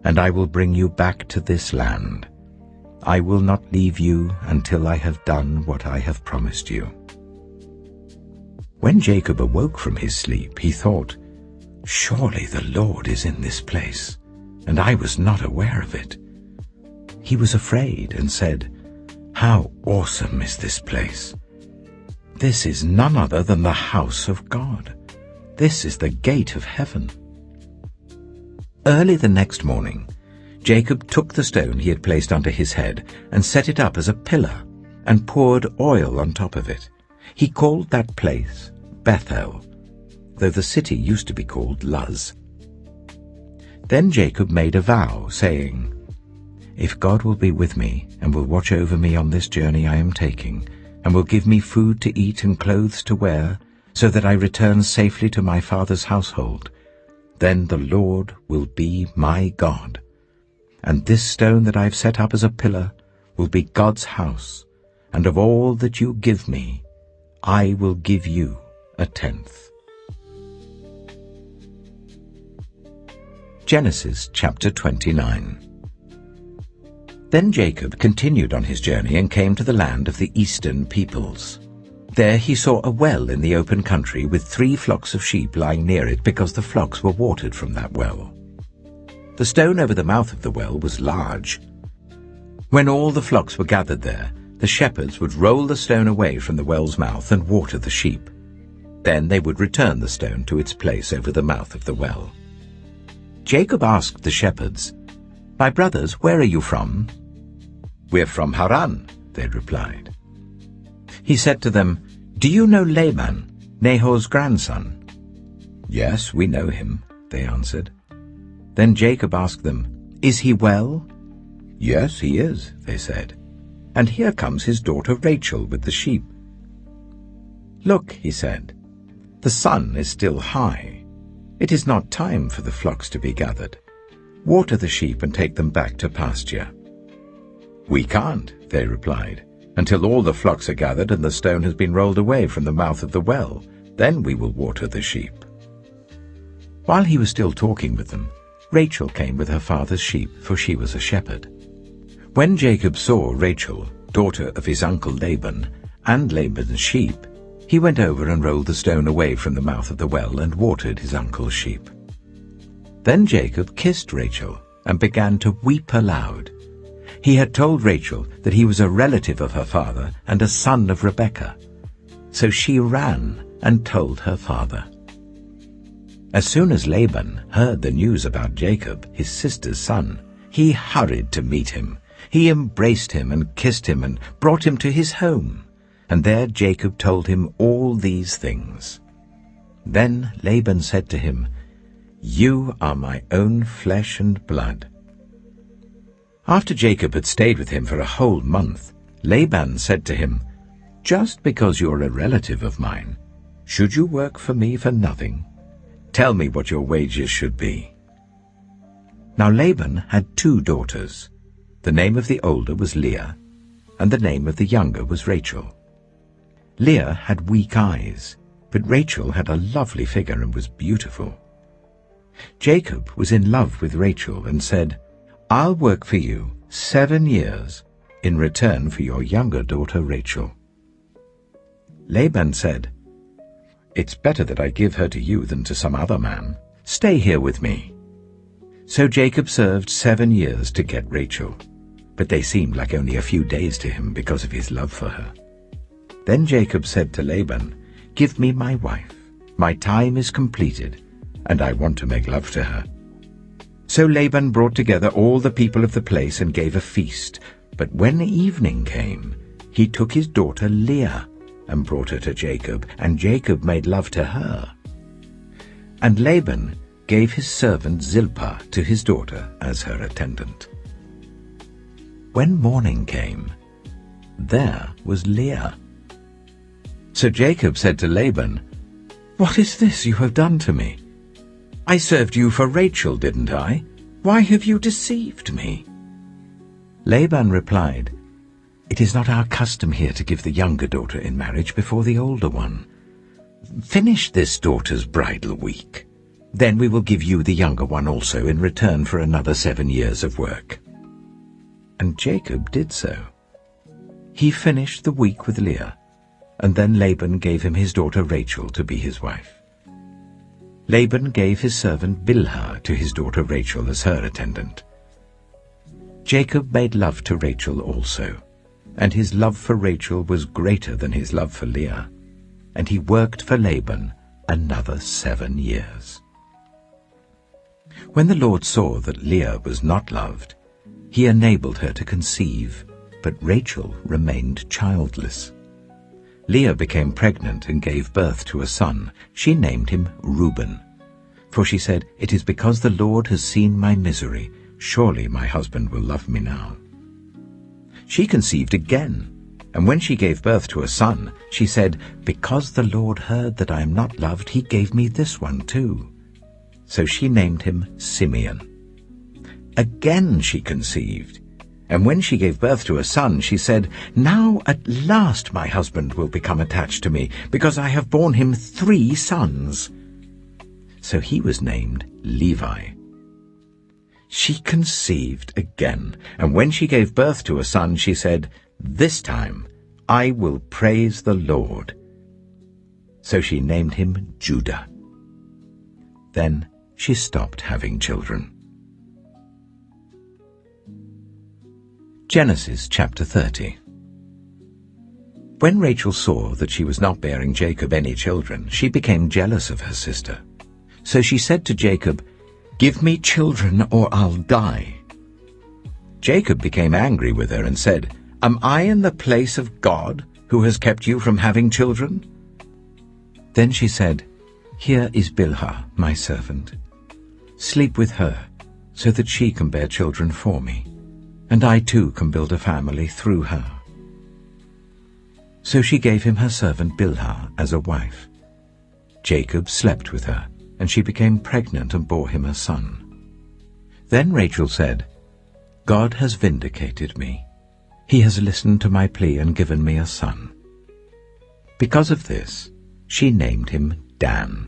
and I will bring you back to this land. I will not leave you until I have done what I have promised you. When Jacob awoke from his sleep, he thought, Surely the Lord is in this place, and I was not aware of it. He was afraid and said, How awesome is this place! This is none other than the house of God. This is the gate of heaven. Early the next morning, Jacob took the stone he had placed under his head and set it up as a pillar and poured oil on top of it. He called that place Bethel, though the city used to be called Luz. Then Jacob made a vow, saying, If God will be with me and will watch over me on this journey I am taking, and will give me food to eat and clothes to wear, so that I return safely to my father's household, then the Lord will be my God. And this stone that I have set up as a pillar will be God's house, and of all that you give me, I will give you a tenth. Genesis chapter 29. Then Jacob continued on his journey and came to the land of the eastern peoples. There he saw a well in the open country with 3 flocks of sheep lying near it, because the flocks were watered from that well. The stone over the mouth of the well was large. When all the flocks were gathered there, the shepherds would roll the stone away from the well's mouth and water the sheep. Then they would return the stone to its place over the mouth of the well. Jacob asked the shepherds, My brothers, where are you from? We're from Haran, they replied. He said to them, Do you know Laban, Nahor's grandson? Yes, we know him, they answered. Then Jacob asked them, Is he well? Yes, he is, they said. And here comes his daughter Rachel with the sheep. Look, he said, the sun is still high. It is not time for the flocks to be gathered. Water the sheep and take them back to pasture. We can't, they replied, until all the flocks are gathered and the stone has been rolled away from the mouth of the well. Then we will water the sheep. While he was still talking with them, Rachel came with her father's sheep, for she was a shepherd. When Jacob saw Rachel, daughter of his uncle Laban, and Laban's sheep, he went over and rolled the stone away from the mouth of the well and watered his uncle's sheep. Then Jacob kissed Rachel and began to weep aloud. He had told Rachel that he was a relative of her father and a son of Rebekah. So she ran and told her father. As soon as Laban heard the news about Jacob, his sister's son, he hurried to meet him. He embraced him and kissed him and brought him to his home. And there Jacob told him all these things. Then Laban said to him, You are my own flesh and blood. After Jacob had stayed with him for a whole month, Laban said to him, Just because you're a relative of mine, should you work for me for nothing? Tell me what your wages should be. Now Laban had 2 daughters. The name of the older was Leah, and the name of the younger was Rachel. Leah had weak eyes, but Rachel had a lovely figure and was beautiful. Jacob was in love with Rachel and said, I'll work for you 7 years in return for your younger daughter Rachel. Laban said, It's better that I give her to you than to some other man. Stay here with me. So Jacob served 7 years to get Rachel, but they seemed like only a few days to him because of his love for her. Then Jacob said to Laban, Give me my wife. My time is completed, and I want to make love to her. So Laban brought together all the people of the place and gave a feast. But when evening came, he took his daughter Leah and brought her to Jacob, and Jacob made love to her. And Laban gave his servant Zilpah to his daughter as her attendant. When morning came, there was Leah. So Jacob said to Laban, "What is this you have done to me? I served you for Rachel, didn't I? Why have you deceived me?" Laban replied, "It is not our custom here to give the younger daughter in marriage before the older one. Finish this daughter's bridal week. Then we will give you the younger one also in return for another 7 years of work." And Jacob did so. He finished the week with Leah, and then Laban gave him his daughter Rachel to be his wife. Laban gave his servant Bilhah to his daughter Rachel as her attendant. Jacob made love to Rachel also, and his love for Rachel was greater than his love for Leah, and he worked for Laban another 7 years. When the Lord saw that Leah was not loved, he enabled her to conceive, but Rachel remained childless. Leah became pregnant and gave birth to a son. She named him Reuben, for she said, "It is because the Lord has seen my misery. Surely my husband will love me now." She conceived again, and when she gave birth to a son, she said, "Because the Lord heard that I am not loved, he gave me this one too." So she named him Simeon. Again she conceived, and when she gave birth to a son, she said, "Now at last my husband will become attached to me, because I have borne him 3 sons." So he was named Levi. She conceived again, and when she gave birth to a son, she said, "This time I will praise the Lord." So she named him Judah. Then she stopped having children. Genesis chapter 30. When Rachel saw that she was not bearing Jacob any children, she became jealous of her sister. So she said to Jacob, "Give me children or I'll die." Jacob became angry with her and said, "Am I in the place of God, who has kept you from having children?" Then she said, "Here is Bilhah, my servant. Sleep with her, so that she can bear children for me, and I too can build a family through her." So she gave him her servant Bilhah as a wife. Jacob slept with her, and she became pregnant and bore him a son. Then Rachel said, "God has vindicated me. He has listened to my plea and given me a son." Because of this, she named him Dan.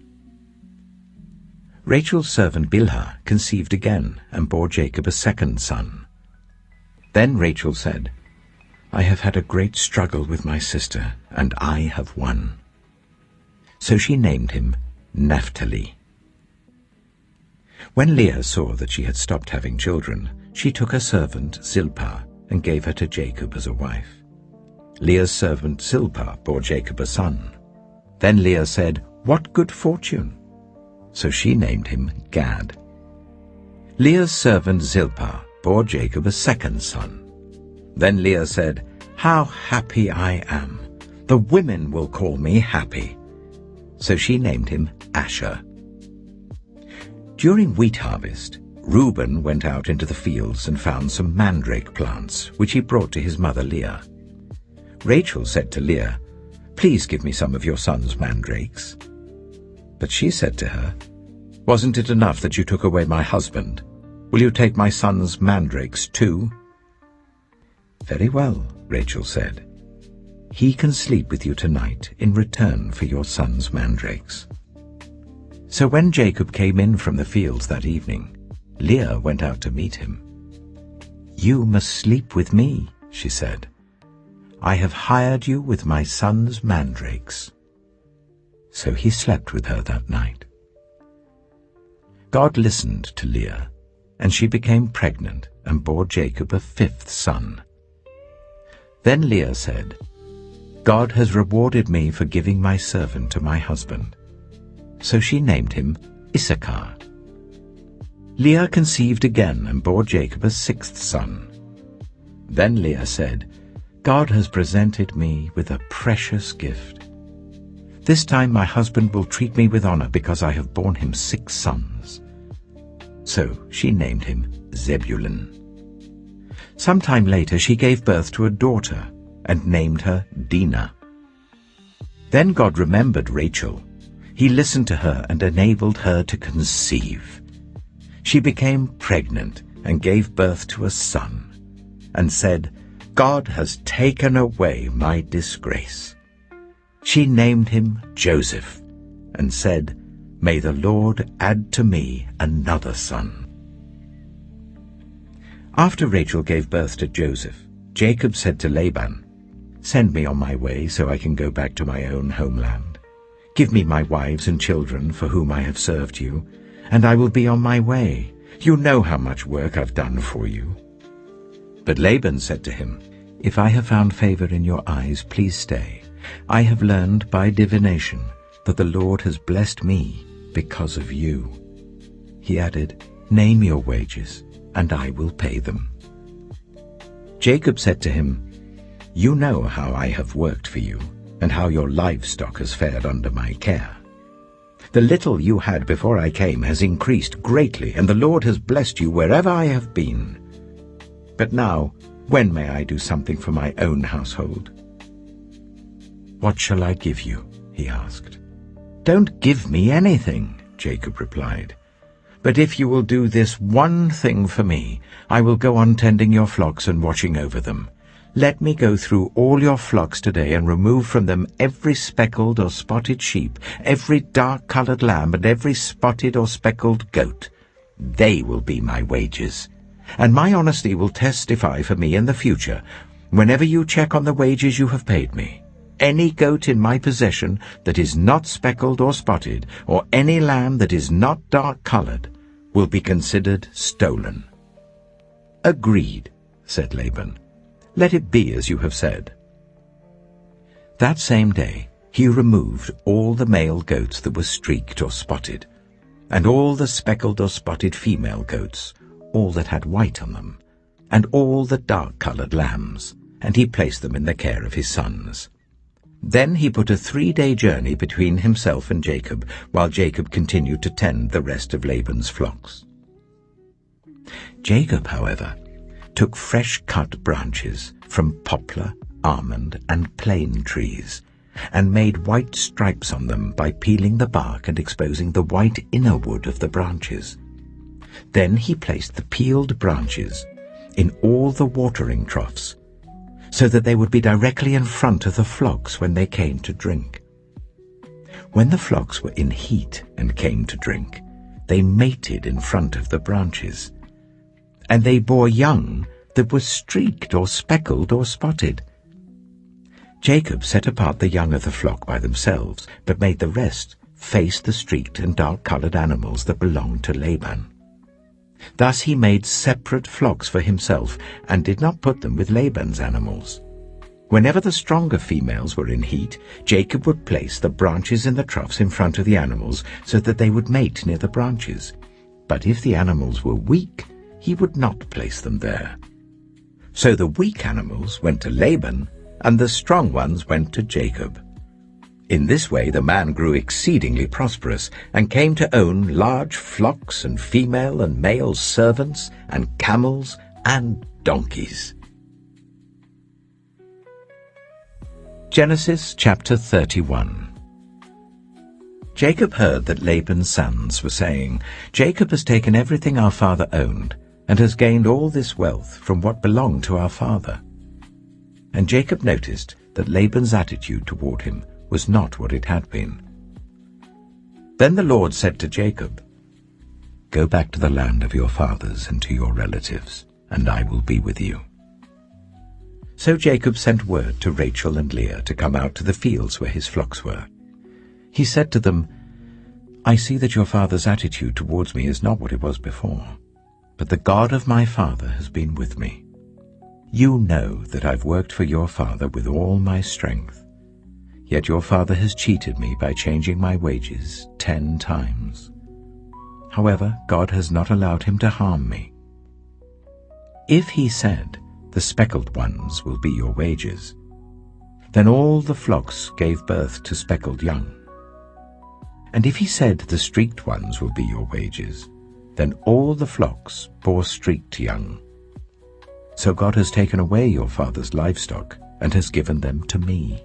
Rachel's servant Bilhah conceived again and bore Jacob a second son. Then Rachel said, "I have had a great struggle with my sister, and I have won." So she named him Naphtali. When Leah saw that she had stopped having children, she took her servant Zilpah and gave her to Jacob as a wife. Leah's servant Zilpah bore Jacob a son. Then Leah said, "What good fortune!" So she named him Gad. Leah's servant Zilpah bore Jacob a second son. Then Leah said, "How happy I am! The women will call me happy." So she named him Asher. During wheat harvest, Reuben went out into the fields and found some mandrake plants, which he brought to his mother Leah. Rachel said to Leah, "Please give me some of your son's mandrakes." But she said to her, "Wasn't it enough that you took away my husband? Will you take my son's mandrakes too?" "Very well," Rachel said. "He can sleep with you tonight in return for your son's mandrakes." So when Jacob came in from the fields that evening, Leah went out to meet him. "You must sleep with me," she said. "I have hired you with my son's mandrakes." So he slept with her that night. God listened to Leah, and she became pregnant and bore Jacob a 5th son. Then Leah said, "God has rewarded me for giving my servant to my husband." So she named him Issachar. Leah conceived again and bore Jacob a 6th son. Then Leah said, "God has presented me with a precious gift. This time my husband will treat me with honor because I have borne him 6 sons." So she named him Zebulun. Sometime later she gave birth to a daughter and named her Dinah. Then God remembered Rachel. He listened to her and enabled her to conceive. She became pregnant and gave birth to a son, and said, "God has taken away my disgrace." She named him Joseph, and said, "May the Lord add to me another son." After Rachel gave birth to Joseph, Jacob said to Laban, "Send me on my way so I can go back to my own homeland. Give me my wives and children for whom I have served you, and I will be on my way. You know how much work I've done for you." But Laban said to him, "If I have found favor in your eyes, please stay. I have learned by divination that the Lord has blessed me because of you." He added, "Name your wages, and I will pay them." Jacob said to him, "You know how I have worked for you, and how your livestock has fared under my care. The little you had before I came has increased greatly, and the Lord has blessed you wherever I have been. But now, when may I do something for my own household?" "What shall I give you?" he asked. "Don't give me anything," Jacob replied. "But if you will do this one thing for me, I will go on tending your flocks and watching over them. Let me go through all your flocks today and remove from them every speckled or spotted sheep, every dark-colored lamb, and every spotted or speckled goat. They will be my wages. And my honesty will testify for me in the future, whenever you check on the wages you have paid me. Any goat in my possession that is not speckled or spotted, or any lamb that is not dark-colored, will be considered stolen." "Agreed," said Laban. "Let it be as you have said." That same day he removed all the male goats that were streaked or spotted, and all the speckled or spotted female goats, all that had white on them, and all the dark-colored lambs, and he placed them in the care of his sons. Then he put a 3-day journey between himself and Jacob, while Jacob continued to tend the rest of Laban's flocks. Jacob, however, took fresh-cut branches from poplar, almond, and plane trees, and made white stripes on them by peeling the bark and exposing the white inner wood of the branches. Then he placed the peeled branches in all the watering troughs, so that they would be directly in front of the flocks when they came to drink. When the flocks were in heat and came to drink, they mated in front of the branches, and they bore young that were streaked or speckled or spotted. Jacob set apart the young of the flock by themselves, but made the rest face the streaked and dark-colored animals that belonged to Laban. Thus he made separate flocks for himself, and did not put them with Laban's animals. Whenever the stronger females were in heat, Jacob would place the branches in the troughs in front of the animals, so that they would mate near the branches. But if the animals were weak, he would not place them there. So the weak animals went to Laban, and the strong ones went to Jacob. In this way the man grew exceedingly prosperous, and came to own large flocks and female and male servants, and camels and donkeys. Genesis chapter 31. Jacob heard that Laban's sons were saying, "Jacob has taken everything our father owned, and has gained all this wealth from what belonged to our father." And Jacob noticed that Laban's attitude toward him was not what it had been. Then the Lord said to Jacob, "Go back to the land of your fathers and to your relatives, and I will be with you." So Jacob sent word to Rachel and Leah to come out to the fields where his flocks were. He said to them, "I see that your father's attitude towards me is not what it was before, but the God of my father has been with me. You know that I've worked for your father with all my strength. Yet your father has cheated me by changing my wages 10 times. However, God has not allowed him to harm me. If he said, the speckled ones will be your wages." Then all the flocks gave birth to speckled young. And if he said, "The streaked ones will be your wages," then all the flocks bore streaked young. So God has taken away your father's livestock and has given them to me.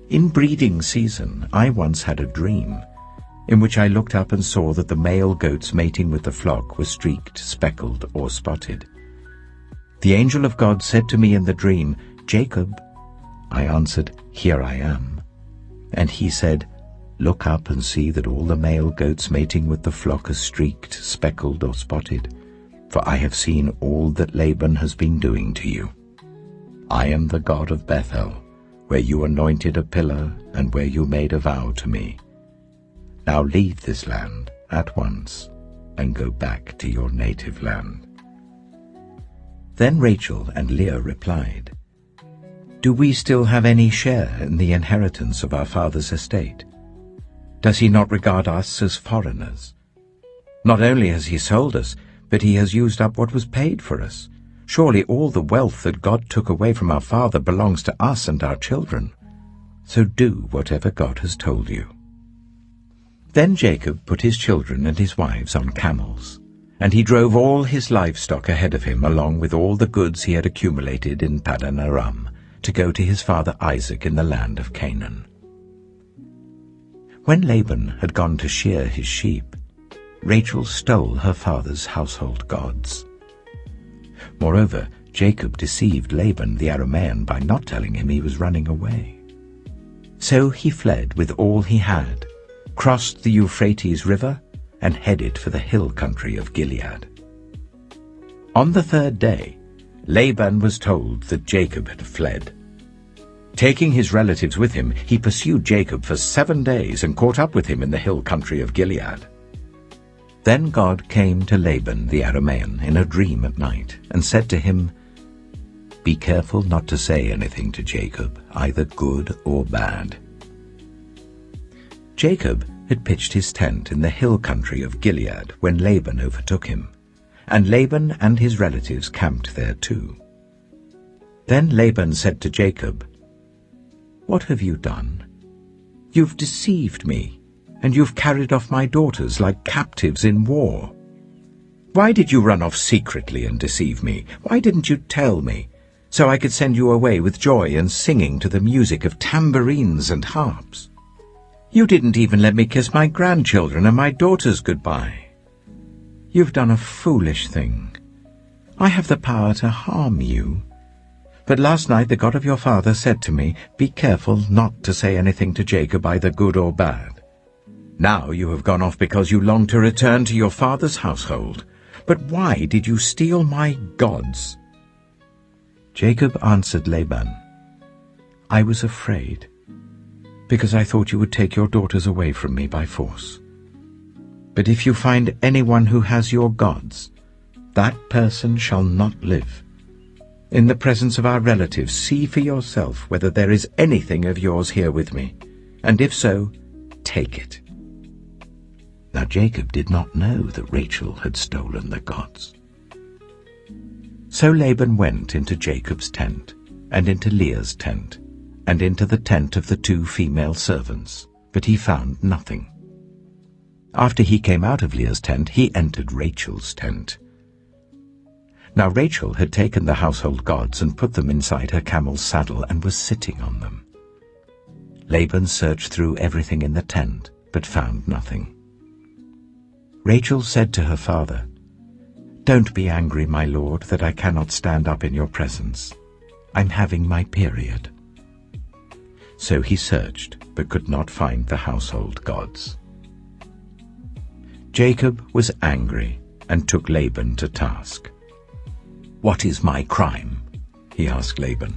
In breeding season I once had a dream, in which I looked up and saw that the male goats mating with the flock were streaked, speckled, or spotted. The angel of God said to me in the dream, "Jacob." I answered, "Here I am." And he said, "Look up and see that all the male goats mating with the flock are streaked, speckled, or spotted, for I have seen all that Laban has been doing to you. I am the God of Bethel, where you anointed a pillar and where you made a vow to me. Now leave this land at once and go back to your native land." Then Rachel and Leah replied, "Do we still have any share in the inheritance of our father's estate? Does he not regard us as foreigners? Not only has he sold us, but he has used up what was paid for us. Surely all the wealth that God took away from our father belongs to us and our children. So do whatever God has told you." Then Jacob put his children and his wives on camels, and he drove all his livestock ahead of him along with all the goods he had accumulated in Paddan Aram, to go to his father Isaac in the land of Canaan. When Laban had gone to shear his sheep, Rachel stole her father's household gods. Moreover, Jacob deceived Laban the Aramean by not telling him he was running away. So he fled with all he had, crossed the Euphrates River, and headed for the hill country of Gilead. On the third day, Laban was told that Jacob had fled. Taking his relatives with him, he pursued Jacob for 7 days and caught up with him in the hill country of Gilead. Then God came to Laban the Aramean in a dream at night and said to him, "Be careful not to say anything to Jacob, either good or bad." Jacob had pitched his tent in the hill country of Gilead when Laban overtook him, and Laban and his relatives camped there too. Then Laban said to Jacob, "What have you done? You've deceived me, and you've carried off my daughters like captives in war. Why did you run off secretly and deceive me? Why didn't you tell me, so I could send you away with joy and singing to the music of tambourines and harps? You didn't even let me kiss my grandchildren and my daughters goodbye. You've done a foolish thing. I have the power to harm you. But last night the God of your father said to me, 'Be careful not to say anything to Jacob, either good or bad.' Now you have gone off because you long to return to your father's household. But why did you steal my gods?" Jacob answered Laban, "I was afraid, because I thought you would take your daughters away from me by force. But if you find anyone who has your gods, that person shall not live. In the presence of our relatives, see for yourself whether there is anything of yours here with me, and if so, take it." Now Jacob did not know that Rachel had stolen the gods. So Laban went into Jacob's tent, and into Leah's tent, and into the tent of the 2 female servants, but he found nothing. After he came out of Leah's tent, he entered Rachel's tent. Now Rachel had taken the household gods and put them inside her camel's saddle and was sitting on them. Laban searched through everything in the tent, but found nothing. Rachel said to her father, "Don't be angry, my lord, that I cannot stand up in your presence. I'm having my period." So he searched, but could not find the household gods. Jacob was angry and took Laban to task. "What is my crime?" he asked Laban.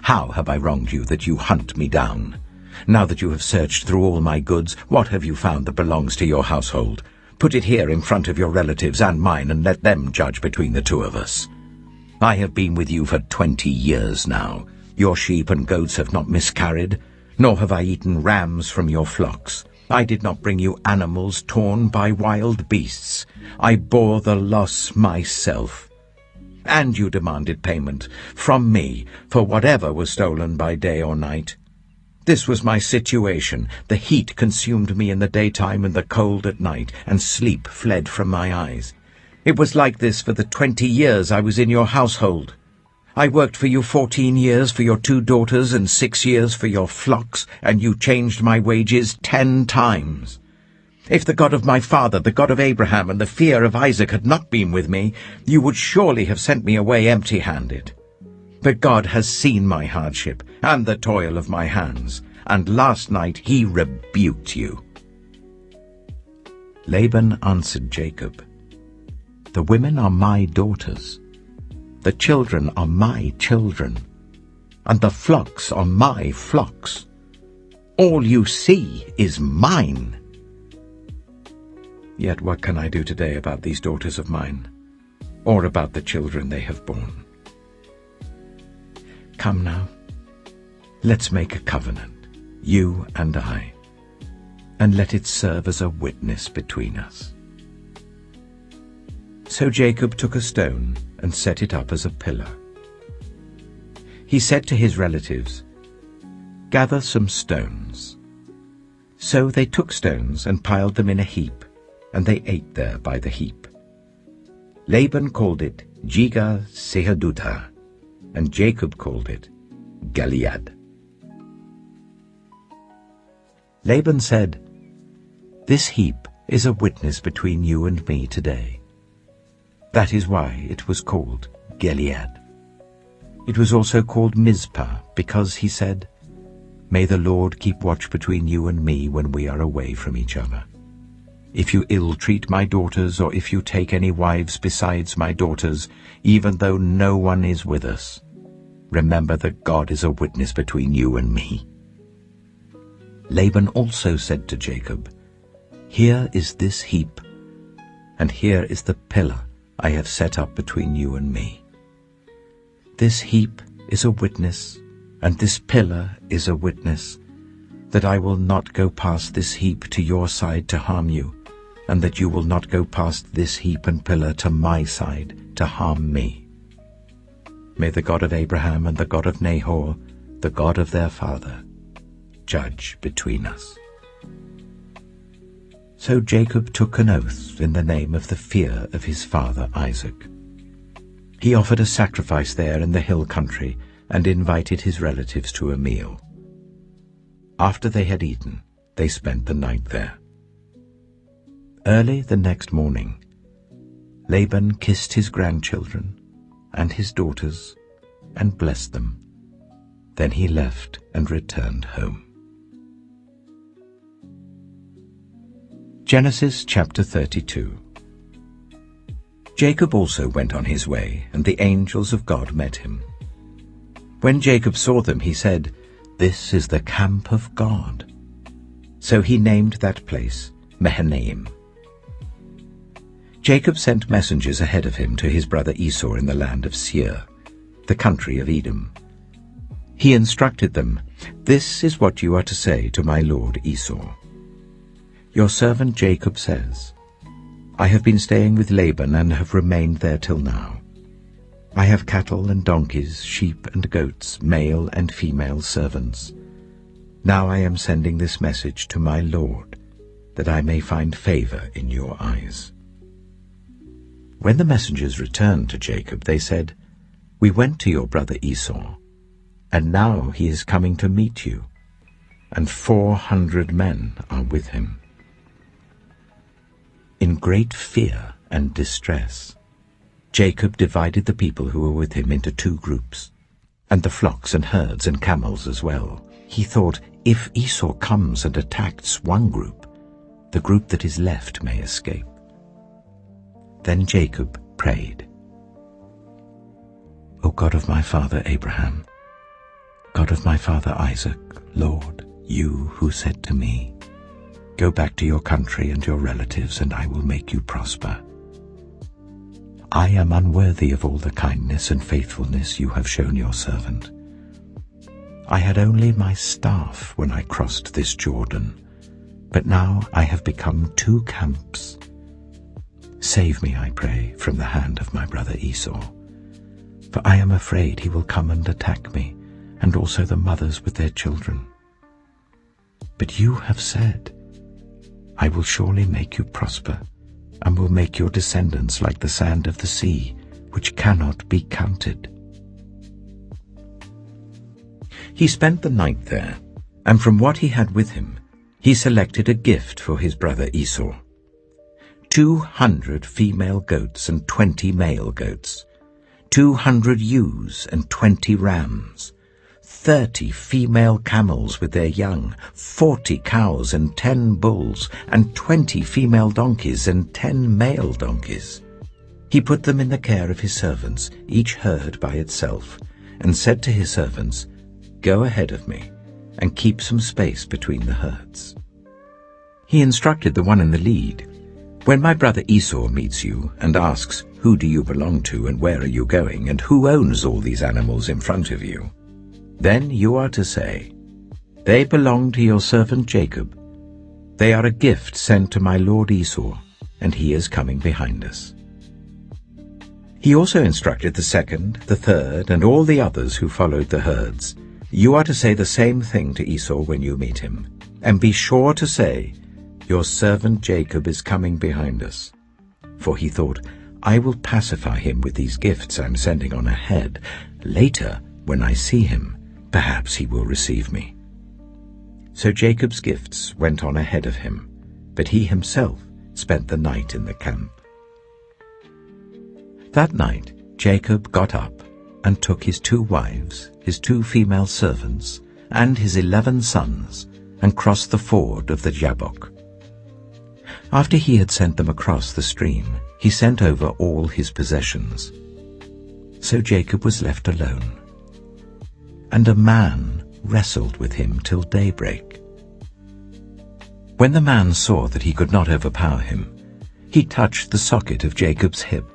"How have I wronged you that you hunt me down? Now that you have searched through all my goods, what have you found that belongs to your household? Put it here in front of your relatives and mine, and let them judge between the 2 of us. I have been with you for 20 years now. Your sheep and goats have not miscarried, nor have I eaten rams from your flocks. I did not bring you animals torn by wild beasts. I bore the loss myself. and you demanded payment from me for whatever was stolen by day or night. This was my situation. The heat consumed me in the daytime and the cold at night, and sleep fled from my eyes. It was like this for the 20 years I was in your household. I worked for you 14 years for your 2 daughters and 6 years for your flocks, and you changed my wages 10 times. If the God of my father, the God of Abraham, and the fear of Isaac had not been with me, you would surely have sent me away empty-handed. But God has seen my hardship and the toil of my hands, and last night he rebuked you." Laban answered Jacob, "The women are my daughters, the children are my children, and the flocks are my flocks. All you see is mine. Yet what can I do today about these daughters of mine, or about the children they have borne? Come now, let's make a covenant, you and I, and let it serve as a witness between us." So Jacob took a stone and set it up as a pillar. He said to his relatives, "Gather some stones." So they took stones and piled them in a heap, and they ate there by the heap. Laban called it Jegar-sahadutha, and Jacob called it Gilead. Laban said, "This heap is a witness between you and me today." That is why it was called Gilead. It was also called Mizpah, because he said, "May the Lord keep watch between you and me when we are away from each other. If you ill-treat my daughters, or if you take any wives besides my daughters, even though no one is with us, remember that God is a witness between you and me." Laban also said to Jacob, "Here is this heap, and here is the pillar I have set up between you and me. This heap is a witness, and this pillar is a witness, that I will not go past this heap to your side to harm you, and that you will not go past this heap and pillar to my side to harm me. May the God of Abraham and the God of Nahor, the God of their father, judge between us." So Jacob took an oath in the name of the fear of his father Isaac. He offered a sacrifice there in the hill country and invited his relatives to a meal. After they had eaten, they spent the night there. Early the next morning, Laban kissed his grandchildren and his daughters and blessed them. Then he left and returned home. Genesis chapter 32. Jacob also went on his way, and the angels of God met him. When Jacob saw them, he said, "This is the camp of God." So he named that place Mahanaim. Jacob sent messengers ahead of him to his brother Esau in the land of Seir, the country of Edom. He instructed them, "This is what you are to say to my lord Esau. Your servant Jacob says, I have been staying with Laban and have remained there till now. I have cattle and donkeys, sheep and goats, male and female servants. Now I am sending this message to my lord, that I may find favor in your eyes." When the messengers returned to Jacob, they said, "We went to your brother Esau, and now he is coming to meet you, and 400 men are with him." In great fear and distress, Jacob divided the people who were with him into 2 groups, and the flocks and herds and camels as well. He thought, if Esau comes and attacks one group, the group that is left may escape. Then Jacob prayed, "O God of my father Abraham, God of my father Isaac, Lord, you who said to me, 'Go back to your country and your relatives, and I will make you prosper.' I am unworthy of all the kindness and faithfulness you have shown your servant. I had only my staff when I crossed this Jordan, but now I have become 2 camps. Save me, I pray, from the hand of my brother Esau, for I am afraid he will come and attack me, and also the mothers with their children. But you have said, I will surely make you prosper, and will make your descendants like the sand of the sea, which cannot be counted." He spent the night there, and from what he had with him, he selected a gift for his brother Esau: 200 female goats and 20 male goats, 200 ewes and 20 rams, 30 female camels with their young, 40 cows and 10 bulls, and 20 female donkeys and 10 male donkeys. He put them in the care of his servants, each herd by itself, and said to his servants, "Go ahead of me, and keep some space between the herds." He instructed the one in the lead, "When my brother Esau meets you and asks, 'Who do you belong to and where are you going, and who owns all these animals in front of you?' then you are to say, 'They belong to your servant Jacob. They are a gift sent to my lord Esau, and he is coming behind us.'" He also instructed the second, the third, and all the others who followed the herds, "You are to say the same thing to Esau when you meet him, and be sure to say, 'Your servant Jacob is coming behind us.'" For he thought, "I will pacify him with these gifts I'm sending on ahead. Later, when I see him, perhaps he will receive me." So Jacob's gifts went on ahead of him, but he himself spent the night in the camp. That night Jacob got up and took his 2 wives, his 2 female servants, and his 11 sons, and crossed the ford of the Jabbok. After he had sent them across the stream, he sent over all his possessions. So Jacob was left alone, and a man wrestled with him till daybreak. When the man saw that he could not overpower him, he touched the socket of Jacob's hip,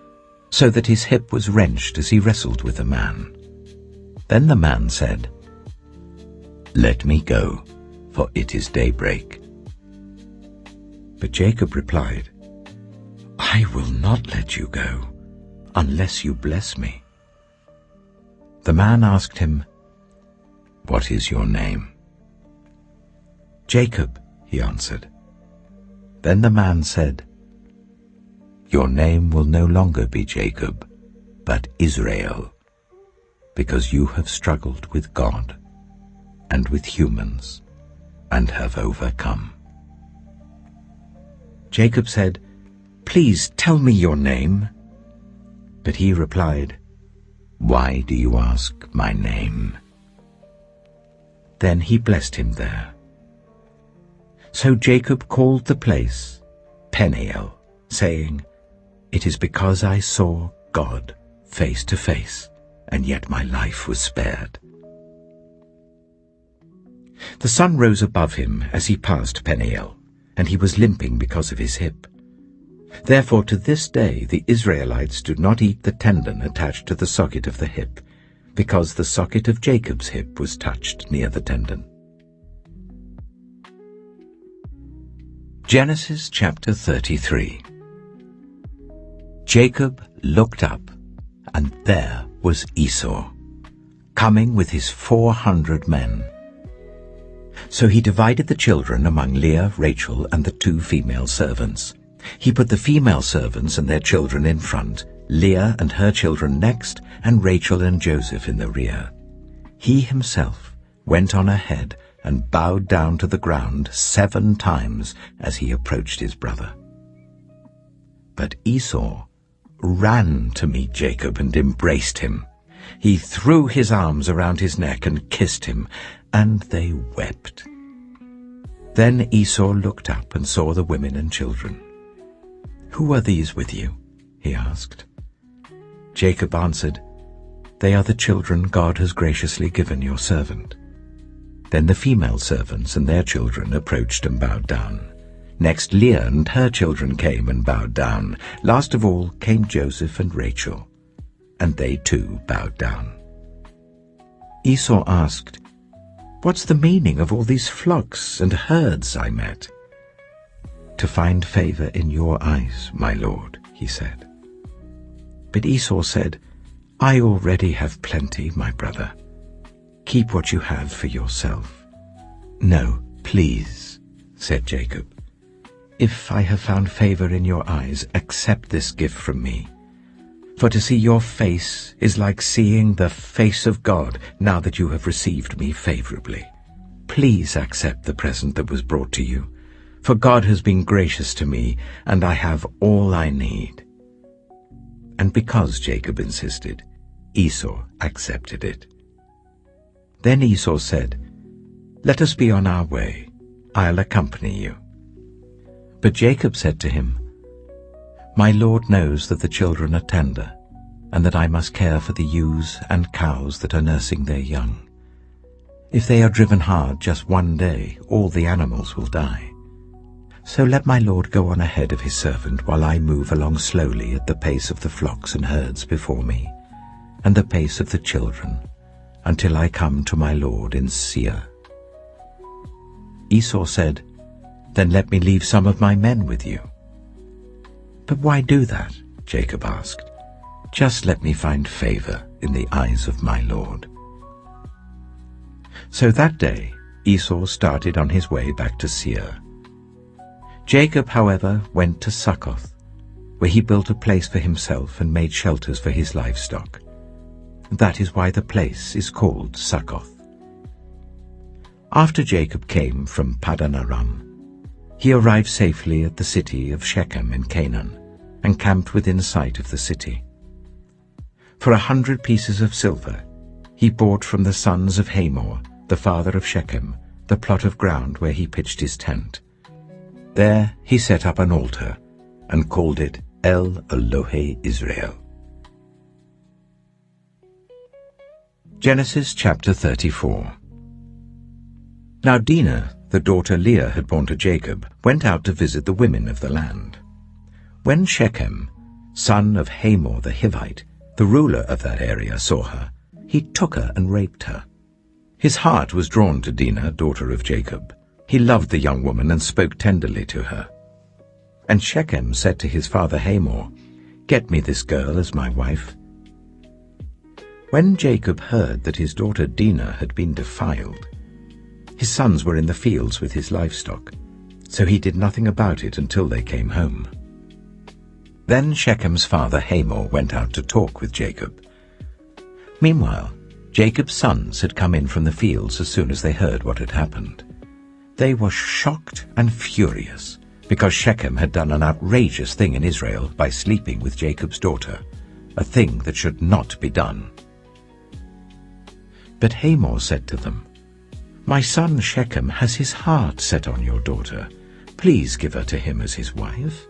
so that his hip was wrenched as he wrestled with the man. Then the man said, "Let me go, for it is daybreak." But Jacob replied, "I will not let you go, unless you bless me." The man asked him, "What is your name?" "Jacob," he answered. Then the man said, "Your name will no longer be Jacob, but Israel, because you have struggled with God and with humans and have overcome." Jacob said, "Please tell me your name." But he replied, "Why do you ask my name?" Then he blessed him there. So Jacob called the place Peniel, saying, "It is because I saw God face to face, and yet my life was spared." The sun rose above him as he passed Peniel, and he was limping because of his hip. Therefore to this day the Israelites do not eat the tendon attached to the socket of the hip, because the socket of Jacob's hip was touched near the tendon. Genesis chapter 33. Jacob looked up, and there was Esau, coming with his 400 men. So he divided the children among Leah, Rachel, and the 2 female servants. He put the female servants and their children in front, Leah and her children next, and Rachel and Joseph in the rear. He himself went on ahead and bowed down to the ground 7 times as he approached his brother. But Esau ran to meet Jacob and embraced him. He threw his arms around his neck and kissed him, and they wept. Then Esau looked up and saw the women and children. "Who are these with you?" he asked. Jacob answered, "They are the children God has graciously given your servant." Then the female servants and their children approached and bowed down. Next Leah and her children came and bowed down. Last of all came Joseph and Rachel, and they too bowed down. Esau asked, "What's the meaning of all these flocks and herds I met?" "To find favor in your eyes, my lord," he said. But Esau said, I already have plenty, my brother. Keep what you have for yourself." "No, please," said Jacob. "If I have found favor in your eyes, accept this gift from me. For to see your face is like seeing the face of God now that you have received me favorably. Please accept the present that was brought to you, for God has been gracious to me, and I have all I need." And because Jacob insisted, Esau accepted it. Then Esau said, "Let us be on our way. I'll accompany you." But Jacob said to him, "My Lord knows that the children are tender, and that I must care for the ewes and cows that are nursing their young. If they are driven hard just one day, all the animals will die. So let my Lord go on ahead of his servant while I move along slowly at the pace of the flocks and herds before me, and the pace of the children, until I come to my Lord in Seir." Esau said, "Then let me leave some of my men with you." "But why do that?" Jacob asked. "Just let me find favor in the eyes of my Lord." So that day Esau started on his way back to Seir. Jacob, however, went to Succoth, where he built a place for himself and made shelters for his livestock. That is why the place is called Succoth. After Jacob came from Paddan Aram, he arrived safely at the city of Shechem in Canaan, and camped within sight of the city. For 100 pieces of silver he bought from the sons of Hamor, the father of Shechem, the plot of ground where he pitched his tent. There he set up an altar and called it El Elohe Israel. Genesis chapter 34. Now Dinah, the daughter Leah had borne to Jacob, went out to visit the women of the land. When Shechem, son of Hamor the Hivite, the ruler of that area, saw her, he took her and raped her. His heart was drawn to Dinah, daughter of Jacob. He loved the young woman and spoke tenderly to her. And Shechem said to his father Hamor, "Get me this girl as my wife." When Jacob heard that his daughter Dinah had been defiled, his sons were in the fields with his livestock, so he did nothing about it until they came home. Then Shechem's father Hamor went out to talk with Jacob. Meanwhile, Jacob's sons had come in from the fields as soon as they heard what had happened. They were shocked and furious, because Shechem had done an outrageous thing in Israel by sleeping with Jacob's daughter, a thing that should not be done. But Hamor said to them, "My son Shechem has his heart set on your daughter. Please give her to him as his wife.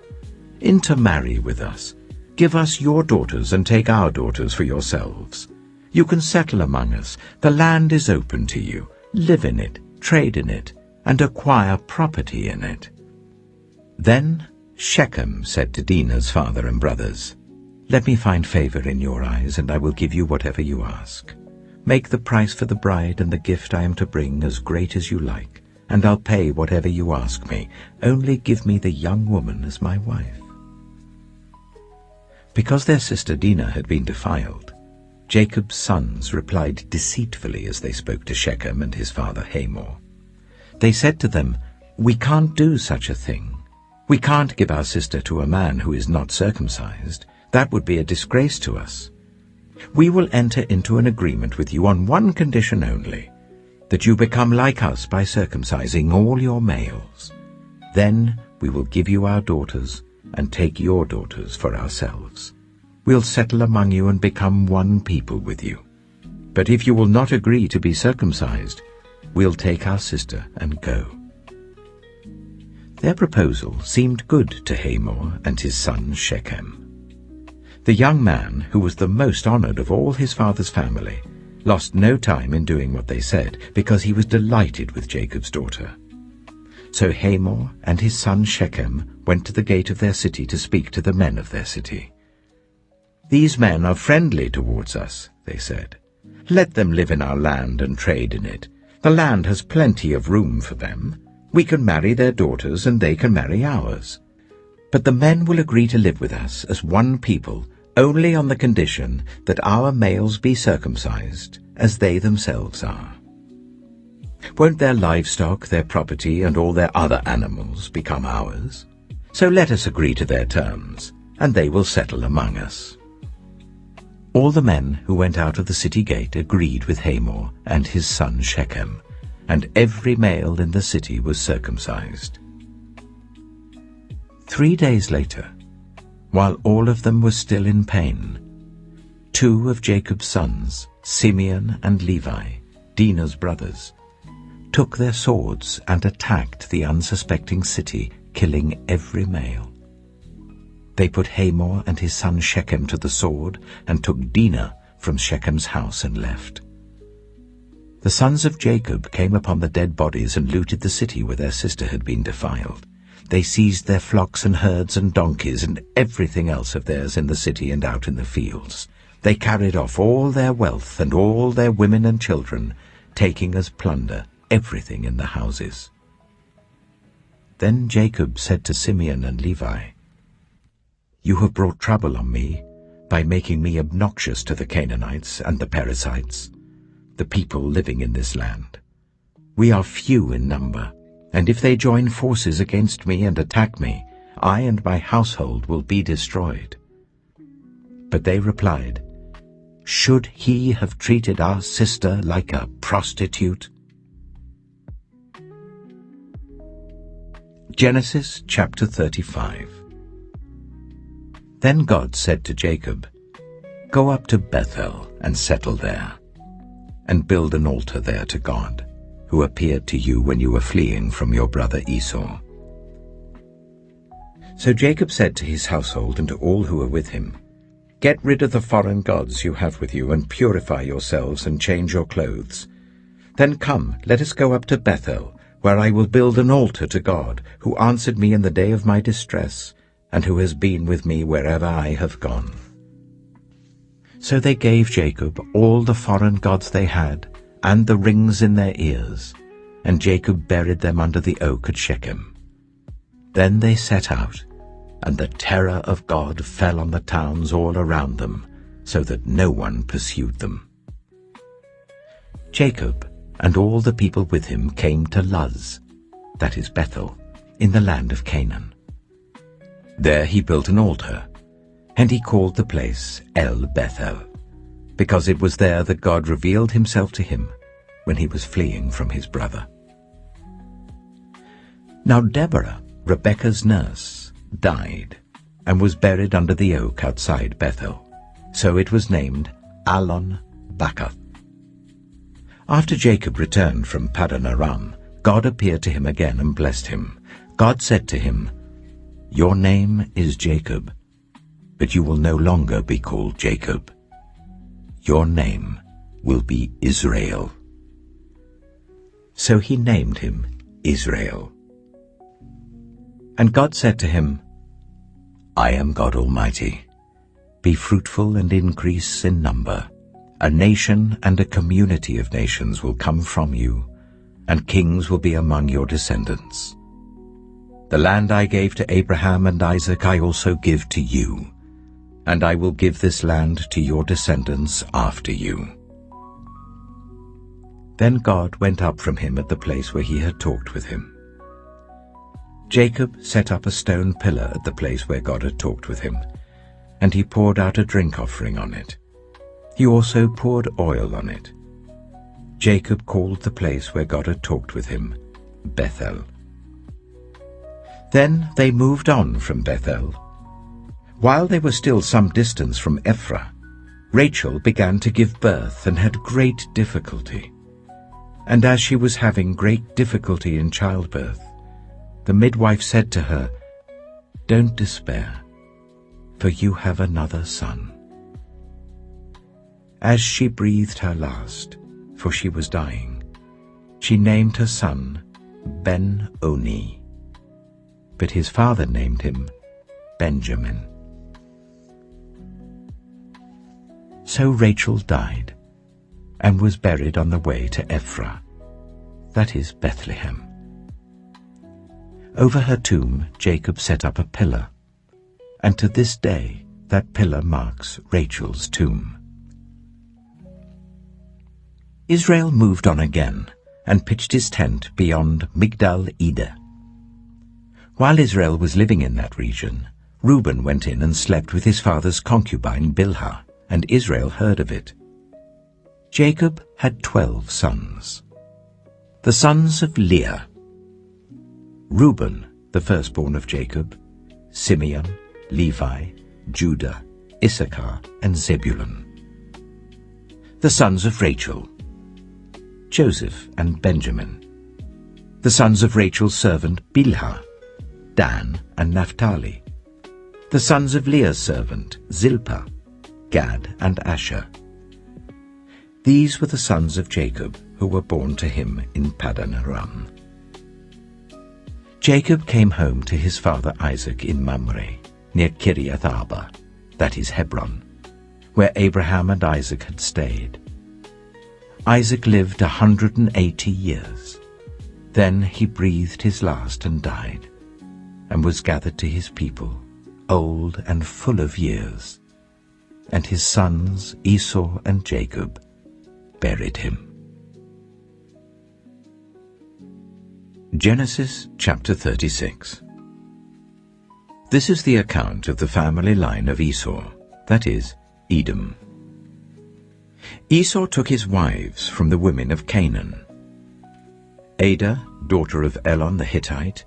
Intermarry with us. Give us your daughters and take our daughters for yourselves. You can settle among us. The land is open to you. Live in it, trade in it, and acquire property in it." Then Shechem said to Dinah's father and brothers, "Let me find favor in your eyes, and I will give you whatever you ask. Make the price for the bride and the gift I am to bring as great as you like, and I'll pay whatever you ask me. Only give me the young woman as my wife." Because their sister Dinah had been defiled, Jacob's sons replied deceitfully as they spoke to Shechem and his father Hamor. They said to them, "We can't do such a thing. We can't give our sister to a man who is not circumcised. That would be a disgrace to us. We will enter into an agreement with you on one condition only, that you become like us by circumcising all your males. Then we will give you our daughters and take your daughters for ourselves. We'll settle among you and become one people with you. But if you will not agree to be circumcised, we'll take our sister and go." Their proposal seemed good to Hamor and his son Shechem. The young man, who was the most honored of all his father's family, lost no time in doing what they said, because he was delighted with Jacob's daughter. So Hamor and his son Shechem went to the gate of their city to speak to the men of their city. "These men are friendly towards us," they said. "Let them live in our land and trade in it. The land has plenty of room for them. We can marry their daughters and they can marry ours. But the men will agree to live with us as one people only on the condition that our males be circumcised, as they themselves are. Won't their livestock, their property, and all their other animals become ours? So let us agree to their terms, and they will settle among us." All the men who went out of the city gate agreed with Hamor and his son Shechem, and every male in the city was circumcised. 3 days later, while all of them were still in pain, 2 of Jacob's sons, Simeon and Levi, Dinah's brothers, took their swords and attacked the unsuspecting city, killing every male. They put Hamor and his son Shechem to the sword and took Dinah from Shechem's house and left. The sons of Jacob came upon the dead bodies and looted the city where their sister had been defiled. They seized their flocks and herds and donkeys and everything else of theirs in the city and out in the fields. They carried off all their wealth and all their women and children, taking as plunder everything in the houses. Then Jacob said to Simeon and Levi, "You have brought trouble on me by making me obnoxious to the Canaanites and the Perizzites, the people living in this land. We are few in number, and if they join forces against me and attack me, I and my household will be destroyed." But they replied, "Should he have treated our sister like a prostitute?" Genesis chapter 35. Then God said to Jacob, "Go up to Bethel and settle there, and build an altar there to God, who appeared to you when you were fleeing from your brother Esau." So Jacob said to his household and to all who were with him, "Get rid of the foreign gods you have with you, and purify yourselves and change your clothes. Then come, let us go up to Bethel, where I will build an altar to God, who answered me in the day of my distress, and who has been with me wherever I have gone." So they gave Jacob all the foreign gods they had, and the rings in their ears, and Jacob buried them under the oak at Shechem. Then they set out, and the terror of God fell on the towns all around them, so that no one pursued them. Jacob and all the people with him came to Luz, that is Bethel, in the land of Canaan. There he built an altar, and he called the place El Bethel, because it was there that God revealed himself to him when he was fleeing from his brother. Now Deborah, Rebekah's nurse, died, and was buried under the oak outside Bethel, so it was named Allon Bacuth. After Jacob returned from Paddan Aram, God appeared to him again and blessed him. God said to him, "Your name is Jacob, but you will no longer be called Jacob. Your name will be Israel." So he named him Israel. And God said to him, "I am God Almighty. Be fruitful and increase in number. A nation and a community of nations will come from you, and kings will be among your descendants. The land I gave to Abraham and Isaac I also give to you, and I will give this land to your descendants after you." Then God went up from him at the place where he had talked with him. Jacob set up a stone pillar at the place where God had talked with him, and he poured out a drink offering on it. He also poured oil on it. Jacob called the place where God had talked with him Bethel. Then they moved on from Bethel. While they were still some distance from Ephraim, Rachel began to give birth and had great difficulty. And as she was having great difficulty in childbirth, the midwife said to her, "Don't despair, for you have another son." As she breathed her last, for she was dying, she named her son Ben-Oni, but his father named him Benjamin. So Rachel died, and was buried on the way to Ephraim, that is Bethlehem. Over her tomb Jacob set up a pillar, and to this day That pillar marks Rachel's tomb. Israel moved on again and pitched his tent beyond Migdal Eder. While Israel was living in that region, Reuben went in and slept with his father's concubine Bilhah, and Israel heard of it. Jacob had 12 sons. The sons of Leah: Reuben, the firstborn of Jacob, Simeon, Levi, Judah, Issachar, and Zebulun. The sons of Rachel: Joseph and Benjamin. The sons of Rachel's servant Bilhah: Dan and Naphtali. The sons of Leah's servant Zilpah: Gad and Asher. These were the sons of Jacob who were born to him in Paddan Aram. Jacob came home to his father Isaac in Mamre, near Kiriath Arba, that is Hebron, where Abraham and Isaac had stayed. Isaac lived 180 years. Then he breathed his last and died, and was gathered to his people, old and full of years. And his sons Esau and Jacob buried him. Genesis chapter 36. This is the account of the family line of Esau, that is, Edom. Esau took his wives from the women of Canaan: Adah, daughter of Elon the Hittite,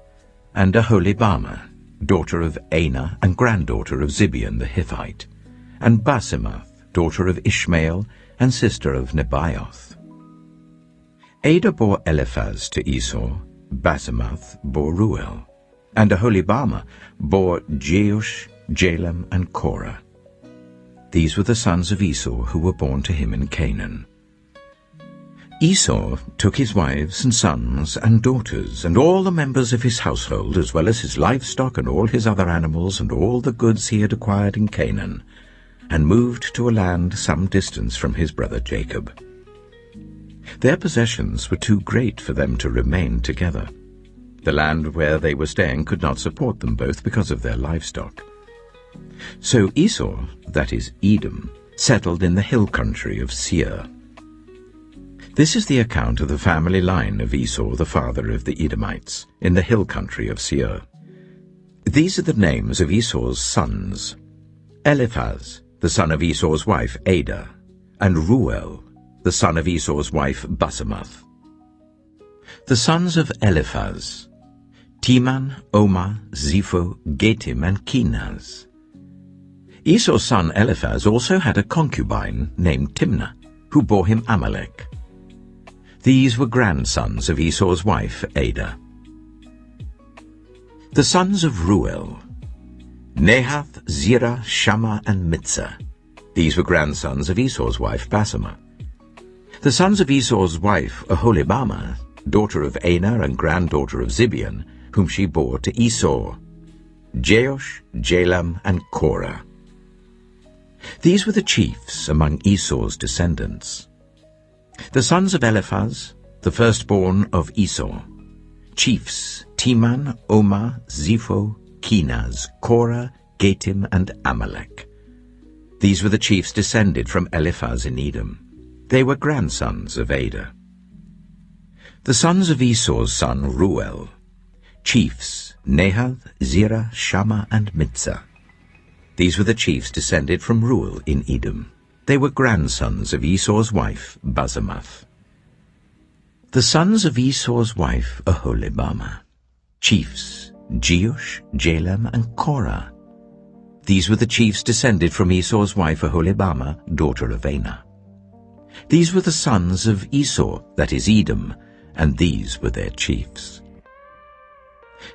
and Aholibamah, daughter of Anah and granddaughter of Zibeon the Hivite, and Basemath, daughter of Ishmael and sister of Nebaioth. Adah bore Eliphaz to Esau, Basemath bore Ruel, and Aholibamah bore Jeush, Jalam, and Korah. These were the sons of Esau who were born to him in Canaan. Esau took his wives and sons and daughters and all the members of his household, as well as his livestock and all his other animals and all the goods he had acquired in Canaan, and moved to a land some distance from his brother Jacob. Their possessions were too great for them to remain together. The land where they were staying could not support them both because of their livestock. So Esau, that is Edom, settled in the hill country of Seir. This is the account of the family line of Esau, the father of the Edomites, in the hill country of Seir. These are the names of Esau's sons: Eliphaz, the son of Esau's wife Adah, and Ruel, the son of Esau's wife Basemath. The sons of Eliphaz: Teman, Omar, Zepho, Getim, and Kenaz. Esau's son Eliphaz also had a concubine named Timnah, who bore him Amalek. These were grandsons of Esau's wife Adah. The sons of Ruel: Nahath, Zerah, Shammah, and Mitzah. These were grandsons of Esau's wife Basemath. The sons of Esau's wife Aholibamah, daughter of Anah and granddaughter of Zibeon, whom she bore to Esau: Jeush, Jalam, and Korah. These were the chiefs among Esau's descendants. The sons of Eliphaz, the firstborn of Esau: chiefs Teman, Omar, Zepho, Kenaz, Korah, Getim, and Amalek. These were the chiefs descended from Eliphaz in Edom. They were grandsons of Adah. The sons of Esau's son Ruel: chiefs Nahath, Zerah, Shammah, and Mitzah. These were the chiefs descended from Ruel in Edom. They were grandsons of Esau's wife Basemath. The sons of Esau's wife Aholibamah: chiefs Jeush, Jalam, and Korah. These were the chiefs descended from Esau's wife Aholibamah, daughter of Anah. These were the sons of Esau, that is Edom, and these were their chiefs.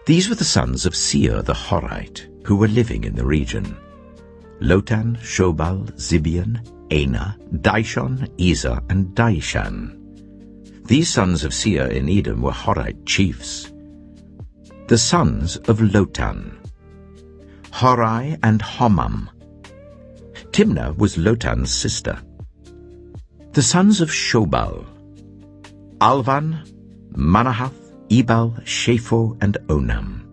These were the sons of Seir the Horite, who were living in the region: Lotan, Shobal, Zibeon, Anah, Dishon, Ezer, and Dishan. These sons of Seir in Edom were Horite chiefs. The sons of Lotan: Horai and Homam. Timnah was Lotan's sister. The sons of Shobal: Alvan, Manahath, Ebal, Shapho, and Onam.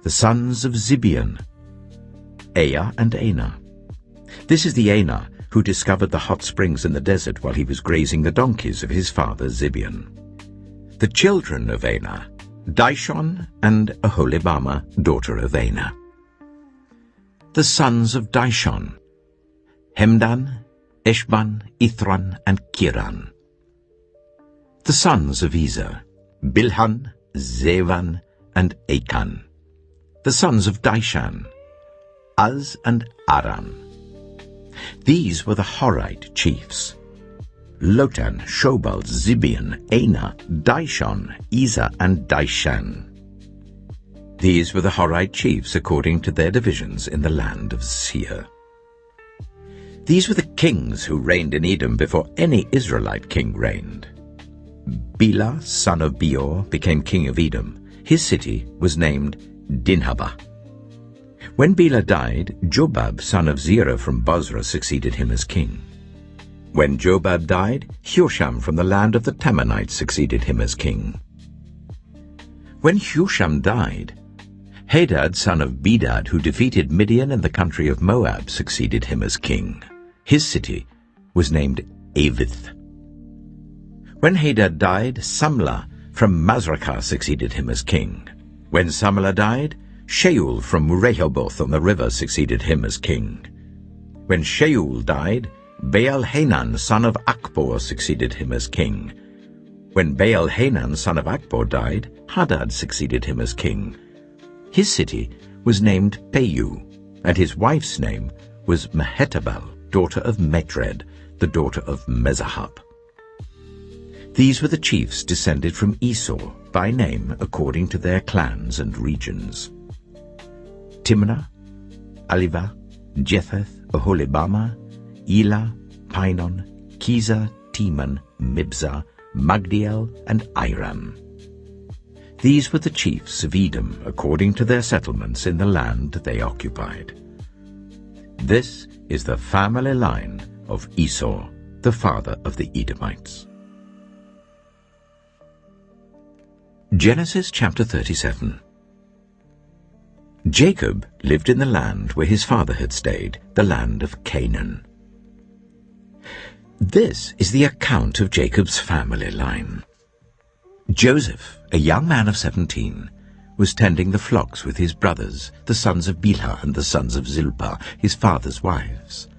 The sons of Zibeon: Ea and Ana. This is the Ana who discovered the hot springs in the desert while he was grazing the donkeys of his father Zibeon. The children of Ana, Dishon and Aholibama, daughter of Ana. The sons of Dishon, Hemdan, Eshban, Ithran, and Kiran. The sons of Ezer, Bilhan, Zevan, and Achan. The sons of Dishan, Az and Aran. These were the Horite chiefs: Lotan, Shobal, Zibeon, Ana, Dishon, Ezer, and Dishan. These were the Horite chiefs according to their divisions in the land of Seir. These were the kings who reigned in Edom before any Israelite king reigned. Bela, son of Beor, became king of Edom. His city was named Dinhabah. When Bela died, Jobab, son of Zerah from Bozrah, succeeded him as king. When Jobab died, Husham from the land of the Temanites succeeded him as king. When Husham died, Hadad, son of Bedad, who defeated Midian in the country of Moab, succeeded him as king. His city was named Avith. When Hadad died, Samlah from Masrekah succeeded him as king. When Samlah died, Shaul from Rehoboth on the river succeeded him as king. When Shaul died, Baal-Hanan, son of Akbor, succeeded him as king. When Baal-Hanan, son of Akbor, died, Hadad succeeded him as king. His city was named Peiu, and his wife's name was Mehetabel, daughter of Metred, the daughter of Mezahab. These were the chiefs descended from Esau, by name according to their clans and regions: Timnah, Aliva, Jetheth, Aholibama, Elah, Pinon, Kizah, Teman, Mibzah, Magdiel, and Iram. These were the chiefs of Edom according to their settlements in the land they occupied. This is the family line of Esau, the father of the Edomites. Genesis chapter 37. Jacob lived in the land where his father had stayed, the land of Canaan. This is the account of Jacob's family line. Joseph, a young man of 17, was tending the flocks with his brothers, the sons of Bilhah and the sons of Zilpah, his father's wives,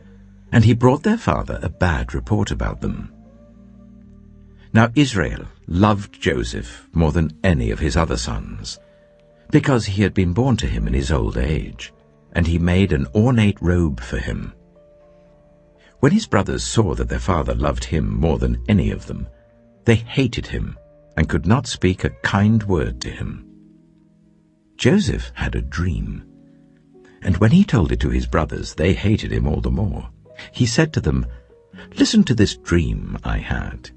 and he brought their father a bad report about them. Now Israel loved Joseph more than any of his other sons, because he had been born to him in his old age, and he made an ornate robe for him. When his brothers saw that their father loved him more than any of them, they hated him and could not speak a kind word to him. Joseph had a dream, and when he told it to his brothers, they hated him all the more. He said to them, "Listen to this dream I had.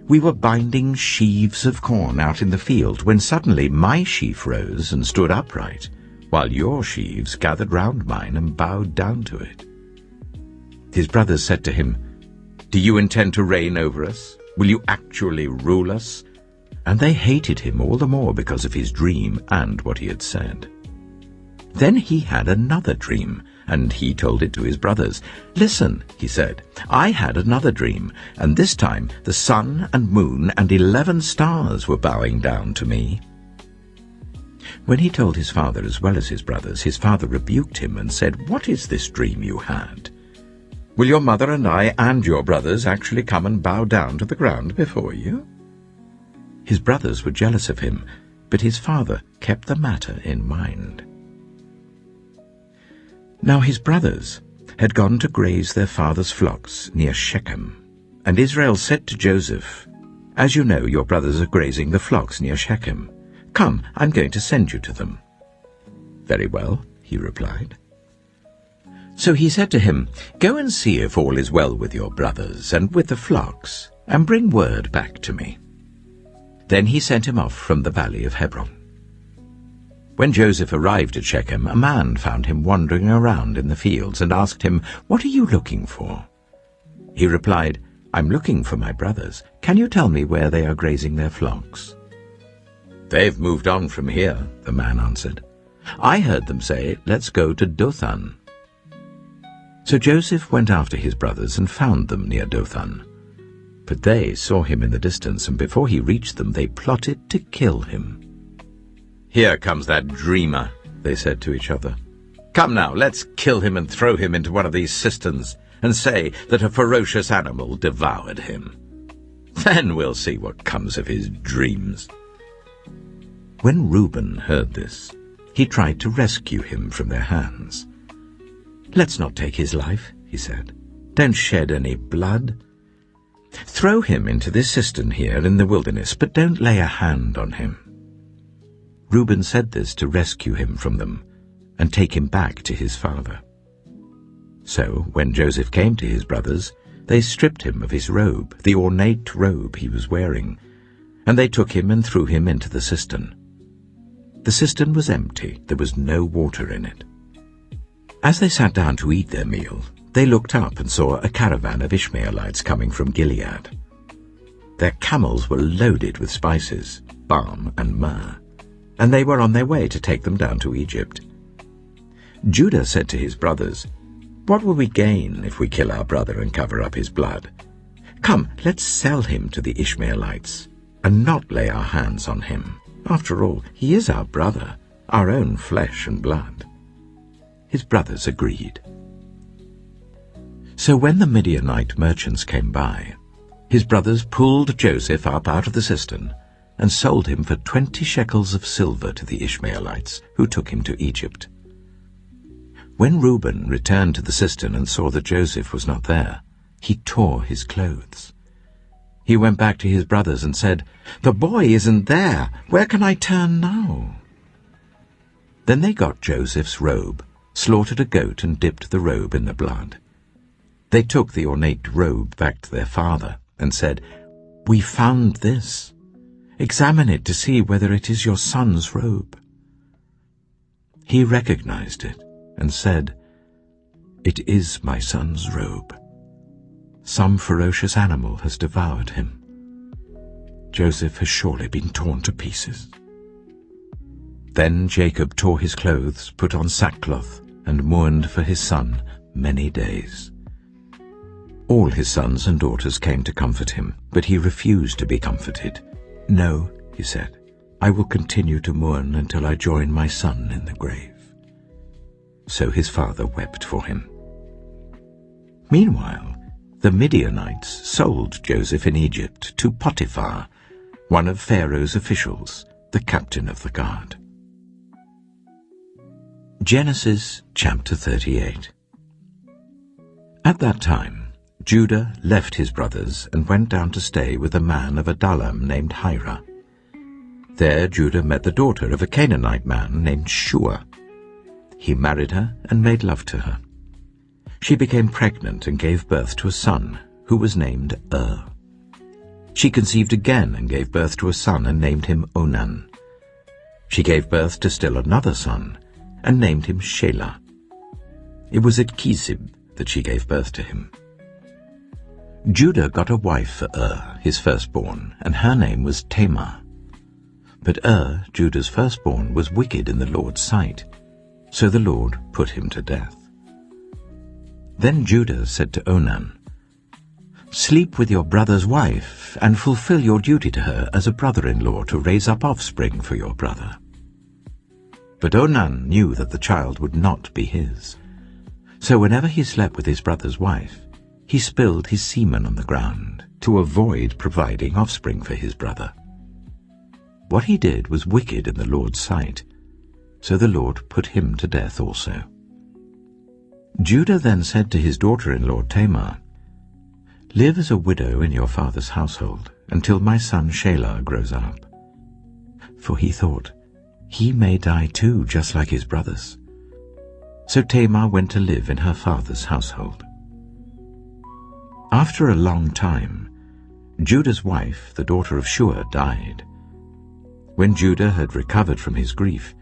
We were binding sheaves of corn out in the field when suddenly my sheaf rose and stood upright, while your sheaves gathered round mine and bowed down to it." His brothers said to him, "Do you intend to reign over us? Will you actually rule us?" And they hated him all the more because of his dream and what he had said. Then he had another dream, and he told it to his brothers. "Listen," he said, "I had another dream, and this time the sun and moon and 11 stars were bowing down to me." When he told his father as well as his brothers, his father rebuked him and said, "What is this dream you had? Will your mother and I and your brothers actually come and bow down to the ground before you?" His brothers were jealous of him, but his father kept the matter in mind. Now his brothers had gone to graze their father's flocks near Shechem, and Israel said to Joseph, "As you know, your brothers are grazing the flocks near Shechem. Come, I'm going to send you to them." "Very well," he replied. So he said to him, "Go and see if all is well with your brothers and with the flocks, and bring word back to me." Then he sent him off from the valley of Hebron. When Joseph arrived at Shechem, a man found him wandering around in the fields and asked him, "What are you looking for?" He replied, "I'm looking for my brothers. Can you tell me where they are grazing their flocks?" "They've moved on from here," the man answered. I heard them say, 'Let's go to Dothan.' So Joseph went after his brothers and found them near Dothan. But they saw him in the distance, and before he reached them they plotted to kill him. 'Here comes that dreamer,' they said to each other. 'Come now, let's kill him and throw him into one of these cisterns, and say that a ferocious animal devoured him. Then we'll see what comes of his dreams.' When Reuben heard this, he tried to rescue him from their hands. 'Let's not take his life,' he said. 'Don't shed any blood. Throw him into this cistern here in the wilderness, but don't lay a hand on him.' Reuben said this to rescue him from them and take him back to his father. So when Joseph came to his brothers, they stripped him of his robe, the ornate robe he was wearing, and they took him and threw him into the cistern. The cistern was empty, there was no water in it. As they sat down to eat their meal, they looked up and saw a caravan of Ishmaelites coming from Gilead. Their camels were loaded with spices, balm and myrrh, and they were on their way to take them down to Egypt. Judah said to his brothers, "What will we gain if we kill our brother and cover up his blood? Come, let's sell him to the Ishmaelites and not lay our hands on him. After all, he is our brother, our own flesh and blood." His brothers agreed. So when the Midianite merchants came by, his brothers pulled Joseph up out of the cistern and sold him for 20 shekels of silver to the Ishmaelites, who took him to Egypt. When Reuben returned to the cistern and saw that Joseph was not there, he tore his clothes. He went back to his brothers and said, "The boy isn't there. Where can I turn now?" Then they got Joseph's robe, slaughtered a goat and dipped the robe in the blood. They took the ornate robe back to their father and said, "We found this. Examine it to see whether it is your son's robe." He recognized it and said, "It is my son's robe. Some ferocious animal has devoured him. Joseph has surely been torn to pieces." Then Jacob tore his clothes, put on sackcloth, and mourned for his son many days. All his sons and daughters came to comfort him, but he refused to be comforted. "No," he said, "I will continue to mourn until I join my son in the grave." So his father wept for him. Meanwhile, the Midianites sold Joseph in Egypt to Potiphar, one of Pharaoh's officials, the captain of the guard. Genesis chapter 38. At that time, Judah left his brothers and went down to stay with a man of Adullam named Hira. There Judah met the daughter of a Canaanite man named Shua. He married her and made love to her. She became pregnant and gave birth to a son, who was named She conceived again and gave birth to a son and named him Onan. She gave birth to still another son and named him Shelah. It was at Kisib that she gave birth to him. Judah got a wife for his firstborn, and her name was Tamar. But Judah's firstborn, was wicked in the Lord's sight, so the Lord put him to death. Then Judah said to Onan, "Sleep with your brother's wife, and fulfill your duty to her as a brother-in-law to raise up offspring for your brother." But Onan knew that the child would not be his. So whenever he slept with his brother's wife, he spilled his semen on the ground to avoid providing offspring for his brother. What he did was wicked in the Lord's sight, so the Lord put him to death also. Judah then said to his daughter-in-law Tamar, "Live as a widow in your father's household until my son Shelah grows up." For he thought, he may die too, just like his brothers. So Tamar went to live in her father's household. After a long time, Judah's wife, the daughter of Shua, died. When Judah had recovered from his grief,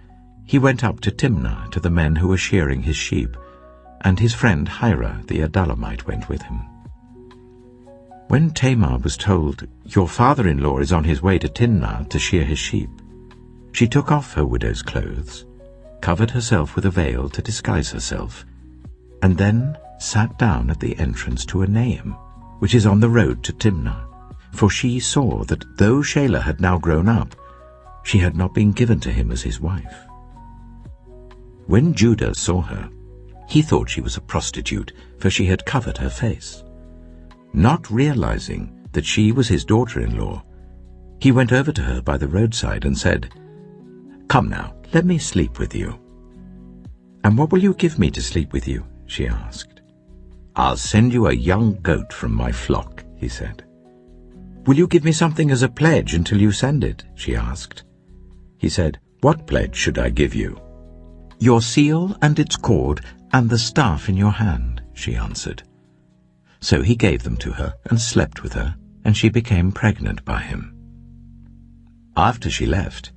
he went up to Timnah to the men who were shearing his sheep, and his friend Hira the Adullamite went with him. When Tamar was told, "Your father-in-law is on his way to Timnah to shear his sheep," she took off her widow's clothes, covered herself with a veil to disguise herself, and then sat down at the entrance to Enaim, which is on the road to Timnah, for she saw that though Shelah had now grown up, she had not been given to him as his wife. When Judah saw her, he thought she was a prostitute, for she had covered her face. Not realizing that she was his daughter-in-law, he went over to her by the roadside and said, "Come now, let me sleep with you." "And what will you give me to sleep with you?" she asked. "I'll send you a young goat from my flock," he said. "Will you give me something as a pledge until you send it?" she asked. He said, "What pledge should I give you?" "Your seal and its cord and the staff in your hand," she answered. So he gave them to her and slept with her, and she became pregnant by him. After she left,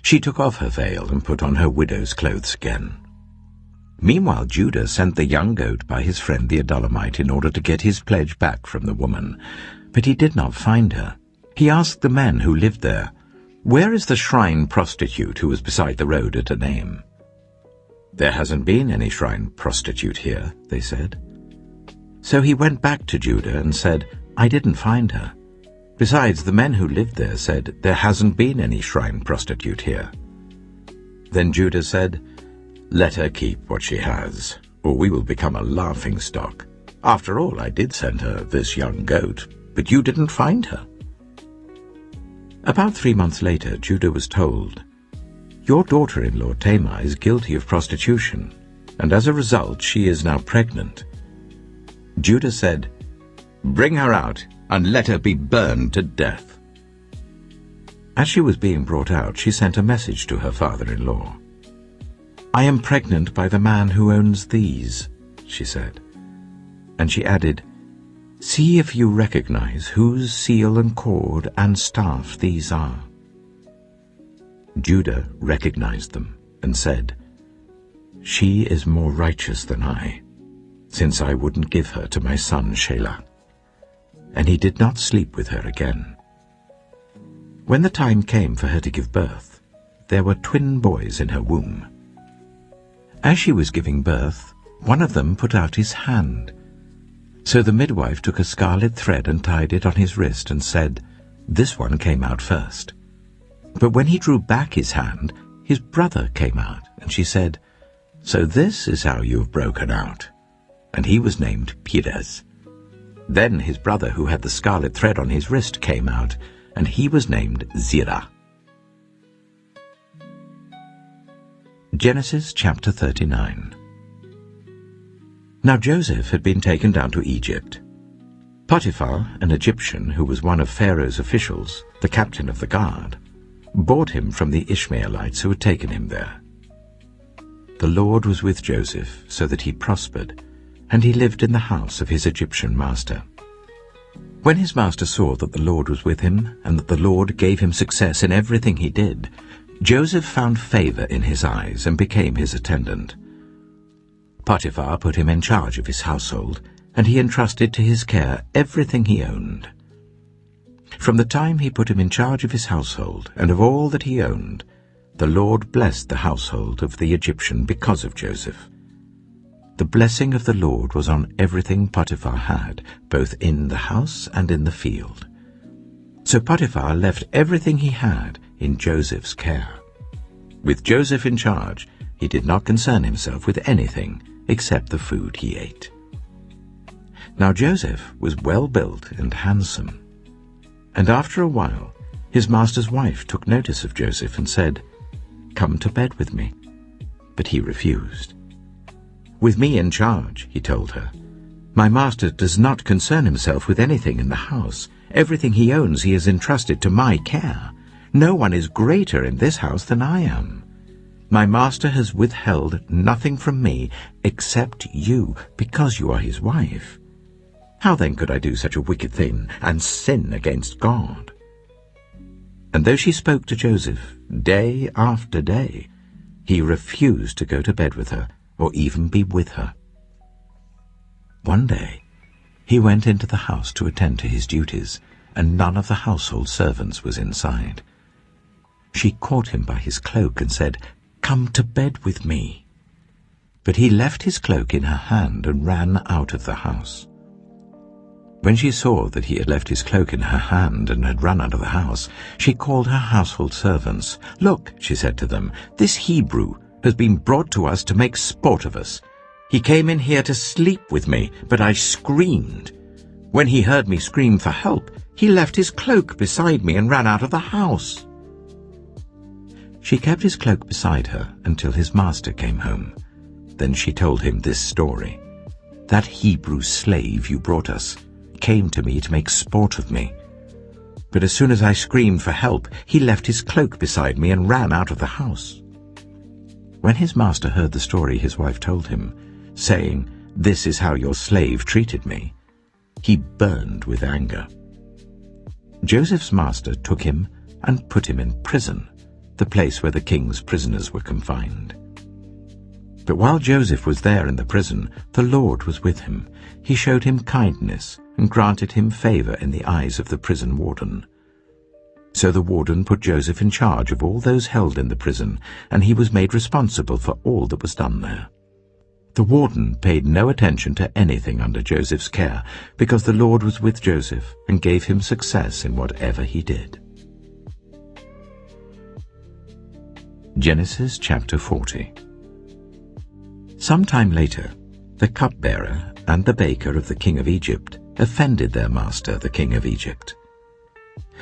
she took off her veil and put on her widow's clothes again. Meanwhile Judah sent the young goat by his friend the Adullamite in order to get his pledge back from the woman, but he did not find her. He asked the men who lived there, "Where is the shrine prostitute who was beside the road at Enaim?" "There hasn't been any shrine prostitute here," they said. So he went back to Judah and said, "I didn't find her. Besides, the men who lived there said, 'There hasn't been any shrine prostitute here.'" Then Judah said, "Let her keep what she has, or we will become a laughingstock. After all, I did send her this young goat, but you didn't find her." About 3 months later, Judah was told, "Your daughter-in-law Tamar is guilty of prostitution, and as a result she is now pregnant." Judah said, "Bring her out, and let her be burned to death." As she was being brought out, she sent a message to her father-in-law. "I am pregnant by the man who owns these," she said. And she added, "See if you recognize whose seal and cord and staff these are." Judah recognized them and said, "She is more righteous than I, since I wouldn't give her to my son Shelah." And he did not sleep with her again. When the time came for her to give birth, there were twin boys in her womb. As she was giving birth, one of them put out his hand. So the midwife took a scarlet thread and tied it on his wrist and said, "This one came out first." But when he drew back his hand, his brother came out, and she said, "So this is how you have broken out." And he was named Perez. Then his brother who had the scarlet thread on his wrist came out, and he was named Zerah. Genesis chapter 39. Now Joseph had been taken down to Egypt. Potiphar, an Egyptian who was one of Pharaoh's officials, the captain of the guard, bought him from the Ishmaelites who had taken him there. The Lord was with Joseph, so that he prospered, and he lived in the house of his Egyptian master. When his master saw that the Lord was with him, and that the Lord gave him success in everything he did, Joseph found favor in his eyes and became his attendant. Potiphar put him in charge of his household, and he entrusted to his care everything he owned. From the time he put him in charge of his household and of all that he owned, the Lord blessed the household of the Egyptian because of Joseph. The blessing of the Lord was on everything Potiphar had, both in the house and in the field. So Potiphar left everything he had in Joseph's care. With Joseph in charge, he did not concern himself with anything except the food he ate. Now Joseph was well built and handsome. And after a while, his master's wife took notice of Joseph and said, "Come to bed with me." But he refused. "With me in charge," he told her, "my master does not concern himself with anything in the house. Everything he owns he has entrusted to my care. No one is greater in this house than I am. My master has withheld nothing from me except you, because you are his wife. How then could I do such a wicked thing and sin against God?" And though she spoke to Joseph day after day, he refused to go to bed with her or even be with her. One day he went into the house to attend to his duties, and none of the household servants was inside. She caught him by his cloak and said, "Come to bed with me." But he left his cloak in her hand and ran out of the house. When she saw that he had left his cloak in her hand and had run out of the house, she called her household servants. "Look," she said to them, "this Hebrew has been brought to us to make sport of us. He came in here to sleep with me, but I screamed. When he heard me scream for help, he left his cloak beside me and ran out of the house." She kept his cloak beside her until his master came home. Then she told him this story. "That Hebrew slave you brought us came to me to make sport of me. But as soon as I screamed for help, he left his cloak beside me and ran out of the house." When his master heard the story his wife told him, saying, "This is how your slave treated me," he burned with anger. Joseph's master took him and put him in prison, the place where the king's prisoners were confined. But while Joseph was there in the prison, the Lord was with him. He showed him kindness and granted him favor in the eyes of the prison warden. So the warden put Joseph in charge of all those held in the prison, and he was made responsible for all that was done there. The warden paid no attention to anything under Joseph's care, because the Lord was with Joseph and gave him success in whatever he did. Genesis chapter 40. Some time later, the cupbearer and the baker of the king of Egypt offended their master, the king of Egypt.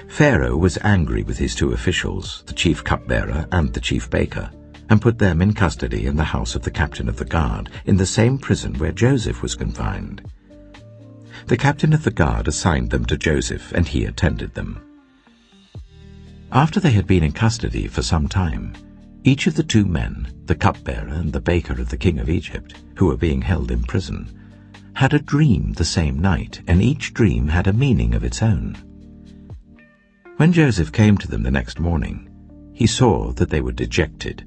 Pharaoh was angry with his two officials, the chief cupbearer and the chief baker, and put them in custody in the house of the captain of the guard, in the same prison where Joseph was confined. The captain of the guard assigned them to Joseph, and he attended them. After they had been in custody for some time, each of the two men, the cupbearer and the baker of the king of Egypt, who were being held in prison, had a dream the same night, and each dream had a meaning of its own. When Joseph came to them the next morning, he saw that they were dejected.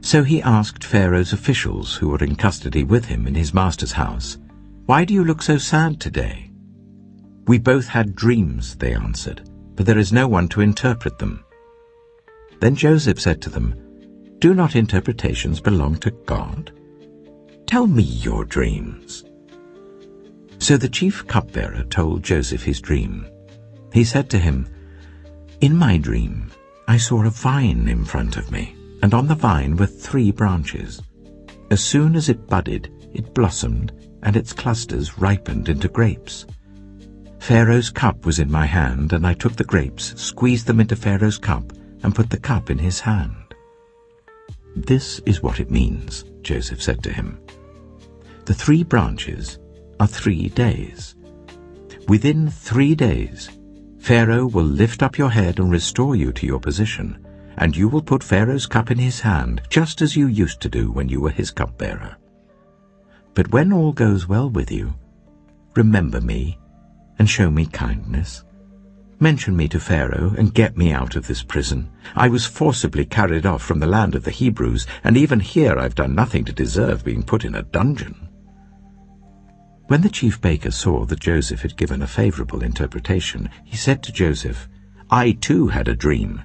So he asked Pharaoh's officials who were in custody with him in his master's house, "Why do you look so sad today?" "We both had dreams," they answered, "but there is no one to interpret them." Then Joseph said to them, "Do not interpretations belong to God? Tell me your dreams." So the chief cupbearer told Joseph his dream. He said to him, "In my dream I saw a vine in front of me, and on the vine were 3 branches. As soon as it budded, it blossomed, and its clusters ripened into grapes. Pharaoh's cup was in my hand, and I took the grapes, squeezed them into Pharaoh's cup, and put the cup in his hand." "This is what it means," Joseph said to him. "The 3 branches are 3 days. Within 3 days, Pharaoh will lift up your head and restore you to your position, and you will put Pharaoh's cup in his hand, just as you used to do when you were his cupbearer. But when all goes well with you, remember me and show me kindness. Mention me to Pharaoh and get me out of this prison. I was forcibly carried off from the land of the Hebrews, and even here I've done nothing to deserve being put in a dungeon." When the chief baker saw that Joseph had given a favorable interpretation, he said to Joseph, "I too had a dream.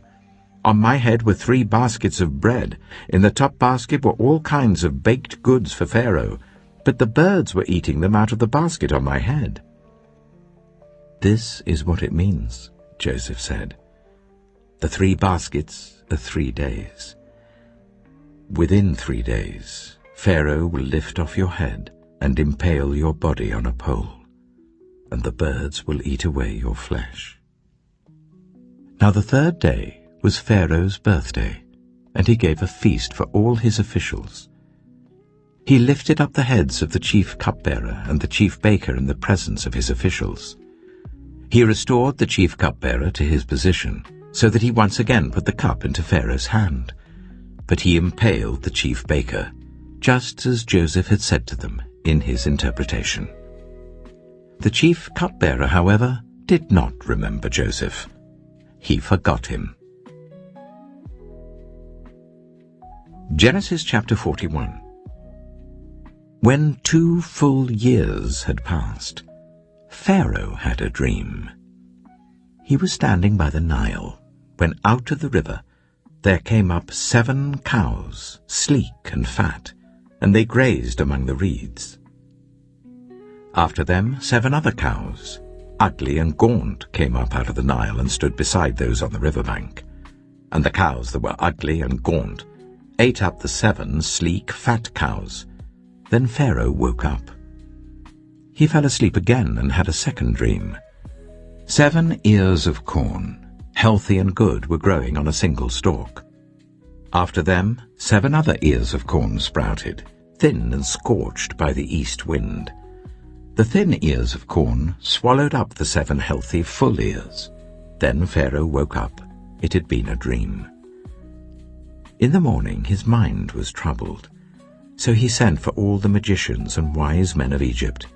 On my head were 3 baskets of bread. In the top basket were all kinds of baked goods for Pharaoh, but the birds were eating them out of the basket on my head." "This is what it means," Joseph said. "The 3 baskets are 3 days. Within 3 days, Pharaoh will lift off your head and impale your body on a pole, and the birds will eat away your flesh." Now the 3rd day was Pharaoh's birthday, and he gave a feast for all his officials. He lifted up the heads of the chief cupbearer and the chief baker in the presence of his officials. He restored the chief cupbearer to his position, so that he once again put the cup into Pharaoh's hand. But he impaled the chief baker, just as Joseph had said to them in his interpretation. The chief cupbearer, however, did not remember Joseph. He forgot him. Genesis chapter 41. When 2 full years had passed, Pharaoh had a dream. He was standing by the Nile, when out of the river there came up 7 cows, sleek and fat, and they grazed among the reeds. After them 7 other cows, ugly and gaunt, came up out of the Nile and stood beside those on the riverbank. And the cows that were ugly and gaunt ate up the 7 sleek, fat cows. Then Pharaoh woke up. He fell asleep again and had a second dream. 7 ears of corn, healthy and good, were growing on a single stalk. After them 7 other ears of corn sprouted, thin and scorched by the east wind. The thin ears of corn swallowed up the 7 healthy, full ears. Then Pharaoh woke up. It had been a dream. In the morning his mind was troubled, so he sent for all the magicians and wise men of Egypt.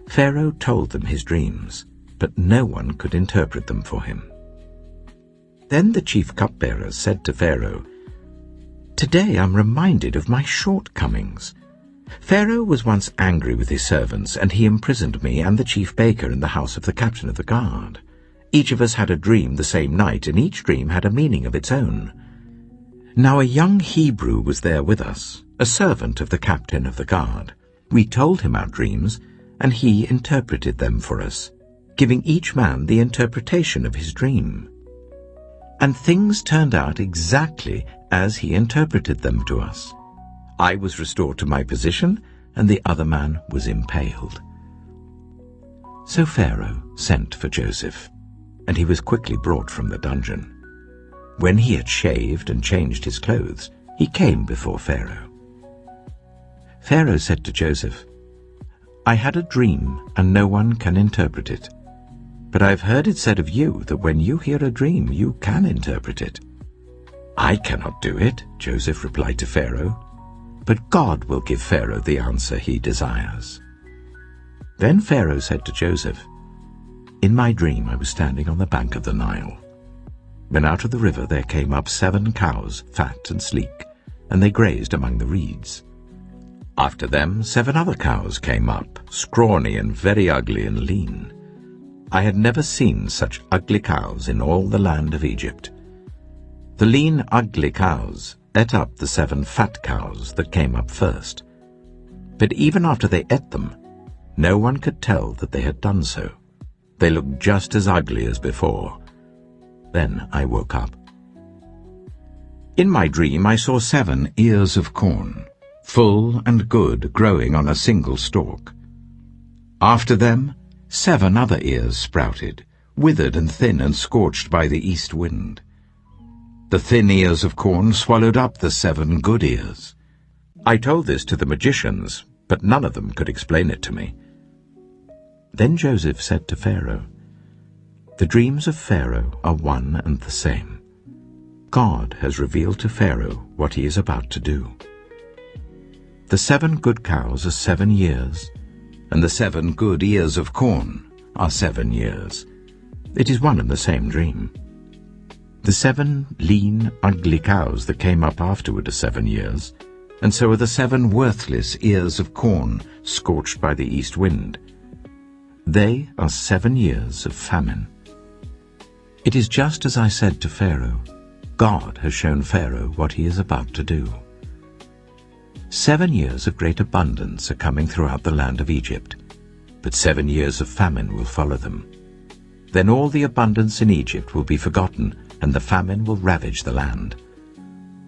Pharaoh told them his dreams, but no one could interpret them for him. Then the chief cupbearers said to Pharaoh, "Today I'm reminded of my shortcomings. Pharaoh was once angry with his servants, and he imprisoned me and the chief baker in the house of the captain of the guard. Each of us had a dream the same night, and each dream had a meaning of its own. Now a young Hebrew was there with us, a servant of the captain of the guard. We told him our dreams, and he interpreted them for us, giving each man the interpretation of his dream. And things turned out exactly as he interpreted them to us. I was restored to my position, and the other man was impaled." So Pharaoh sent for Joseph, and he was quickly brought from the dungeon. When he had shaved and changed his clothes, he came before Pharaoh. Pharaoh said to Joseph, "I had a dream, and no one can interpret it. But I have heard it said of you that when you hear a dream, you can interpret it." "I cannot do it," Joseph replied to Pharaoh, "but God will give Pharaoh the answer he desires." Then Pharaoh said to Joseph, "In my dream I was standing on the bank of the Nile. When out of the river there came up 7 cows, fat and sleek, and they grazed among the reeds. After them 7 other cows came up, scrawny and very ugly and lean. I had never seen such ugly cows in all the land of Egypt. The lean, ugly cows ate up the 7 fat cows that came up first. But even after they ate them, no one could tell that they had done so. They looked just as ugly as before. Then I woke up. In my dream I saw 7 ears of corn, full and good, growing on a single stalk. After them 7 other ears sprouted, withered and thin and scorched by the east wind. The thin ears of corn swallowed up the 7 good ears. I told this to the magicians, but none of them could explain it to me." Then Joseph said to Pharaoh, "The dreams of Pharaoh are one and the same. God has revealed to Pharaoh what he is about to do. The 7 good cows are 7 years, and the 7 good ears of corn are 7 years. It is one and the same dream. The 7 lean, ugly cows that came up afterward are 7 years, and so are the 7 worthless ears of corn scorched by the east wind. They are 7 years of famine. It is just as I said to Pharaoh. God has shown Pharaoh what he is about to do. 7 years of great abundance are coming throughout the land of Egypt, but 7 years of famine will follow them. Then all the abundance in Egypt will be forgotten, and the famine will ravage the land.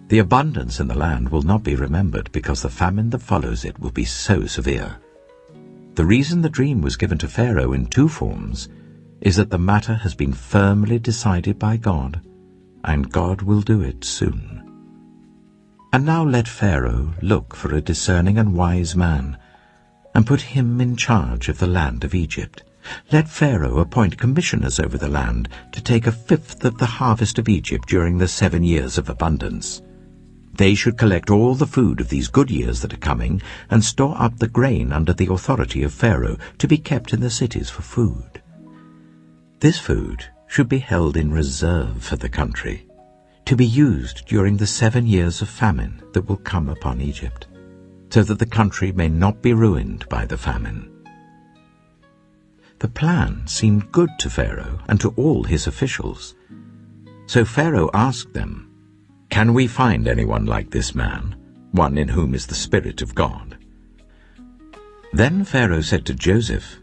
The abundance in the land will not be remembered, because the famine that follows it will be so severe. The reason the dream was given to Pharaoh in 2 forms is that the matter has been firmly decided by God, and God will do it soon. And now let Pharaoh look for a discerning and wise man, and put him in charge of the land of Egypt. Let Pharaoh appoint commissioners over the land to take 1/5 of the harvest of Egypt during the 7 years of abundance. They should collect all the food of these good years that are coming, and store up the grain under the authority of Pharaoh, to be kept in the cities for food. This food should be held in reserve for the country, to be used during the 7 years of famine that will come upon Egypt, so that the country may not be ruined by the famine." The plan seemed good to Pharaoh and to all his officials. So Pharaoh asked them, "Can we find anyone like this man, one in whom is the Spirit of God?" Then Pharaoh said to Joseph,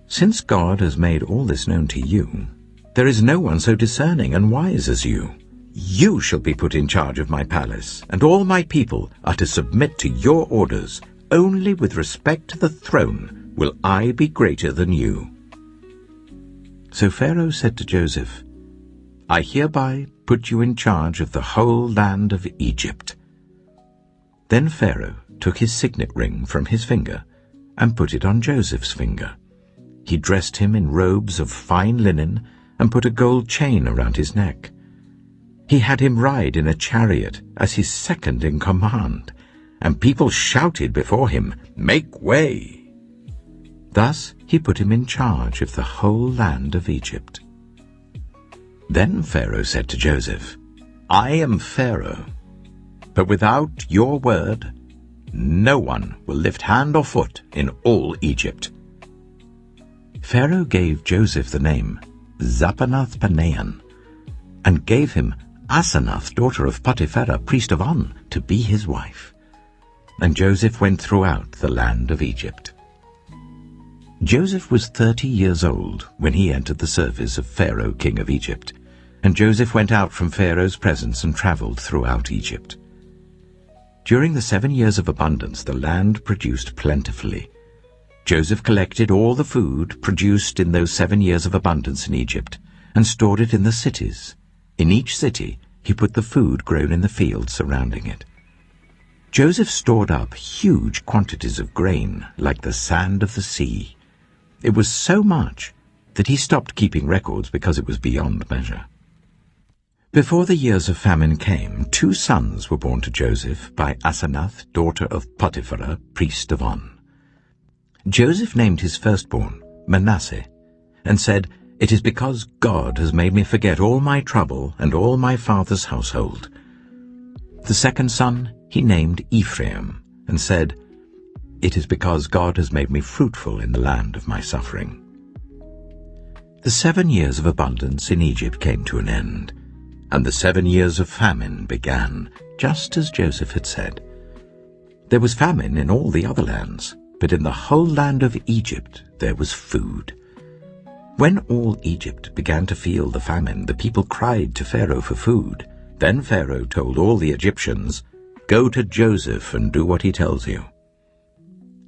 "Since God has made all this known to you, there is no one so discerning and wise as you. You shall be put in charge of my palace, and all my people are to submit to your orders. Only with respect to the throne will I be greater than you." So Pharaoh said to Joseph, "I hereby put you in charge of the whole land of Egypt." Then Pharaoh took his signet ring from his finger and put it on Joseph's finger. He dressed him in robes of fine linen and put a gold chain around his neck. He had him ride in a chariot as his second in command, and people shouted before him, "Make way!" Thus he put him in charge of the whole land of Egypt. Then Pharaoh said to Joseph, "I am Pharaoh, but without your word, no one will lift hand or foot in all Egypt." Pharaoh gave Joseph the name Zapanath-Paneah, and gave him Asenath, daughter of Potiphera, priest of On, to be his wife. And Joseph went throughout the land of Egypt. Joseph was 30 years old when he entered the service of Pharaoh, king of Egypt, and Joseph went out from Pharaoh's presence and traveled throughout Egypt. During the 7 years of abundance the land produced plentifully. Joseph collected all the food produced in those 7 years of abundance in Egypt and stored it in the cities. In each city he put the food grown in the fields surrounding it. Joseph stored up huge quantities of grain like the sand of the sea. It was so much that he stopped keeping records because it was beyond measure. Before the years of famine came, 2 sons were born to Joseph by Asenath, daughter of Potiphera, priest of On. Joseph named his firstborn Manasseh, and said, "It is because God has made me forget all my trouble and all my father's household." The second son he named Ephraim, and said, "It is because God has made me fruitful in the land of my suffering." The 7 years of abundance in Egypt came to an end, and the 7 years of famine began, just as Joseph had said. There was famine in all the other lands, but in the whole land of Egypt there was food. When all Egypt began to feel the famine, the people cried to Pharaoh for food. Then Pharaoh told all the Egyptians, "Go to Joseph and do what he tells you."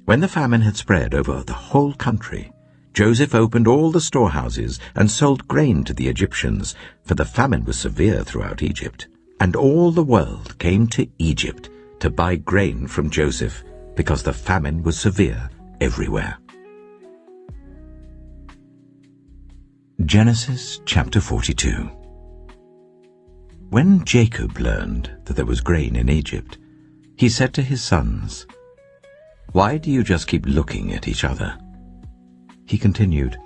When the famine had spread over the whole country, Joseph opened all the storehouses and sold grain to the Egyptians, for the famine was severe throughout Egypt. And all the world came to Egypt to buy grain from Joseph, because the famine was severe everywhere. Genesis chapter 42. When Jacob learned that there was grain in Egypt, he said to his sons, "Why do you just keep looking at each other?" He continued,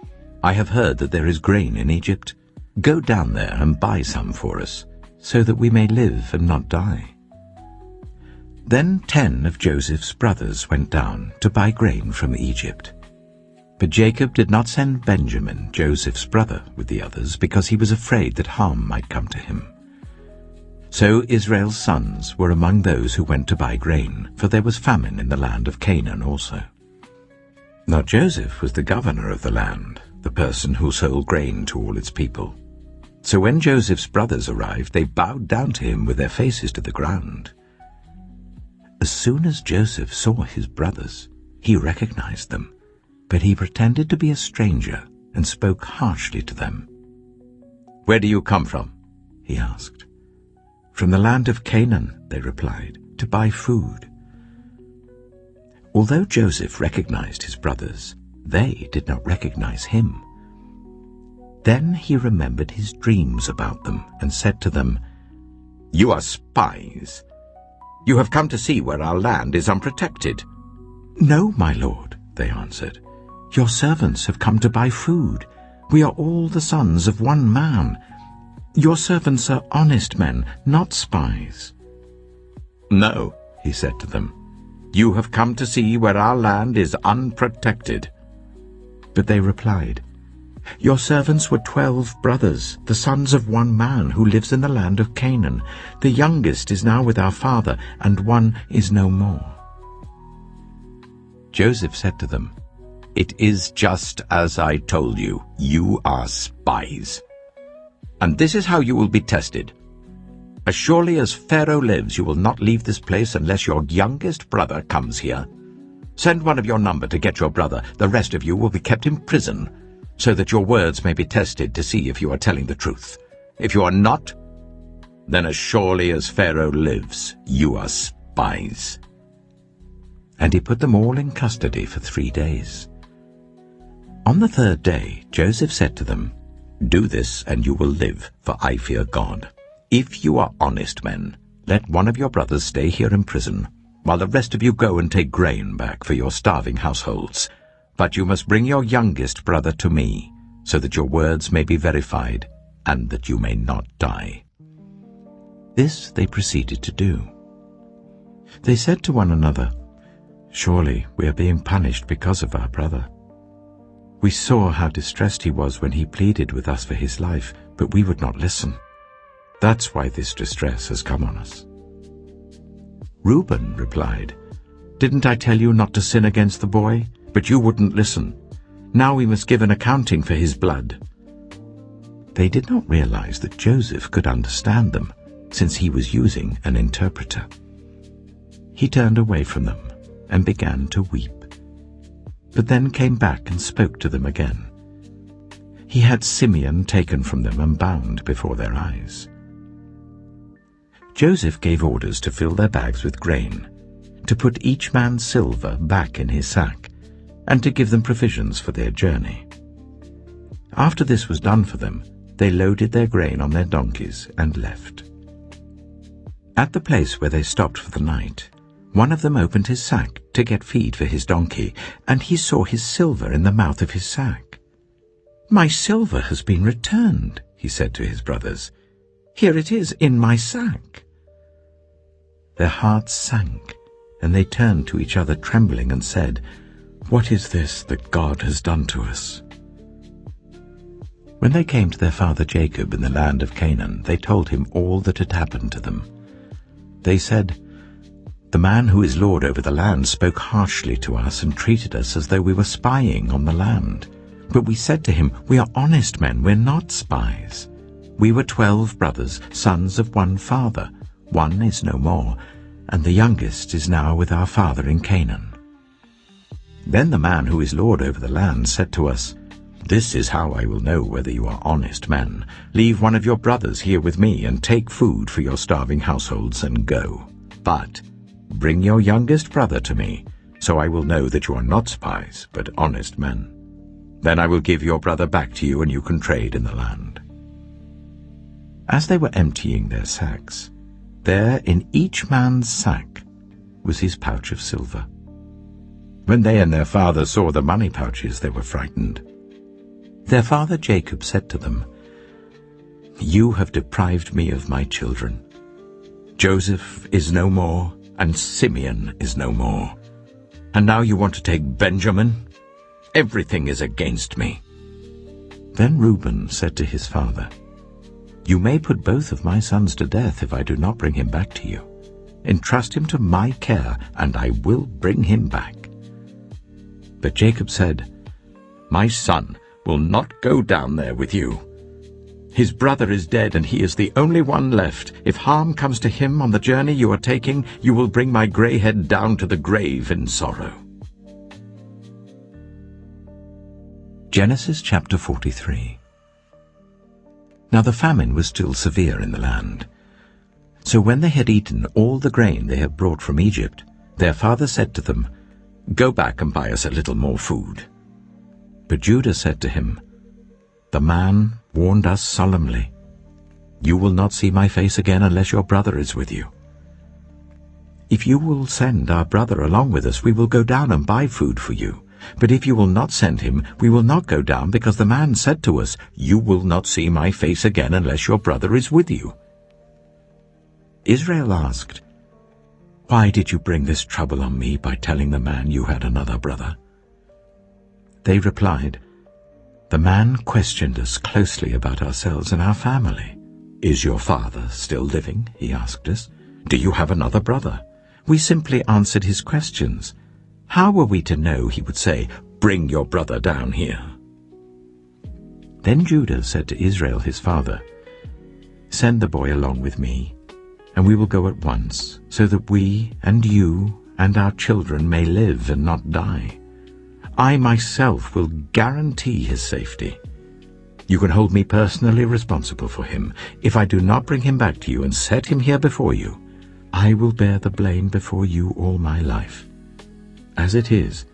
"I have heard that there is grain in Egypt. Go down there and buy some for us, so that we may live and not die." Then 10 of Joseph's brothers went down to buy grain from Egypt. But Jacob did not send Benjamin, Joseph's brother, with the others, because he was afraid that harm might come to him. So Israel's sons were among those who went to buy grain, for there was famine in the land of Canaan also. Now Joseph was the governor of the land, the person who sold grain to all its people. So when Joseph's brothers arrived, they bowed down to him with their faces to the ground. As soon as Joseph saw his brothers, he recognized them, but he pretended to be a stranger and spoke harshly to them. "Where do you come from?" he asked. "From the land of Canaan," they replied, "to buy food." Although Joseph recognized his brothers, they did not recognize him. Then he remembered his dreams about them and said to them, "You are spies. You have come to see where our land is unprotected." "No, my lord," they answered. "Your servants have come to buy food. We are all the sons of one man. Your servants are honest men, not spies." "No," he said to them, "you have come to see where our land is unprotected." But they replied, Your servants were 12 brothers, the sons of one man who lives in the land of Canaan. The youngest is now with our father, and one is no more." Joseph said to them, "It is just as I told you. You are spies. And this is how you will be tested. As surely as Pharaoh lives, you will not leave this place unless your youngest brother comes here. Send one of your number to get your brother. The rest of you will be kept in prison, so that your words may be tested to see if you are telling the truth. If you are not, then as surely as Pharaoh lives, you are spies." And he put them all in custody for 3 days. On the 3rd day, Joseph said to them, "Do this, and you will live, for I fear God. If you are honest men, let one of your brothers stay here in prison, while the rest of you go and take grain back for your starving households. But you must bring your youngest brother to me, so that your words may be verified, and that you may not die." This they proceeded to do. They said to one another, "Surely we are being punished because of our brother. We saw how distressed he was when he pleaded with us for his life, but we would not listen. That's why this distress has come on us." Reuben replied, "Didn't I tell you not to sin against the boy? But you wouldn't listen. Now we must give an accounting for his blood." They did not realize that Joseph could understand them, since he was using an interpreter. He turned away from them and began to weep, but then came back and spoke to them again. He had Simeon taken from them and bound before their eyes. Joseph gave orders to fill their bags with grain, to put each man's silver back in his sack, and to give them provisions for their journey. After this was done for them, they loaded their grain on their donkeys and left. At the place where they stopped for the night, one of them opened his sack to get feed for his donkey, and he saw his silver in the mouth of his sack. "My silver has been returned," he said to his brothers. "Here it is in my sack." Their hearts sank, and they turned to each other trembling and said, "What is this that God has done to us?" When they came to their father Jacob in the land of Canaan, they told him all that had happened to them. They said, "The man who is lord over the land spoke harshly to us and treated us as though we were spying on the land. But we said to him, 'We are honest men, we're not spies. We were 12 brothers, sons of one father. One is no more, and the youngest is now with our father in Canaan.' Then the man who is lord over the land said to us, 'This is how I will know whether you are honest men. Leave one of your brothers here with me, and take food for your starving households, and go. But bring your youngest brother to me, so I will know that you are not spies, but honest men. Then I will give your brother back to you, and you can trade in the land.' As they were emptying their sacks, there in each man's sack was his pouch of silver. When they and their father saw the money pouches, they were frightened. Their father Jacob said to them, 'You have deprived me of my children. Joseph is no more, and Simeon is no more. And now you want to take Benjamin? Everything is against me.' Then Reuben said to his father, 'You may put both of my sons to death if I do not bring him back to you. Entrust him to my care, and I will bring him back.' But Jacob said, 'My son will not go down there with you. His brother is dead, and he is the only one left. If harm comes to him on the journey you are taking, you will bring my gray head down to the grave in sorrow.'" Genesis chapter 43. Now the famine was still severe in the land. So when they had eaten all the grain they had brought from Egypt, their father said to them, "Go back and buy us a little more food." But Judah said to him, "The man warned us solemnly, 'You will not see my face again unless your brother is with you.' If you will send our brother along with us, we will go down and buy food for you. But if you will not send him, we will not go down, because the man said to us, 'You will not see my face again unless your brother is with you.'" Israel asked, "Why did you bring this trouble on me by telling the man you had another brother?" They replied, The man questioned us closely about ourselves and our family. "Is your father still living?" he asked us. "Do you have another brother?" We simply answered his questions. How were we to know he would say, "Bring your brother down here"? Then Judah said to Israel his father, "Send the boy along with me, and we will go at once, so that we and you and our children may live and not die. I myself will guarantee his safety. You can hold me personally responsible for him. If I do not bring him back to you and set him here before you, I will bear the blame before you all my life. As it is,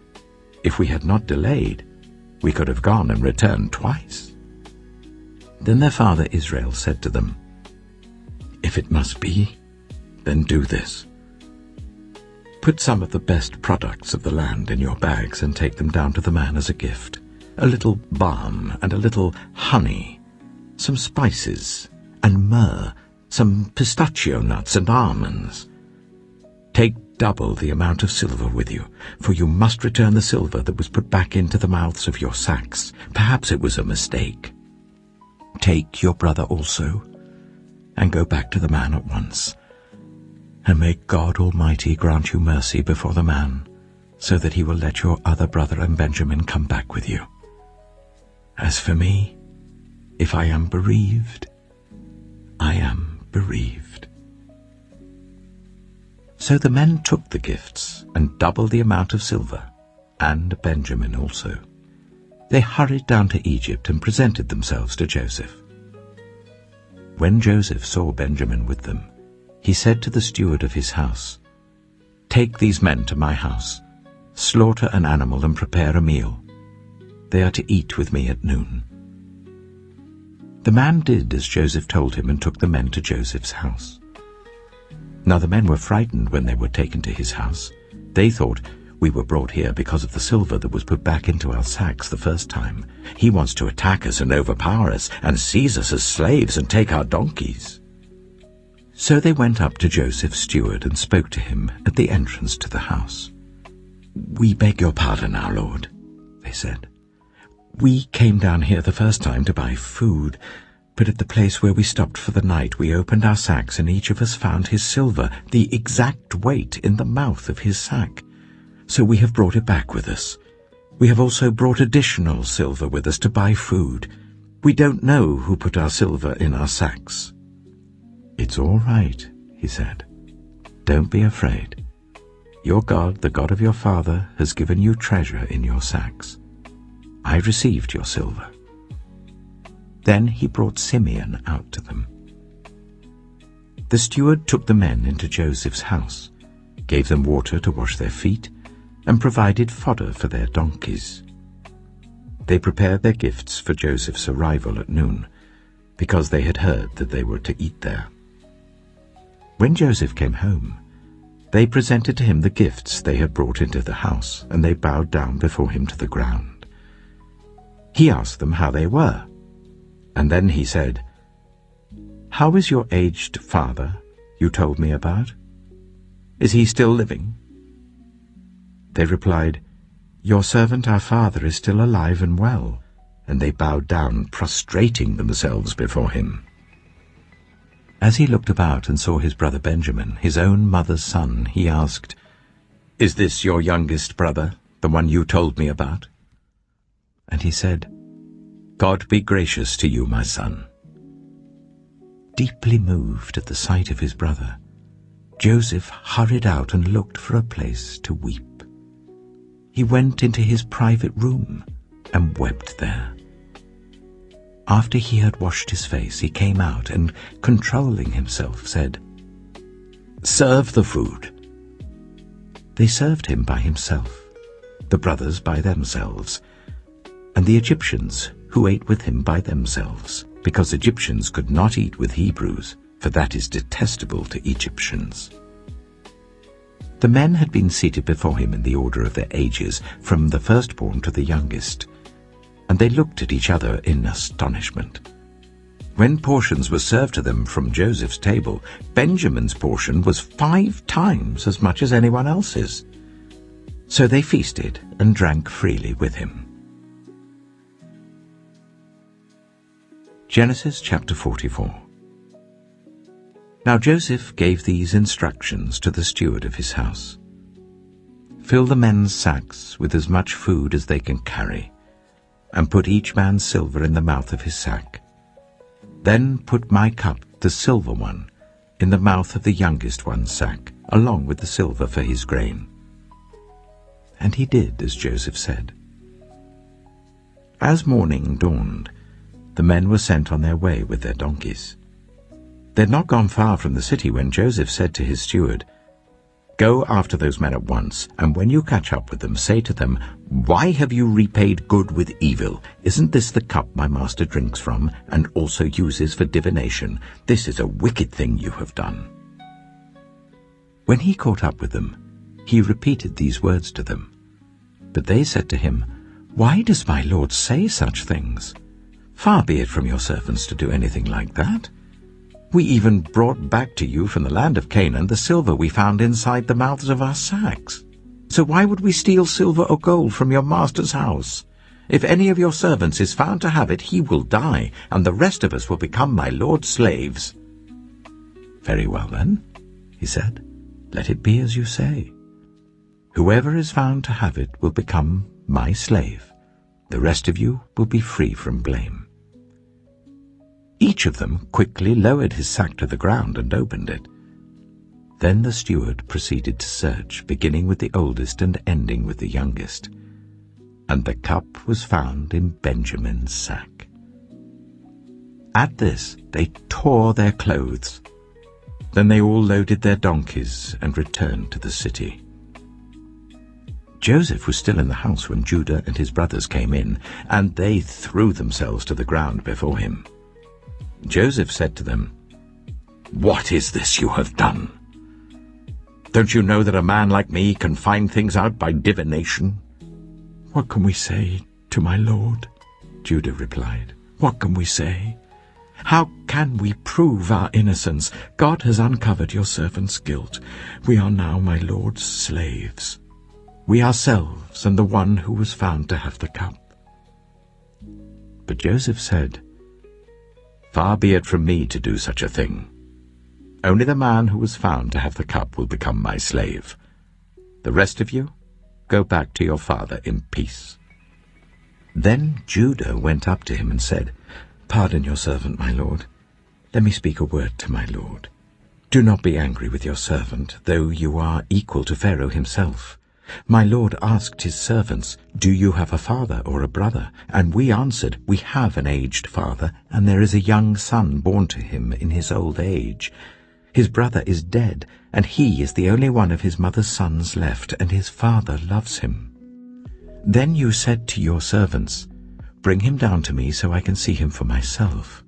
if we had not delayed, we could have gone and returned twice." Then their father Israel said to them, "If it must be, then do this. Put some of the best products of the land in your bags and take them down to the man as a gift. A little balm and a little honey, some spices and myrrh, some pistachio nuts and almonds. Take double the amount of silver with you, for you must return the silver that was put back into the mouths of your sacks. Perhaps it was a mistake. Take your brother also, and go back to the man at once. And may God Almighty grant you mercy before the man, so that he will let your other brother and Benjamin come back with you. As for me, if I am bereaved, I am bereaved." So the men took the gifts and double the amount of silver, and Benjamin also. They hurried down to Egypt and presented themselves to Joseph. When Joseph saw Benjamin with them, he said to the steward of his house, "Take these men to my house, slaughter an animal and prepare a meal. They are to eat with me at noon." The man did as Joseph told him and took the men to Joseph's house. Now the men were frightened when they were taken to his house. They thought, "We were brought here because of the silver that was put back into our sacks the first time. He wants to attack us and overpower us and seize us as slaves and take our donkeys." So they went up to Joseph's steward and spoke to him at the entrance to the house. "We beg your pardon, our lord," they said. "We came down here the first time to buy food, but at the place where we stopped for the night we opened our sacks and each of us found his silver, the exact weight, in the mouth of his sack. So we have brought it back with us. We have also brought additional silver with us to buy food. We don't know who put our silver in our sacks." "It's all right," he said. "Don't be afraid. Your God, the God of your father, has given you treasure in your sacks. I received your silver." Then he brought Simeon out to them. The steward took the men into Joseph's house, gave them water to wash their feet, and provided fodder for their donkeys. They prepared their gifts for Joseph's arrival at noon, because they had heard that they were to eat there. When Joseph came home, they presented to him the gifts they had brought into the house, and they bowed down before him to the ground. He asked them how they were, and then he said, "How is your aged father you told me about? Is he still living?" They replied, "Your servant our father is still alive and well," and they bowed down, prostrating themselves before him. As he looked about and saw his brother Benjamin, his own mother's son, he asked, "Is this your youngest brother, the one you told me about?" And he said, "God be gracious to you, my son." Deeply moved at the sight of his brother, Joseph hurried out and looked for a place to weep. He went into his private room and wept there. After he had washed his face, he came out and, controlling himself, said, "Serve the food." They served him by himself, the brothers by themselves, and the Egyptians who ate with him by themselves, because Egyptians could not eat with Hebrews, for that is detestable to Egyptians. The men had been seated before him in the order of their ages, from the firstborn to the youngest, and they looked at each other in astonishment. When portions were served to them from Joseph's table, Benjamin's portion was 5 times as much as anyone else's. So they feasted and drank freely with him. Genesis chapter 44. Now Joseph gave these instructions to the steward of his house. Fill the men's sacks with as much food as they can carry, and put each man's silver in the mouth of his sack. Then put my cup, the silver one, in the mouth of the youngest one's sack, along with the silver for his grain. And he did as Joseph said. As morning dawned, the men were sent on their way with their donkeys. They had not gone far from the city when Joseph said to his steward, "Go after those men at once, and when you catch up with them, say to them, 'Why have you repaid good with evil? Isn't this the cup my master drinks from, and also uses for divination? This is a wicked thing you have done.'" When he caught up with them, he repeated these words to them. But they said to him, "Why does my lord say such things? Far be it from your servants to do anything like that. We even brought back to you from the land of Canaan the silver we found inside the mouths of our sacks. So why would we steal silver or gold from your master's house? If any of your servants is found to have it, he will die, and the rest of us will become my lord's slaves." "Very well then," he said, "let it be as you say. Whoever is found to have it will become my slave. The rest of you will be free from blame." Each of them quickly lowered his sack to the ground and opened it. Then the steward proceeded to search, beginning with the oldest and ending with the youngest. And the cup was found in Benjamin's sack. At this they tore their clothes. Then they all loaded their donkeys and returned to the city. Joseph was still in the house when Judah and his brothers came in, and they threw themselves to the ground before him. Joseph said to them, "What is this you have done? Don't you know that a man like me can find things out by divination?" "What can we say to my lord?" Judah replied. "What can we say? How can we prove our innocence? God has uncovered your servant's guilt. We are now my lord's slaves, we ourselves and the one who was found to have the cup." But Joseph said, "Far be it from me to do such a thing. Only the man who was found to have the cup will become my slave. The rest of you, go back to your father in peace." Then Judah went up to him and said, "Pardon your servant, my lord. Let me speak a word to my lord. Do not be angry with your servant, though you are equal to Pharaoh himself. My lord asked his servants, 'Do you have a father or a brother?' And we answered, 'We have an aged father, and there is a young son born to him in his old age. His brother is dead, and he is the only one of his mother's sons left, and his father loves him.' Then you said to your servants, 'Bring him down to me so I can see him for myself.'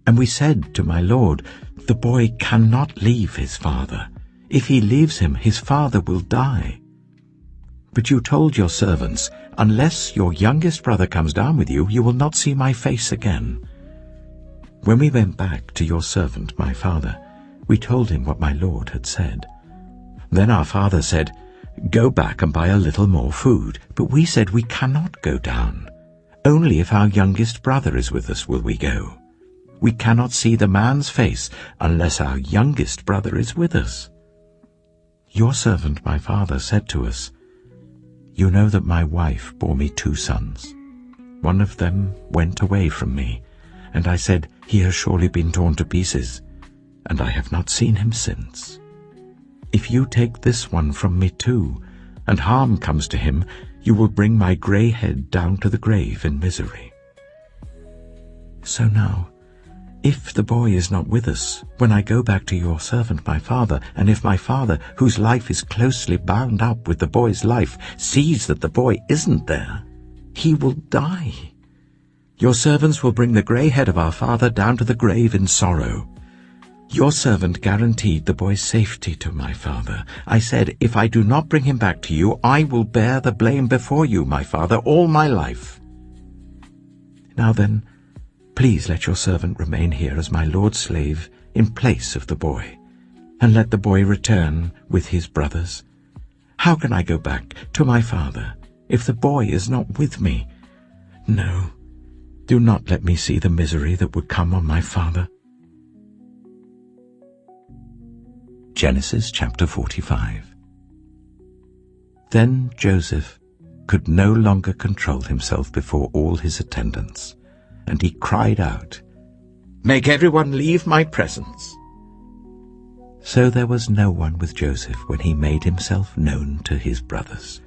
And we said to my lord, 'The boy cannot leave his father. If he leaves him, his father will die.' But you told your servants, 'Unless your youngest brother comes down with you, you will not see my face again.' When we went back to your servant, my father, we told him what my lord had said. Then our father said, 'Go back and buy a little more food.' But we said, 'We cannot go down. Only if our youngest brother is with us will we go. We cannot see the man's face unless our youngest brother is with us.' Your servant, my father, said to us, 'You know that my wife bore me 2 sons. One of them went away from me, and I said, "He has surely been torn to pieces," and I have not seen him since. If you take this one from me too, and harm comes to him, you will bring my grey head down to the grave in misery. So now, if the boy is not with us, when I go back to your servant my father, and if my father, whose life is closely bound up with the boy's life, sees that the boy isn't there, he will die. Your servants will bring the grey head of our father down to the grave in sorrow. Your servant guaranteed the boy's safety to my father. I said, if I do not bring him back to you, I will bear the blame before you, my father, all my life. Now then, please let your servant remain here as my lord's slave in place of the boy, and let the boy return with his brothers. How can I go back to my father if the boy is not with me? No, Do not let me see the misery that would come on my father." Genesis chapter 45. Then Joseph could no longer control himself before all his attendants, and he cried out, "Make everyone leave my presence." So there was no one with Joseph when he made himself known to his brothers.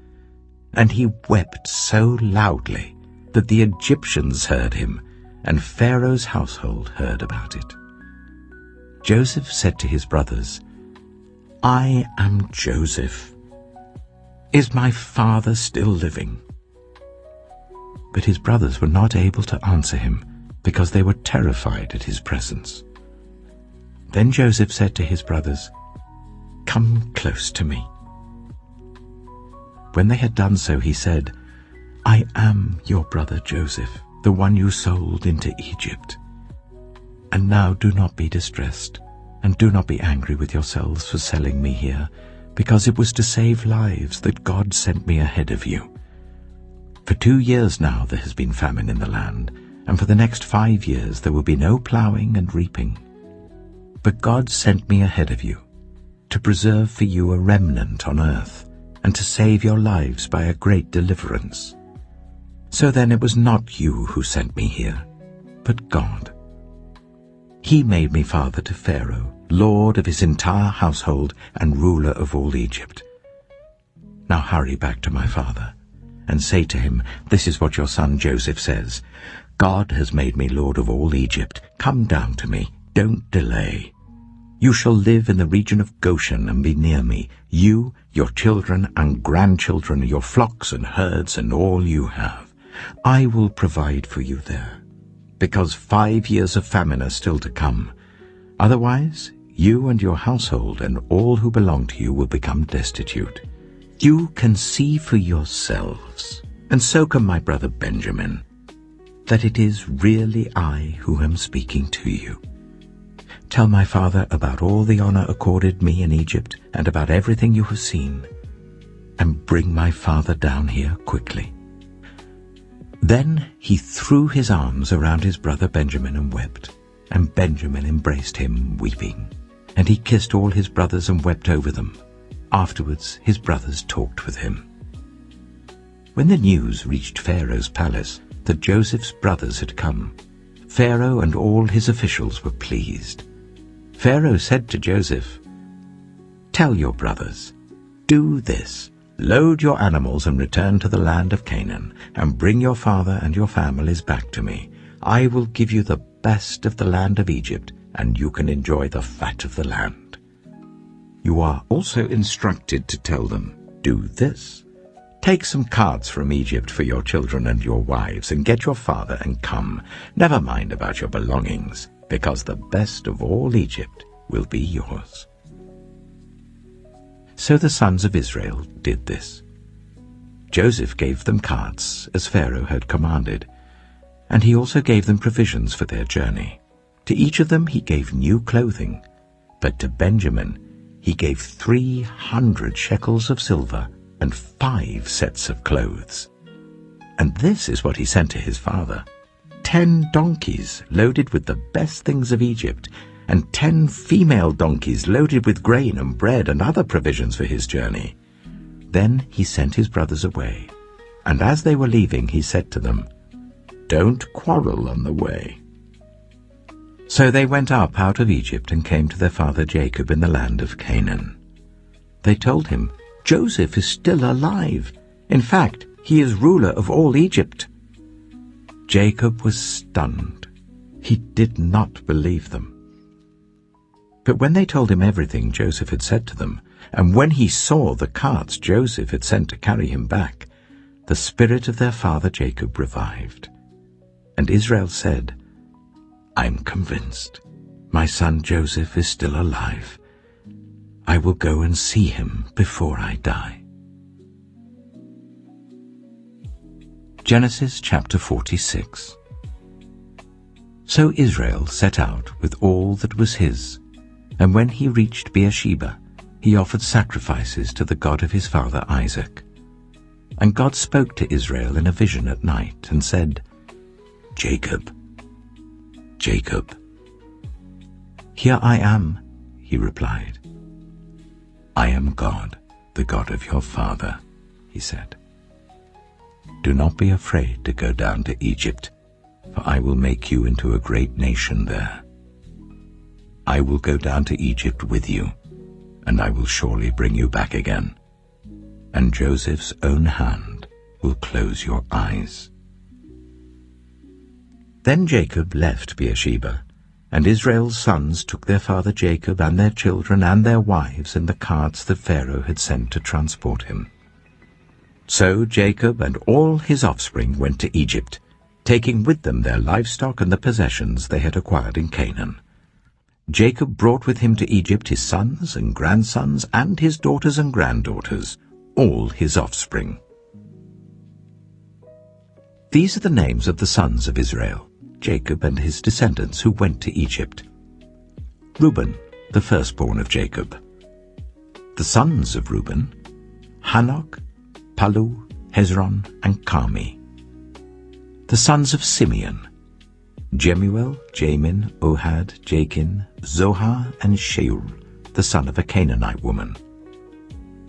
And he wept so loudly that the Egyptians heard him, and Pharaoh's household heard about it. Joseph said to his brothers, "I am Joseph. Is my father still living?" But his brothers were not able to answer him, because they were terrified at his presence. Then Joseph said to his brothers, "Come close to me." When they had done so, he said, "I am your brother Joseph, the one you sold into Egypt. And now do not be distressed, and do not be angry with yourselves for selling me here, because it was to save lives that God sent me ahead of you. For 2 years now there has been famine in the land, and for the next 5 years there will be no plowing and reaping. But God sent me ahead of you, to preserve for you a remnant on earth, and to save your lives by a great deliverance. So then it was not you who sent me here, but God. He made me father to Pharaoh, lord of his entire household and ruler of all Egypt. Now hurry back to my father, and say to him, 'This is what your son Joseph says. God has made me lord of all Egypt. Come down to me. Don't delay. You shall live in the region of Goshen and be near me, you, your children and grandchildren, your flocks and herds and all you have. I will provide for you there, because 5 years of famine are still to come. Otherwise, you and your household and all who belong to you will become destitute. You can see for yourselves, and so can my brother Benjamin, that it is really I who am speaking to you. Tell my father about all the honor accorded me in Egypt and about everything you have seen, and bring my father down here quickly." Then he threw his arms around his brother Benjamin and wept, and Benjamin embraced him, weeping. And he kissed all his brothers and wept over them. Afterwards his brothers talked with him. When the news reached Pharaoh's palace that Joseph's brothers had come, Pharaoh and all his officials were pleased. Pharaoh said to Joseph, "Tell your brothers, do this. Load your animals and return to the land of Canaan, and bring your father and your families back to me. I will give you the best of the land of Egypt, and you can enjoy the fat of the land." You are also instructed to tell them, "Do this. Take some carts from Egypt for your children and your wives, and get your father and come. Never mind about your belongings, because the best of all Egypt will be yours." So the sons of Israel did this. Joseph gave them carts, as Pharaoh had commanded, and he also gave them provisions for their journey. To each of them he gave new clothing, but to Benjamin he gave 300 shekels of silver and 5 sets of clothes. And this is what he sent to his father: 10 donkeys loaded with the best things of Egypt, and 10 female donkeys loaded with grain and bread and other provisions for his journey. Then he sent his brothers away, and as they were leaving he said to them, "Don't quarrel on the way." So they went up out of Egypt and came to their father Jacob in the land of Canaan. They told him, "Joseph is still alive. In fact, he is ruler of all Egypt." Jacob was stunned. He did not believe them. But when they told him everything Joseph had said to them, and when he saw the carts Joseph had sent to carry him back, the spirit of their father Jacob revived. And Israel said, "I'm convinced. My son Joseph is still alive. I will go and see him before I die." Genesis chapter 46. So Israel set out with all that was his, and when he reached Beersheba, he offered sacrifices to the God of his father Isaac. And God spoke to Israel in a vision at night and said, "Jacob, Jacob." "Here I am," he replied. "I am God, the God of your father," he said. "Do not be afraid to go down to Egypt, for I will make you into a great nation there. I will go down to Egypt with you, and I will surely bring you back again, and Joseph's own hand will close your eyes." Then Jacob left Beersheba, and Israel's sons took their father Jacob and their children and their wives in the carts that Pharaoh had sent to transport him. So Jacob and all his offspring went to Egypt, taking with them their livestock and the possessions they had acquired in Canaan. Jacob brought with him to Egypt his sons and grandsons and his daughters and granddaughters, all his offspring. These are the names of the sons of Israel, Jacob and his descendants who went to Egypt. Reuben, the firstborn of Jacob. The sons of Reuben, Hanok, Palu, Hezron, and Carmi. The sons of Simeon, Jemuel, Jamin, Ohad, Jachin, Zohar, and Shaul, the son of a Canaanite woman.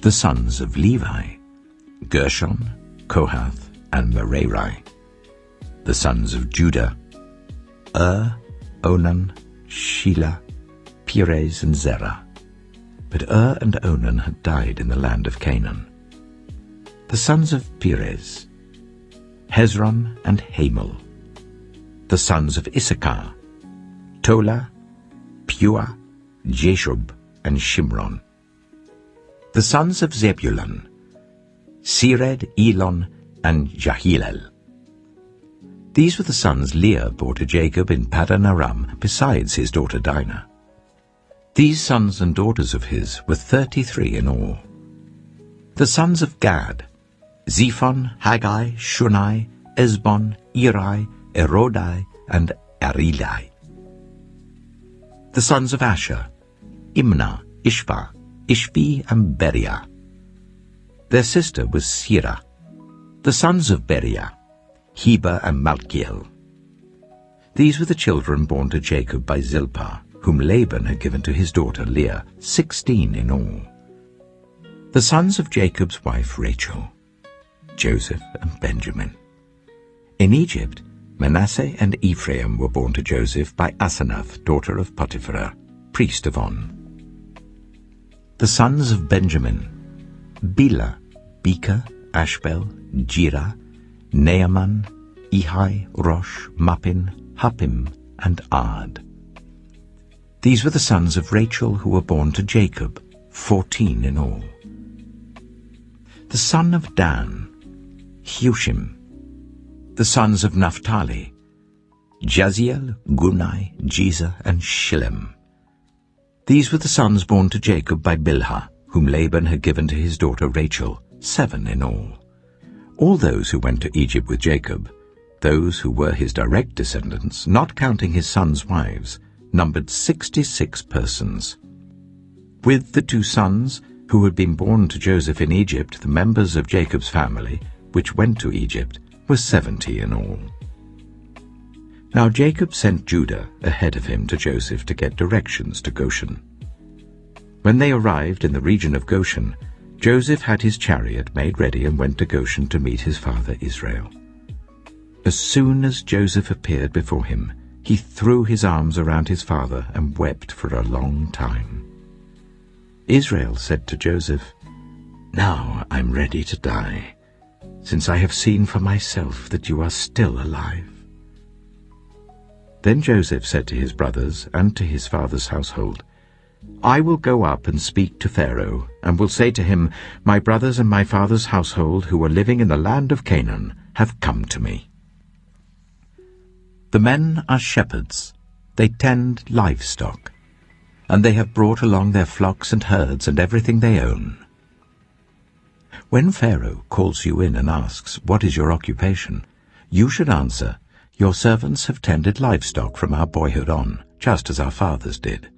The sons of Levi, Gershon, Kohath, and Merari. The sons of Judah, Onan, Shelah, Perez, and Zerah. But and Onan had died in the land of Canaan. The sons of Perez, Hezron and Hamul. The sons of Issachar, Tola, Pua, Jeshub, and Shimron. The sons of Zebulun, Sered, Elon, and Jahilel. These were the sons Leah bore to Jacob in Paddan Aram, besides his daughter Dinah. These sons and daughters of his were 33 in all. The sons of Gad, Zephon, Haggai, Shunai, Esbon, Eri, Erodai, and Arilai. The sons of Asher, Imnah, Ishbah, Ishbi, and Beriah. Their sister was Sirah. The sons of Beriah, Heber and Malkiel. These were the children born to Jacob by Zilpah, whom Laban had given to his daughter Leah, 16 in all. The sons of Jacob's wife Rachel, Joseph and Benjamin. In Egypt, Manasseh and Ephraim were born to Joseph by Asenath, daughter of Potiphar, priest of On. The sons of Benjamin, Bela, Becher, Ashbel, Jirah, Naaman, Ehi, Rosh, Muppim, Huppim, and Ard. These were the sons of Rachel who were born to Jacob, 14 in all. The son of Dan, Hushim. The sons of Naphtali, Jaziel, Gunai, Jezer, and Shillem. These were the sons born to Jacob by Bilhah, whom Laban had given to his daughter Rachel, 7 in all. All those who went to Egypt with Jacob, those who were his direct descendants, not counting his sons' wives, numbered 66 persons. With the 2 sons who had been born to Joseph in Egypt, the members of Jacob's family, which went to Egypt, were 70 in all. Now Jacob sent Judah ahead of him to Joseph to get directions to Goshen. When they arrived in the region of Goshen, Joseph had his chariot made ready and went to Goshen to meet his father Israel. As soon as Joseph appeared before him, he threw his arms around his father and wept for a long time. Israel said to Joseph, "Now I'm ready to die, since I have seen for myself that you are still alive." Then Joseph said to his brothers and to his father's household, "I will go up and speak to Pharaoh, and will say to him, 'My brothers and my father's household who are living in the land of Canaan have come to me. The men are shepherds, they tend livestock, and they have brought along their flocks and herds and everything they own.' When Pharaoh calls you in and asks, 'What is your occupation?' you should answer, 'Your servants have tended livestock from our boyhood on, just as our fathers did.'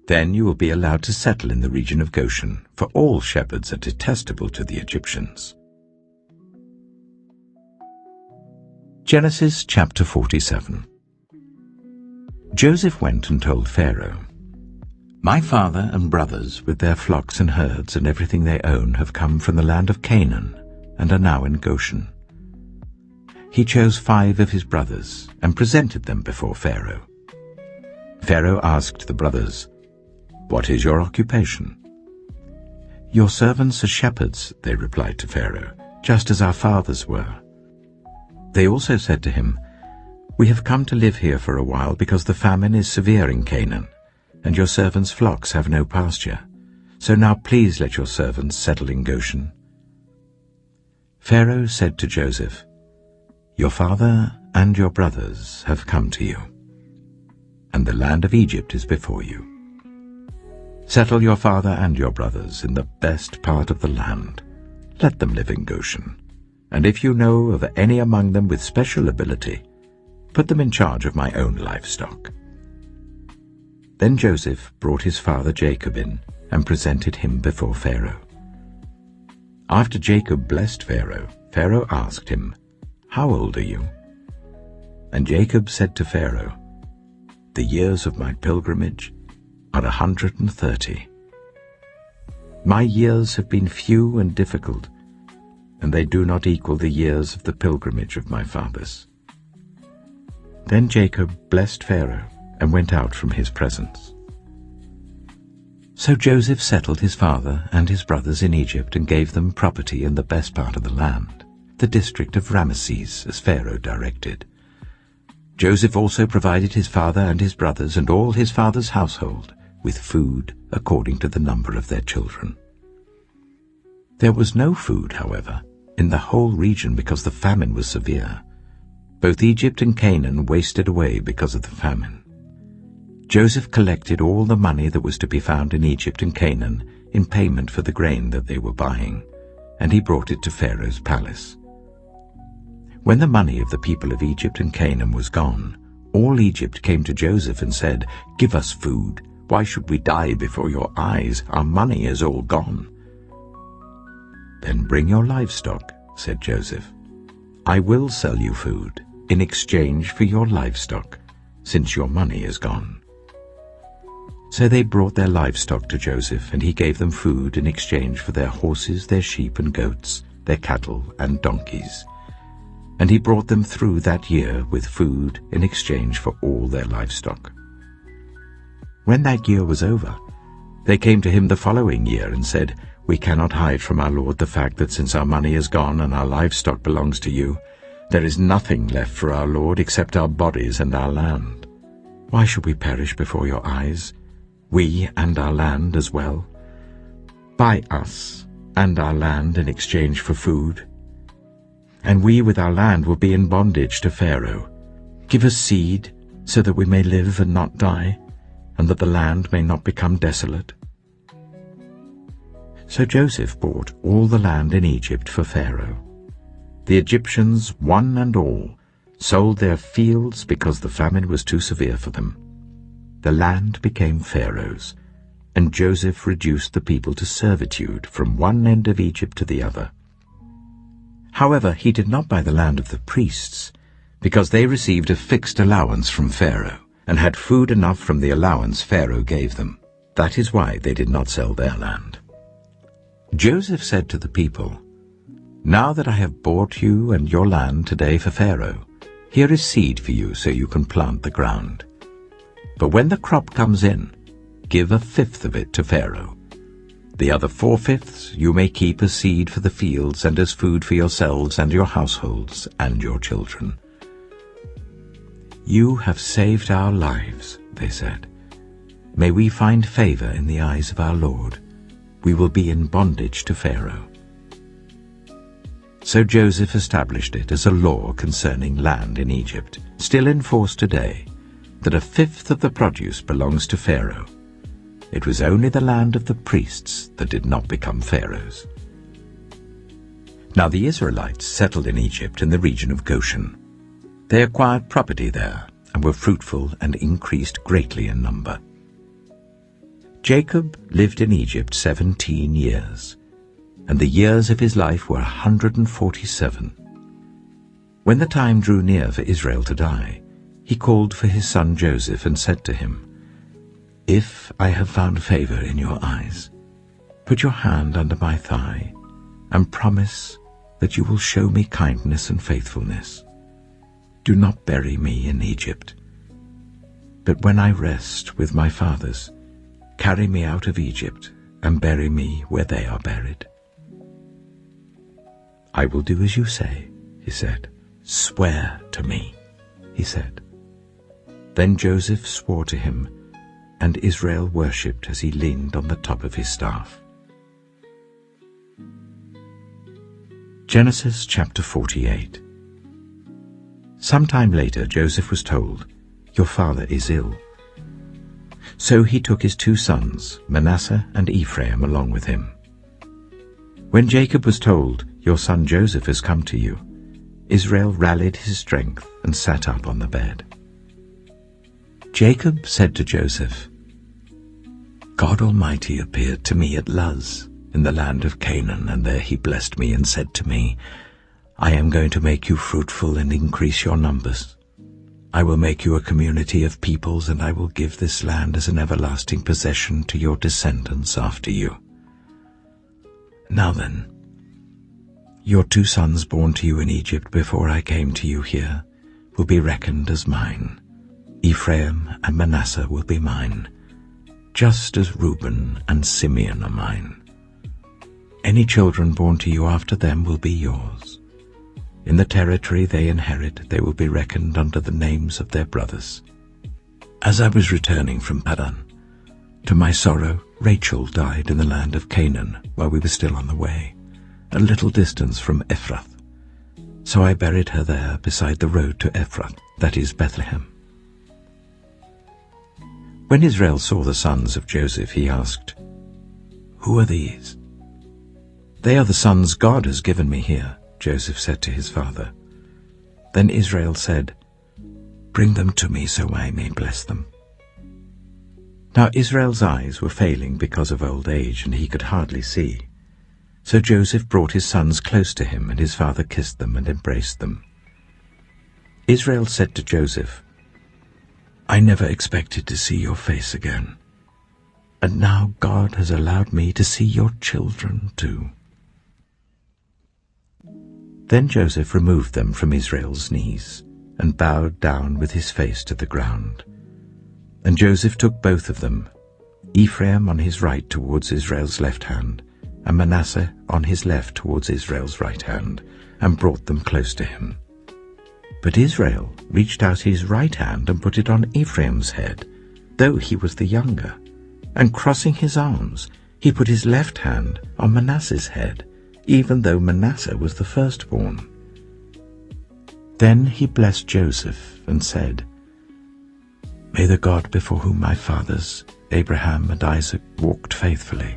Then you will be allowed to settle in the region of Goshen, for all shepherds are detestable to the Egyptians." Genesis chapter 47. Joseph went and told Pharaoh, "My father and brothers with their flocks and herds and everything they own have come from the land of Canaan and are now in Goshen." He chose 5 of his brothers and presented them before Pharaoh. Pharaoh asked the brothers, "What is your occupation?" "Your servants are shepherds," they replied to Pharaoh, "just as our fathers were." They also said to him, "We have come to live here for a while because the famine is severe in Canaan, and your servants' flocks have no pasture. So now please let your servants settle in Goshen." Pharaoh said to Joseph, "Your father and your brothers have come to you, and the land of Egypt is before you. Settle your father and your brothers in the best part of the land. Let them live in Goshen, and if you know of any among them with special ability, put them in charge of my own livestock." Then Joseph brought his father Jacob in and presented him before Pharaoh. After Jacob blessed Pharaoh, Pharaoh asked him, "How old are you?" And Jacob said to Pharaoh, "The years of my pilgrimage are 130. My years have been few and difficult, and they do not equal the years of the pilgrimage of my fathers." Then Jacob blessed Pharaoh and went out from his presence. So Joseph settled his father and his brothers in Egypt and gave them property in the best part of the land, the district of Ramesses, as Pharaoh directed. Joseph also provided his father and his brothers and all his father's household with food according to the number of their children. There was no food, however, in the whole region because the famine was severe. Both Egypt and Canaan wasted away because of the famine. Joseph collected all the money that was to be found in Egypt and Canaan in payment for the grain that they were buying, and he brought it to Pharaoh's palace. When the money of the people of Egypt and Canaan was gone, all Egypt came to Joseph and said, "Give us food. Why should we die before your eyes? Our money is all gone." "Then bring your livestock," said Joseph. "I will sell you food in exchange for your livestock, since your money is gone." So they brought their livestock to Joseph, and he gave them food in exchange for their horses, their sheep and goats, their cattle and donkeys. And he brought them through that year with food in exchange for all their livestock. When that year was over, they came to him the following year and said, "We cannot hide from our lord the fact that since our money is gone and our livestock belongs to you, there is nothing left for our lord except our bodies and our land. Why should we perish before your eyes, we and our land as well? Buy us and our land in exchange for food, and we with our land will be in bondage to Pharaoh. Give us seed so that we may live and not die, and that the land may not become desolate." So Joseph bought all the land in Egypt for Pharaoh. The Egyptians, one and all, sold their fields because the famine was too severe for them. The land became Pharaoh's, and Joseph reduced the people to servitude from one end of Egypt to the other. However, he did not buy the land of the priests, because they received a fixed allowance from Pharaoh, and had food enough from the allowance Pharaoh gave them. That is why they did not sell their land. Joseph said to the people, "Now that I have bought you and your land today for Pharaoh, here is seed for you so you can plant the ground. But when the crop comes in, give 1/5 of it to Pharaoh. The other 4/5 you may keep as seed for the fields and as food for yourselves and your households and your children." "You have saved our lives," they said. "May we find favor in the eyes of our Lord. We will be in bondage to Pharaoh." So Joseph established it as a law concerning land in Egypt, still in force today, that 1/5 of the produce belongs to Pharaoh. It was only the land of the priests that did not become Pharaoh's. Now the Israelites settled in Egypt in the region of Goshen. They acquired property there and were fruitful and increased greatly in number. Jacob lived in Egypt 17 years, and the years of his life were 147. When the time drew near for Israel to die, he called for his son Joseph and said to him, "If I have found favor in your eyes, put your hand under my thigh and promise that you will show me kindness and faithfulness. Do not bury me in Egypt, but when I rest with my fathers, carry me out of Egypt and bury me where they are buried." "I will do as you say," he said. "Swear to me," he said. Then Joseph swore to him, and Israel worshipped as he leaned on the top of his staff. Genesis chapter 48. Some time later Joseph was told, "Your father is ill." So he took his 2 sons, Manasseh and Ephraim, along with him. When Jacob was told, "Your son Joseph has come to you," Israel rallied his strength and sat up on the bed. Jacob said to Joseph, "God Almighty appeared to me at Luz in the land of Canaan, and there he blessed me and said to me, 'I am going to make you fruitful and increase your numbers. I will make you a community of peoples, and I will give this land as an everlasting possession to your descendants after you.' Now then, your 2 sons born to you in Egypt before I came to you here will be reckoned as mine. Ephraim and Manasseh will be mine, just as Reuben and Simeon are mine. Any children born to you after them will be yours. In the territory they inherit, they will be reckoned under the names of their brothers. As I was returning from Padan, to my sorrow, Rachel died in the land of Canaan while we were still on the way, a little distance from Ephrath. So I buried her there beside the road to Ephrath, that is Bethlehem." When Israel saw the sons of Joseph, he asked, "Who are these?" "They are the sons God has given me here," Joseph said to his father. Then Israel said, "Bring them to me so I may bless them." Now Israel's eyes were failing because of old age, and he could hardly see. So Joseph brought his sons close to him, and his father kissed them and embraced them. Israel said to Joseph, "I never expected to see your face again, and now God has allowed me to see your children too." Then Joseph removed them from Israel's knees and bowed down with his face to the ground. And Joseph took both of them, Ephraim on his right towards Israel's left hand, and Manasseh on his left towards Israel's right hand, and brought them close to him. But Israel reached out his right hand and put it on Ephraim's head, though he was the younger, and crossing his arms, he put his left hand on Manasseh's head, even though Manasseh was the firstborn. Then he blessed Joseph and said, "May the God before whom my fathers, Abraham and Isaac, walked faithfully,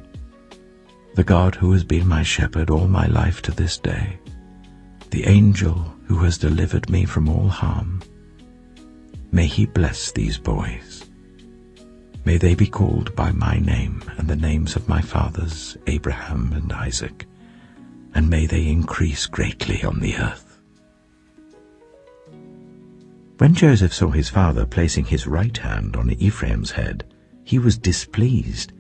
the God who has been my shepherd all my life to this day, the angel who has delivered me from all harm, may he bless these boys. May they be called by my name and the names of my fathers, Abraham and Isaac, and may they increase greatly on the earth." When Joseph saw his father placing his right hand on Ephraim's head, he was displeased.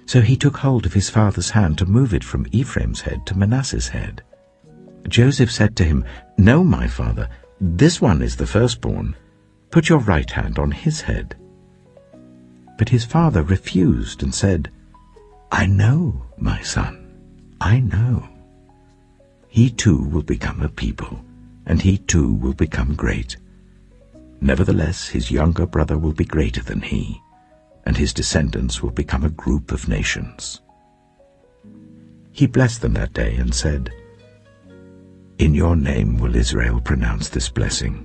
So he took hold of his father's hand to move it from Ephraim's head to Manasseh's head. Joseph said to him, "No, my father, this one is the firstborn. Put your right hand on his head." But his father refused and said, "I know, my son, I know. He too will become a people, and he too will become great. Nevertheless, his younger brother will be greater than he, and his descendants will become a group of nations." He blessed them that day and said, "In your name will Israel pronounce this blessing.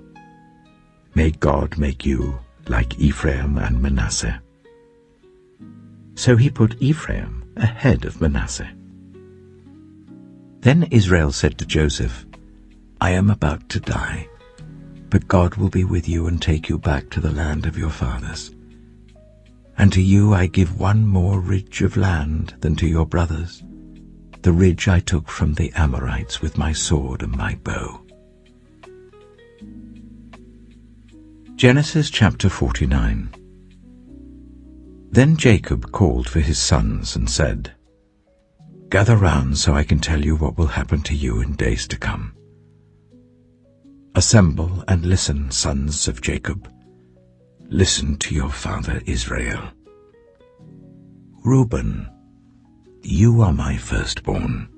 May God make you like Ephraim and Manasseh." So he put Ephraim ahead of Manasseh. Then Israel said to Joseph, "I am about to die, but God will be with you and take you back to the land of your fathers. And to you I give one more ridge of land than to your brothers, the ridge I took from the Amorites with my sword and my bow. Genesis chapter 49. Then Jacob called for his sons and said, "Gather round so I can tell you what will happen to you in days to come. Assemble and listen, sons of Jacob. Listen to your father Israel. Reuben, you are my firstborn,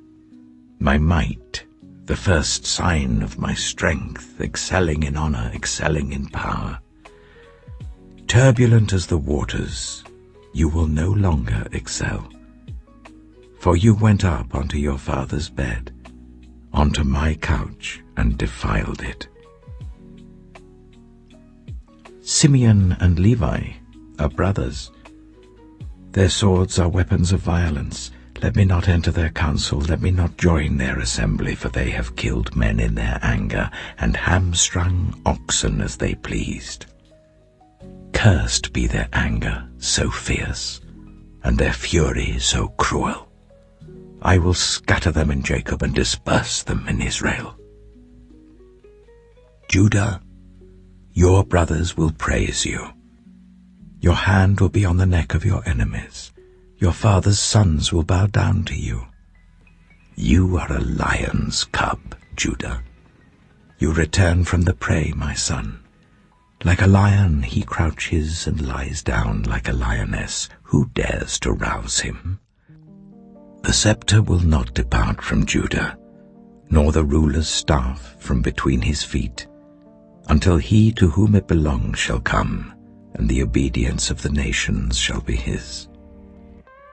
my might, the first sign of my strength, excelling in honor, excelling in power. Turbulent as the waters, you will no longer excel. For you went up onto your father's bed, onto my couch, and defiled it. Simeon and Levi are brothers. Their swords are weapons of violence. Let me not enter their council, let me not join their assembly, for they have killed men in their anger, and hamstrung oxen as they pleased. Cursed be their anger, so fierce, and their fury so cruel. I will scatter them in Jacob and disperse them in Israel. Judah, your brothers will praise you. Your hand will be on the neck of your enemies. Your father's sons will bow down to you. You are a lion's cub, Judah. You return from the prey, my son. Like a lion he crouches and lies down like a lioness. Who dares to rouse him? The scepter will not depart from Judah, nor the ruler's staff from between his feet, until he to whom it belongs shall come, and the obedience of the nations shall be his.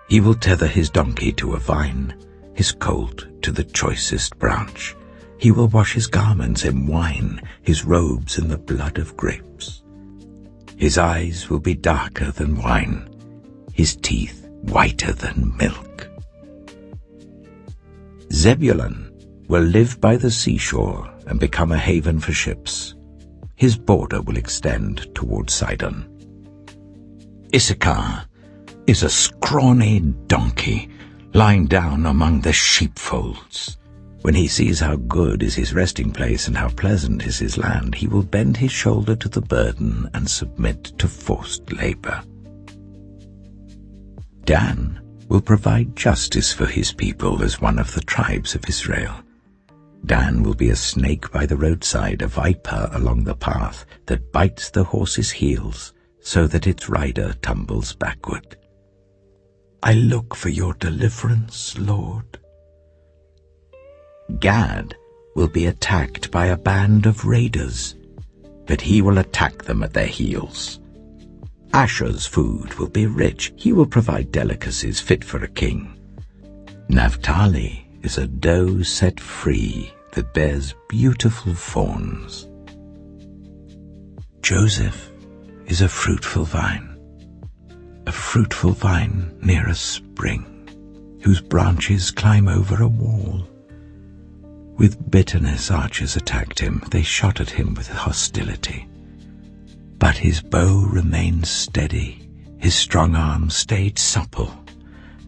He will tether his donkey to a vine, his colt to the choicest branch. He will wash his garments in wine, his robes in the blood of grapes. His eyes will be darker than wine, his teeth whiter than milk. Zebulun will live by the seashore and become a haven for ships. His border will extend toward Sidon. Issachar is a scrawny donkey lying down among the sheepfolds. When he sees how good is his resting place and how pleasant is his land, he will bend his shoulder to the burden and submit to forced labor. Dan will provide justice for his people as one of the tribes of Israel. Dan will be a snake by the roadside, a viper along the path that bites the horse's heels so that its rider tumbles backward. I look for your deliverance, Lord. Gad will be attacked by a band of raiders, but he will attack them at their heels. Asher's food will be rich. He will provide delicacies fit for a king. Naphtali is a doe set free that bears beautiful fawns. Joseph is a fruitful vine near a spring, whose branches climb over a wall. With bitterness archers attacked him, they shot at him with hostility. But his bow remained steady, his strong arm stayed supple,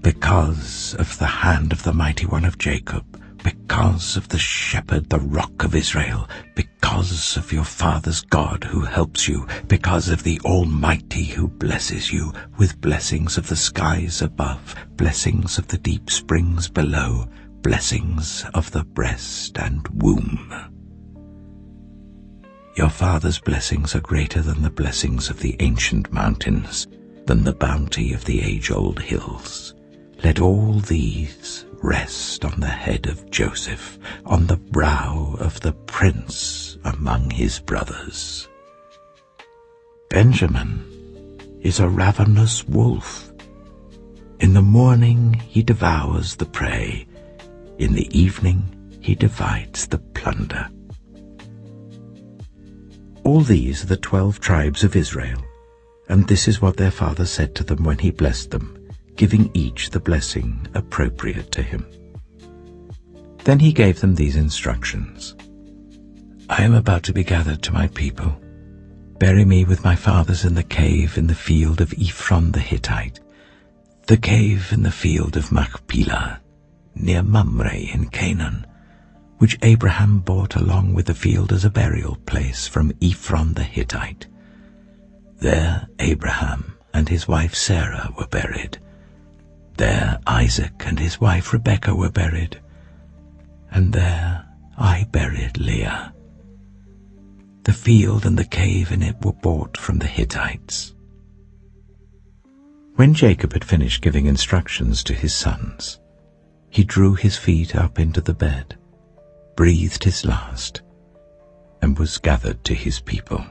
because of the hand of the mighty one of Jacob, because of the shepherd, the rock of Israel, because of your father's God who helps you, because of the Almighty who blesses you with blessings of the skies above, blessings of the deep springs below, blessings of the breast and womb. Your father's blessings are greater than the blessings of the ancient mountains, than the bounty of the age-old hills. Let all these rest on the head of Joseph, on the brow of the prince among his brothers. Benjamin is a ravenous wolf. In the morning he devours the prey, in the evening he divides the plunder. All these are the 12 tribes of Israel, and this is what their father said to them when he blessed them, giving each the blessing appropriate to him. Then he gave them these instructions. I am about to be gathered to my people. Bury me with my fathers in the cave in the field of Ephron the Hittite, the cave in the field of Machpelah, near Mamre in Canaan, which Abraham bought along with the field as a burial place from Ephron the Hittite, There Abraham and his wife Sarah were buried. There Isaac and his wife Rebekah were buried. And there I buried Leah. The field and the cave in it were bought from the Hittites." When Jacob had finished giving instructions to his sons, he drew his feet up into the bed, breathed his last, and was gathered to his people.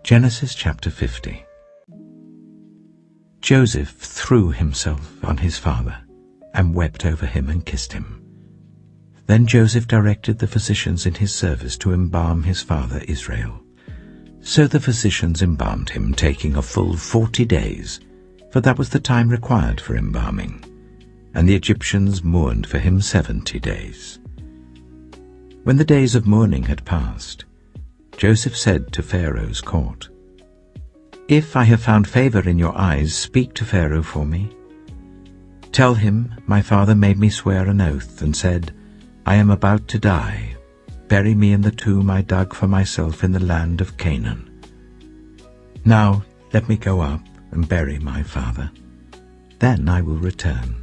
Genesis chapter 50. Joseph threw himself on his father and wept over him and kissed him. Then Joseph directed the physicians in his service to embalm his father Israel. So the physicians embalmed him, taking a full 40 days, for that was the time required for embalming, and the Egyptians mourned for him 70 days. When the days of mourning had passed, Joseph said to Pharaoh's court, "If I have found favor in your eyes, speak to Pharaoh for me. Tell him, my father made me swear an oath and said, 'I am about to die. Bury me in the tomb I dug for myself in the land of Canaan.' Now let me go up and bury my father. Then I will return."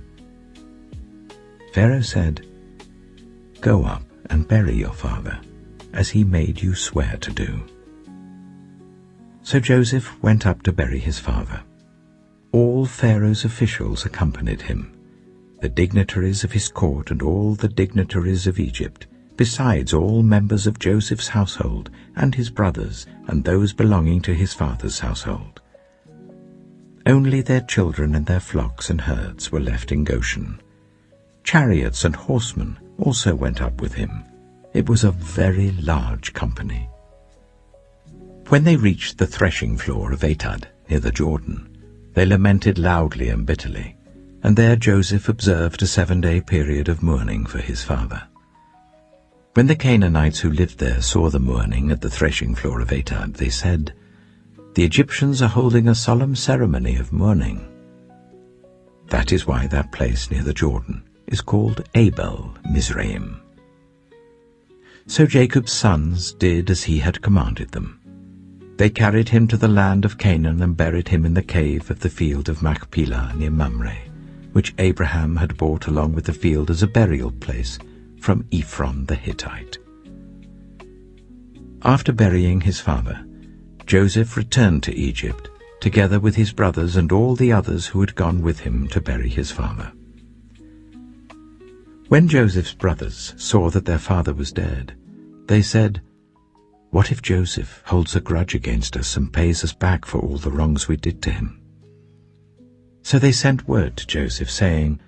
Pharaoh said, "Go up and bury your father, as he made you swear to do." So Joseph went up to bury his father. All Pharaoh's officials accompanied him, the dignitaries of his court and all the dignitaries of Egypt, besides all members of Joseph's household and his brothers and those belonging to his father's household. Only their children and their flocks and herds were left in Goshen. Chariots and horsemen also went up with him. It was a very large company. When they reached the threshing floor of Atad near the Jordan, they lamented loudly and bitterly, and there Joseph observed a 7-day period of mourning for his father. When the Canaanites who lived there saw the mourning at the threshing floor of Atad, they said, "The Egyptians are holding a solemn ceremony of mourning." That is why that place near the Jordan is called Abel Mizraim. So Jacob's sons did as he had commanded them. They carried him to the land of Canaan and buried him in the cave of the field of Machpelah near Mamre, which Abraham had bought along with the field as a burial place from Ephron the Hittite. After burying his father, Joseph returned to Egypt, together with his brothers and all the others who had gone with him to bury his father. When Joseph's brothers saw that their father was dead, they said, "What if Joseph holds a grudge against us and pays us back for all the wrongs we did to him?" So they sent word to Joseph, saying,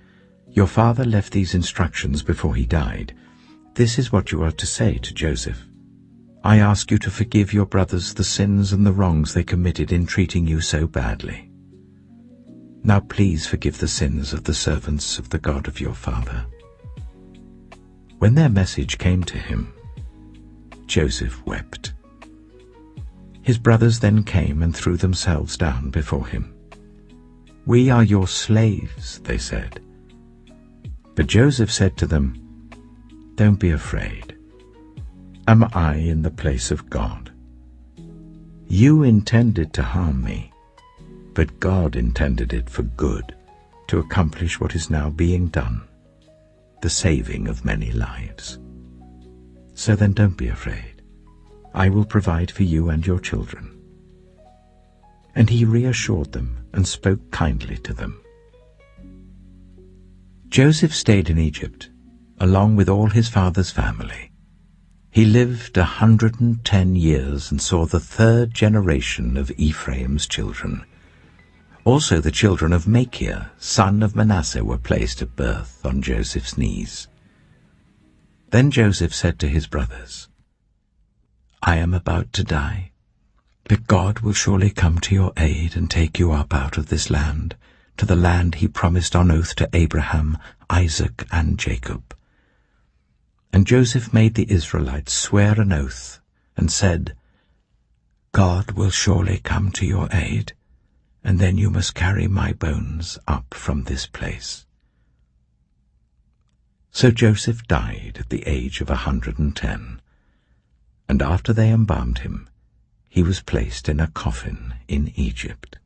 "Your father left these instructions before he died. This is what you are to say to Joseph. I ask you to forgive your brothers the sins and the wrongs they committed in treating you so badly. Now please forgive the sins of the servants of the God of your father." When their message came to him, Joseph wept. His brothers then came and threw themselves down before him. "We are your slaves," they said. But Joseph said to them, "Don't be afraid. Am I in the place of God? You intended to harm me, but God intended it for good, to accomplish what is now being done, the saving of many lives. So then don't be afraid. I will provide for you and your children." And he reassured them and spoke kindly to them. Joseph stayed in Egypt, along with all his father's family. He lived 110 years and saw the 3rd generation of Ephraim's children. Also the children of Machir, son of Manasseh, were placed at birth on Joseph's knees. Then Joseph said to his brothers, "I am about to die, but God will surely come to your aid and take you up out of this land, to the land he promised on oath to Abraham, Isaac, and Jacob." And Joseph made the Israelites swear an oath and said, "God will surely come to your aid, and then you must carry my bones up from this place." So Joseph died at the age of 110, And after they embalmed him, he was placed in a coffin in Egypt.